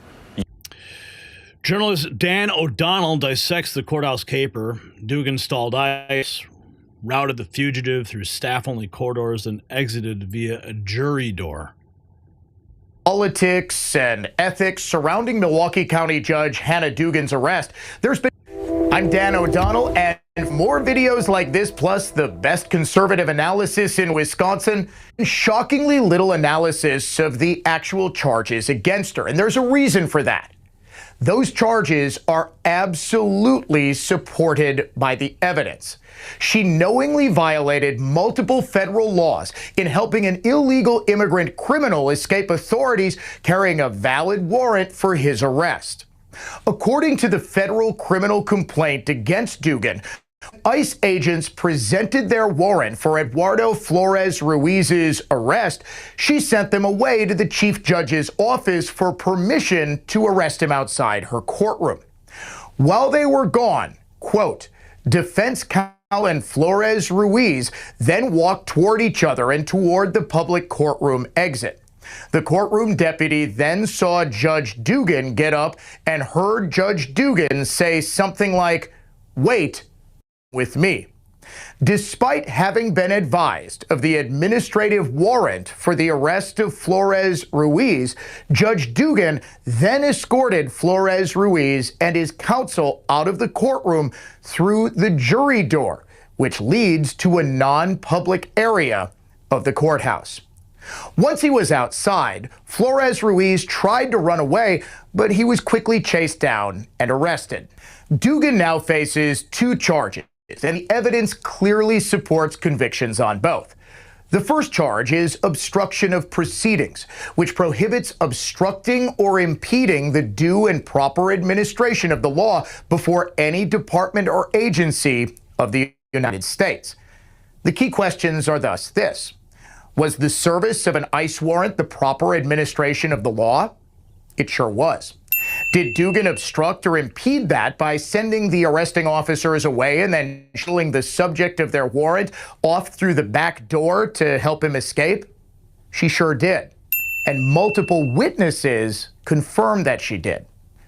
Journalist Dan O'Donnell dissects the courthouse caper. Dugan stalled ICE, routed the fugitive through staff-only corridors, and exited via a jury door. Politics and ethics surrounding Milwaukee County Judge Hannah Dugan's arrest. I'm Dan O'Donnell, and more videos like this, plus the best conservative analysis in Wisconsin, shockingly little analysis of the actual charges against her. And there's a reason for that. Those charges are absolutely supported by the evidence. She knowingly violated multiple federal laws in helping an illegal immigrant criminal escape authorities carrying a valid warrant for his arrest. According to the federal criminal complaint against Dugan, ICE agents presented their warrant for Eduardo Flores Ruiz's arrest. She sent them away to the chief judge's office for permission to arrest him outside her courtroom. While they were gone, quote, defense counsel and Flores Ruiz then walked toward each other and toward the public courtroom exit. The courtroom deputy then saw Judge Dugan get up and heard Judge Dugan say something like, wait, with me. Despite having been advised of the administrative warrant for the arrest of Flores Ruiz, Judge Dugan then escorted Flores Ruiz and his counsel out of the courtroom through the jury door, which leads to a non-public area of the courthouse. Once he was outside, Flores Ruiz tried to run away, but he was quickly chased down and arrested. Dugan now faces 2 charges, and the evidence clearly supports convictions on both. The first charge is obstruction of proceedings, which prohibits obstructing or impeding the due and proper administration of the law before any department or agency of the United States. The key questions are thus this: was the service of an ICE warrant the proper administration of the law? It sure was. Did Dugan obstruct or impede that by sending the arresting officers away and then shuttling the subject of their warrant off through the back door to help him escape? She sure did. And multiple witnesses confirmed that she did.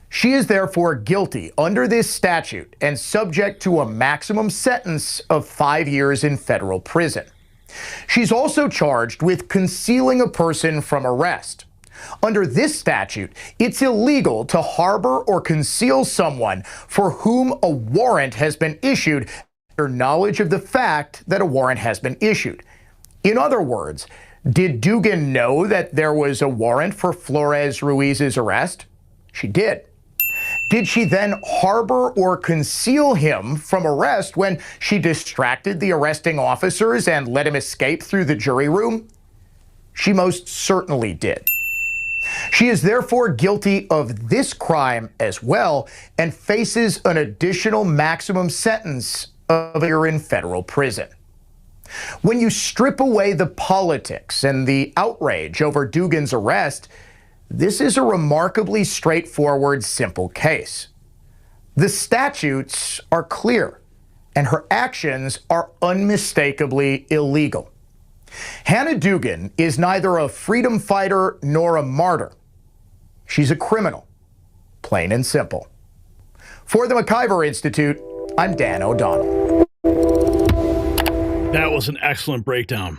She is therefore guilty under this statute and subject to a maximum sentence of 5 years in federal prison. She's also charged with concealing a person from arrest. Under this statute, it's illegal to harbor or conceal someone for whom a warrant has been issued after knowledge of the fact that a warrant has been issued. In other words, did Dugan know that there was a warrant for Flores Ruiz's arrest? She did. Did she then harbor or conceal him from arrest when she distracted the arresting officers and let him escape through the jury room? She most certainly did. She is therefore guilty of this crime as well and faces an additional maximum sentence of a year in federal prison. When you strip away the politics and the outrage over Dugan's arrest, this is a remarkably straightforward, simple case. The statutes are clear, and her actions are unmistakably illegal. Hannah Dugan is neither a freedom fighter nor a martyr. She's a criminal, plain and simple. For the McIver Institute, I'm Dan O'Donnell. That was an excellent breakdown.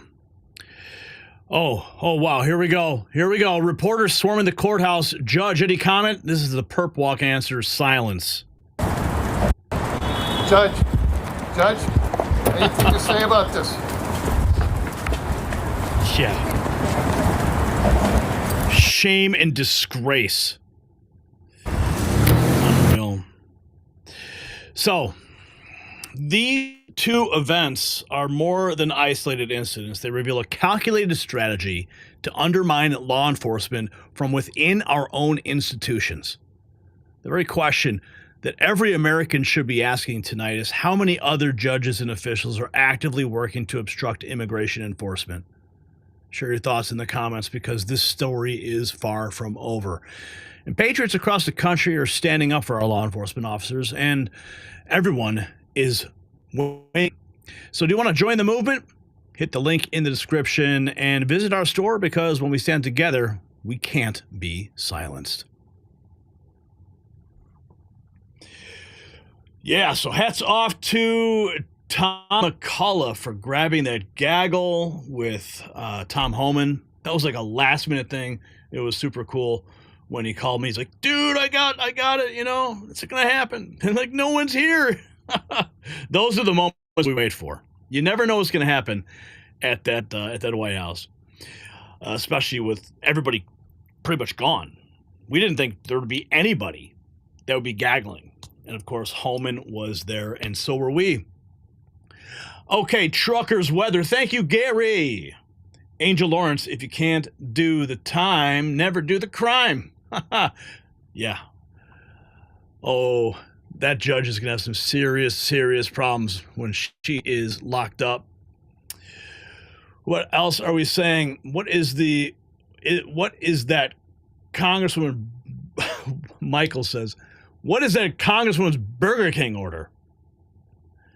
Oh, wow. Here we go. Reporters swarming the courthouse. Judge, any comment? This is the perp walk answer. Silence. Judge, anything to say about this? Yeah. Shame and disgrace. Unreal. So, these two events are more than isolated incidents. They reveal a calculated strategy to undermine law enforcement from within our own institutions. The very question that every American should be asking tonight is how many other judges and officials are actively working to obstruct immigration enforcement? Share your thoughts in the comments, because this story is far from over. And patriots across the country are standing up for our law enforcement officers, and everyone is waiting. So do you want to join the movement? Hit the link in the description and visit our store, because when we stand together, we can't be silenced. Yeah, so hats off to Thomas McCullagh for grabbing that gaggle with Tom Homan. That was like a last minute thing. It was super cool when he called me. He's like, dude, I got it, you know, it's going to happen. And like, no one's here. Those are the moments we wait for. You never know what's going to happen at that White House, especially with everybody pretty much gone. We didn't think there would be anybody that would be gaggling. And of course, Homan was there, and so were we. Okay, truckers weather. Thank you, Gary. Angel Lawrence, if you can't do the time, never do the crime. Yeah. Oh, that judge is going to have some serious problems when she is locked up. What else are we saying? What is that Congresswoman? Michael says, what is that Congresswoman's Burger King order?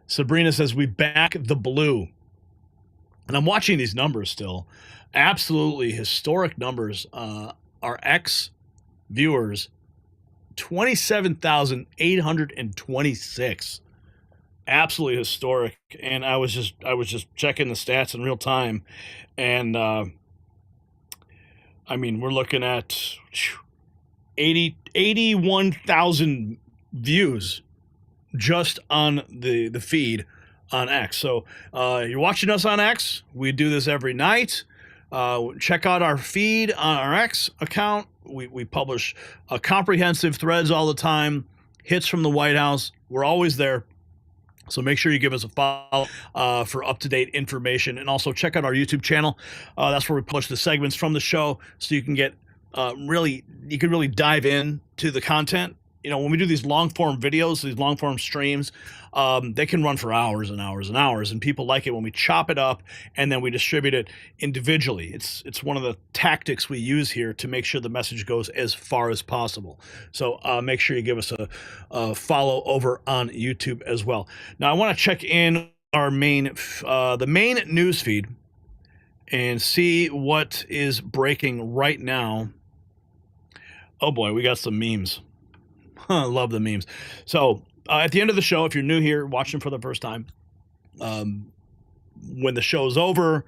Sabrina says, we back the blue. And I'm watching these numbers still. Absolutely historic numbers. Our ex-viewers, 27,826. Absolutely historic. And I was just checking the stats in real time. And, I mean, we're looking at 81,000 views just on the feed on X. So you're watching us on X. We do this every night. Check out our feed on our X account. We publish comprehensive threads all the time, hits from the White House. We're always there. So make sure you give us a follow for up-to-date information. And also check out our YouTube channel. That's where we publish the segments from the show, so you can get you can really dive in to the content. You know, when we do these long-form videos, these long-form streams, they can run for hours and hours and hours, and people like it when we chop it up and then we distribute it individually. It's one of the tactics we use here to make sure the message goes as far as possible. So make sure you give us a follow over on YouTube as well. Now, I want to check in our the main news feed and see what is breaking right now. Oh boy, we got some memes. I love the memes. So at the end of the show, if you're new here watching for the first time, when the show's over,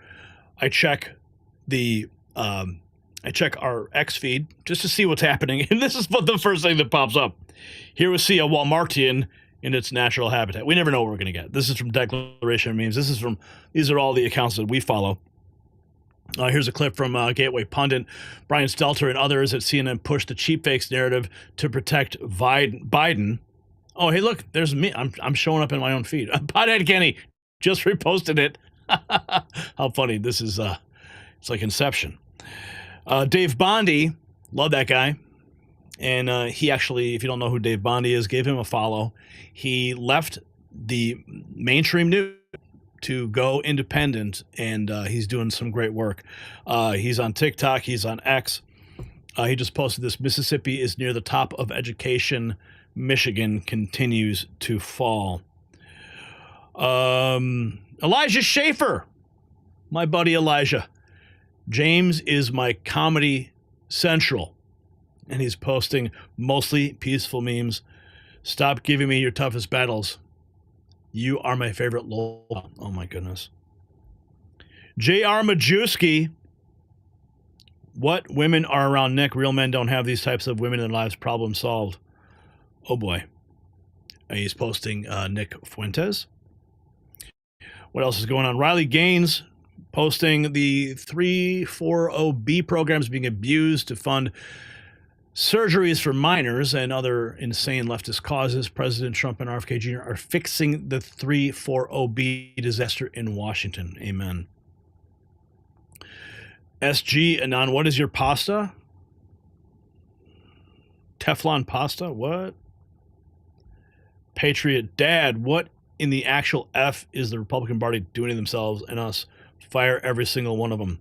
I check our X feed just to see what's happening. And this is the first thing that pops up. Here we see a Walmartian in its natural habitat. We never know what we're going to get. This is from Declaration of Memes. These are all the accounts that we follow. Here's a clip from Gateway Pundit. Brian Stelter and others at CNN pushed the cheap fakes narrative to protect Biden. Oh, hey, look, there's me. I'm showing up in my own feed. Pothead Kenny just reposted it. How funny. This is, it's like Inception. Dave Bondi, love that guy. And he actually, if you don't know who Dave Bondi is, gave him a follow. He left the mainstream news to go independent, and he's doing some great work. He's on TikTok. He's on X. He just posted this: Mississippi is near the top of education. Michigan continues to fall. Elijah Schaefer, my buddy Elijah. James is my Comedy Central, and he's posting mostly peaceful memes. Stop giving me your toughest battles. You are my favorite lol. Oh my goodness. J.R. Majewski. What women are around Nick? Real men don't have these types of women in their lives. Problem solved. Oh boy. And he's posting Nick Fuentes. What else is going on? Riley Gaines posting the 340B programs being abused to fund surgeries for minors and other insane leftist causes. President Trump and RFK Jr. are fixing the 340B disaster in Washington. Amen. SG Anon, what is your pasta? Teflon pasta? What? Patriot Dad, what in the actual F is the Republican Party doing to themselves and us? Fire every single one of them.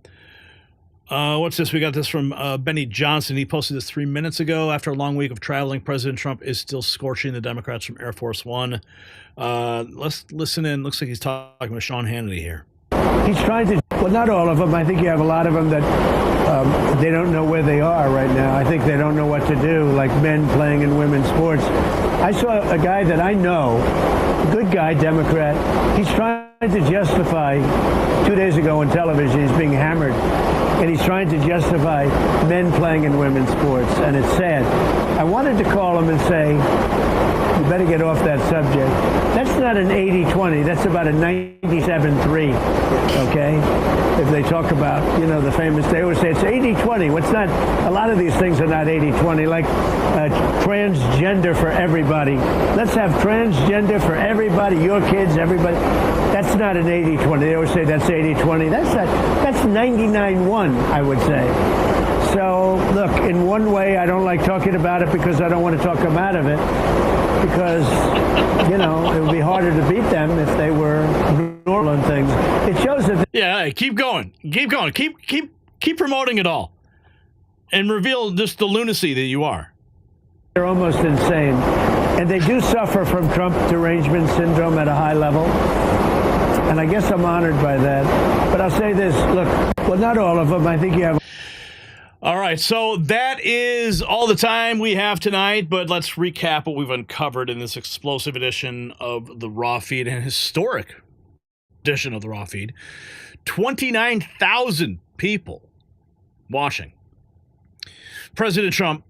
What's this? We got this from Benny Johnson. He posted this 3 minutes ago. After a long week of traveling, President Trump is still scorching the Democrats from Air Force One. Let's listen in. Looks like he's talking with Sean Hannity here. He's trying to, well, not all of them. I think you have a lot of them that they don't know where they are right now. I think they don't know what to do, like men playing in women's sports. I saw a guy that I know, a good guy, Democrat. He's trying to justify, 2 days ago on television, he's being hammered, and he's trying to justify men playing in women's sports, and it's sad. I wanted to call him and say, you better get off that subject. That's not an 80-20. That's about a 97-3, okay? If they talk about, you know, the famous, they always say it's 80-20. What's not, a lot of these things are not 80-20, like transgender for everybody. Let's have transgender for everybody, your kids, everybody. That's not an 80-20. They always say that's 80-20. That's 99-1, I would say. So, look, in one way, I don't like talking about it because I don't want to talk them out of it. Because, you know, it would be harder to beat them if they were normal and things. It shows that. Yeah, hey, keep going. Keep going. Keep promoting it all. And reveal just the lunacy that you are. They're almost insane. And they do suffer from Trump derangement syndrome at a high level. And I guess I'm honored by that. But I'll say this, look, well, not all of them. I think you have. All right, so that is all the time we have tonight, but let's recap what we've uncovered in this explosive edition of the Raw Feed, and historic edition of the Raw Feed. 29,000 people watching. President Trump,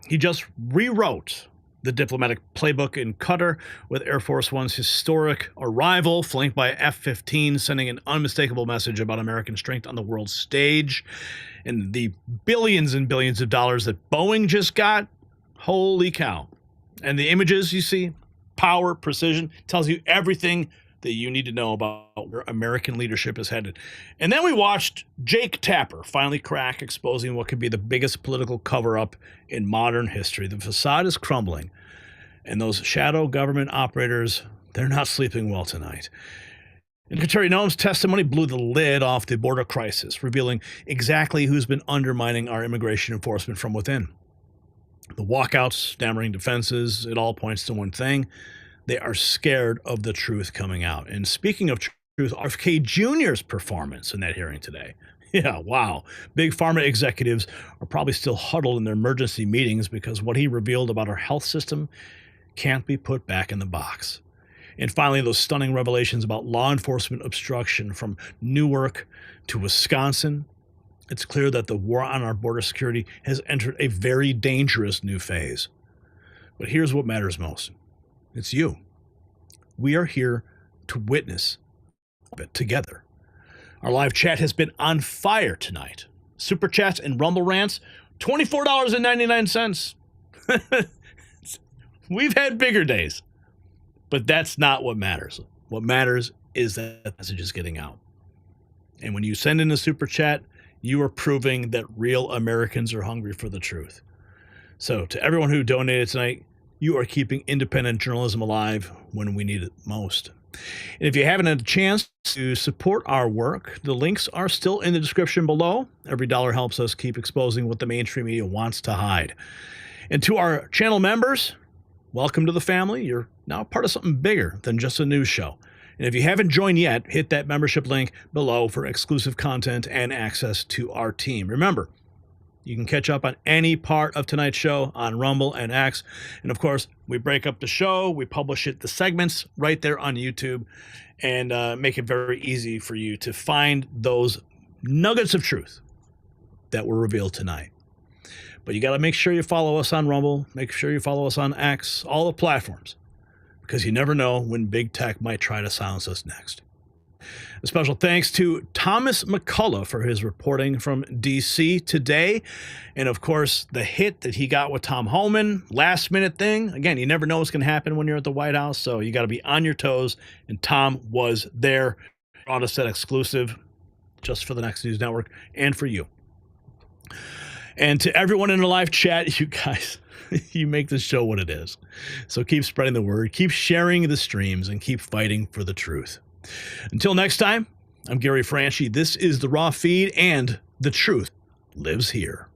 he just rewrote the diplomatic playbook in Qatar with Air Force One's historic arrival, flanked by F-15, sending an unmistakable message about American strength on the world stage. And the billions and billions of dollars that Boeing just got, holy cow. And the images you see, power, precision, tells you everything that you need to know about where American leadership is headed. And then we watched Jake Tapper finally crack, exposing what could be the biggest political cover-up in modern history. The facade is crumbling, and those shadow government operators, they're not sleeping well tonight. And Secretary Noam's testimony blew the lid off the border crisis, revealing exactly who's been undermining our immigration enforcement from within. The walkouts, stammering defenses, it all points to one thing. They are scared of the truth coming out. And speaking of truth, RFK Jr.'s performance in that hearing today. Yeah, wow. Big Pharma executives are probably still huddled in their emergency meetings because what he revealed about our health system can't be put back in the box. And finally, those stunning revelations about law enforcement obstruction from Newark to Wisconsin. It's clear that the war on our border security has entered a very dangerous new phase. But here's what matters most. It's you. We are here to witness it together. Our live chat has been on fire tonight. Super chats and Rumble rants, $24.99. We've had bigger days. But that's not what matters. What matters is that the message is getting out. And when you send in a super chat, you are proving that real Americans are hungry for the truth. So to everyone who donated tonight, you are keeping independent journalism alive when we need it most. And if you haven't had a chance to support our work, the links are still in the description below. Every dollar helps us keep exposing what the mainstream media wants to hide. And to our channel members, welcome to the family. You're now part of something bigger than just a news show. And if you haven't joined yet, hit that membership link below for exclusive content and access to our team. Remember, you can catch up on any part of tonight's show on Rumble and X. And of course, we break up the show, we publish it, the segments right there on YouTube, and make it very easy for you to find those nuggets of truth that were revealed tonight. But you got to make sure you follow us on Rumble, make sure you follow us on X, all the platforms, because you never know when big tech might try to silence us next. A special thanks to Thomas McCullagh for his reporting from D.C. today. And, of course, the hit that he got with Tom Homan, last-minute thing. Again, you never know what's going to happen when you're at the White House, so you got to be on your toes. And Tom was there, brought us that exclusive just for the Next News Network and for you. And to everyone in the live chat, you guys, you make this show what it is. So keep spreading the word, keep sharing the streams, and keep fighting for the truth. Until next time, I'm Gary Franchi. This is the Raw Feed, and the truth lives here.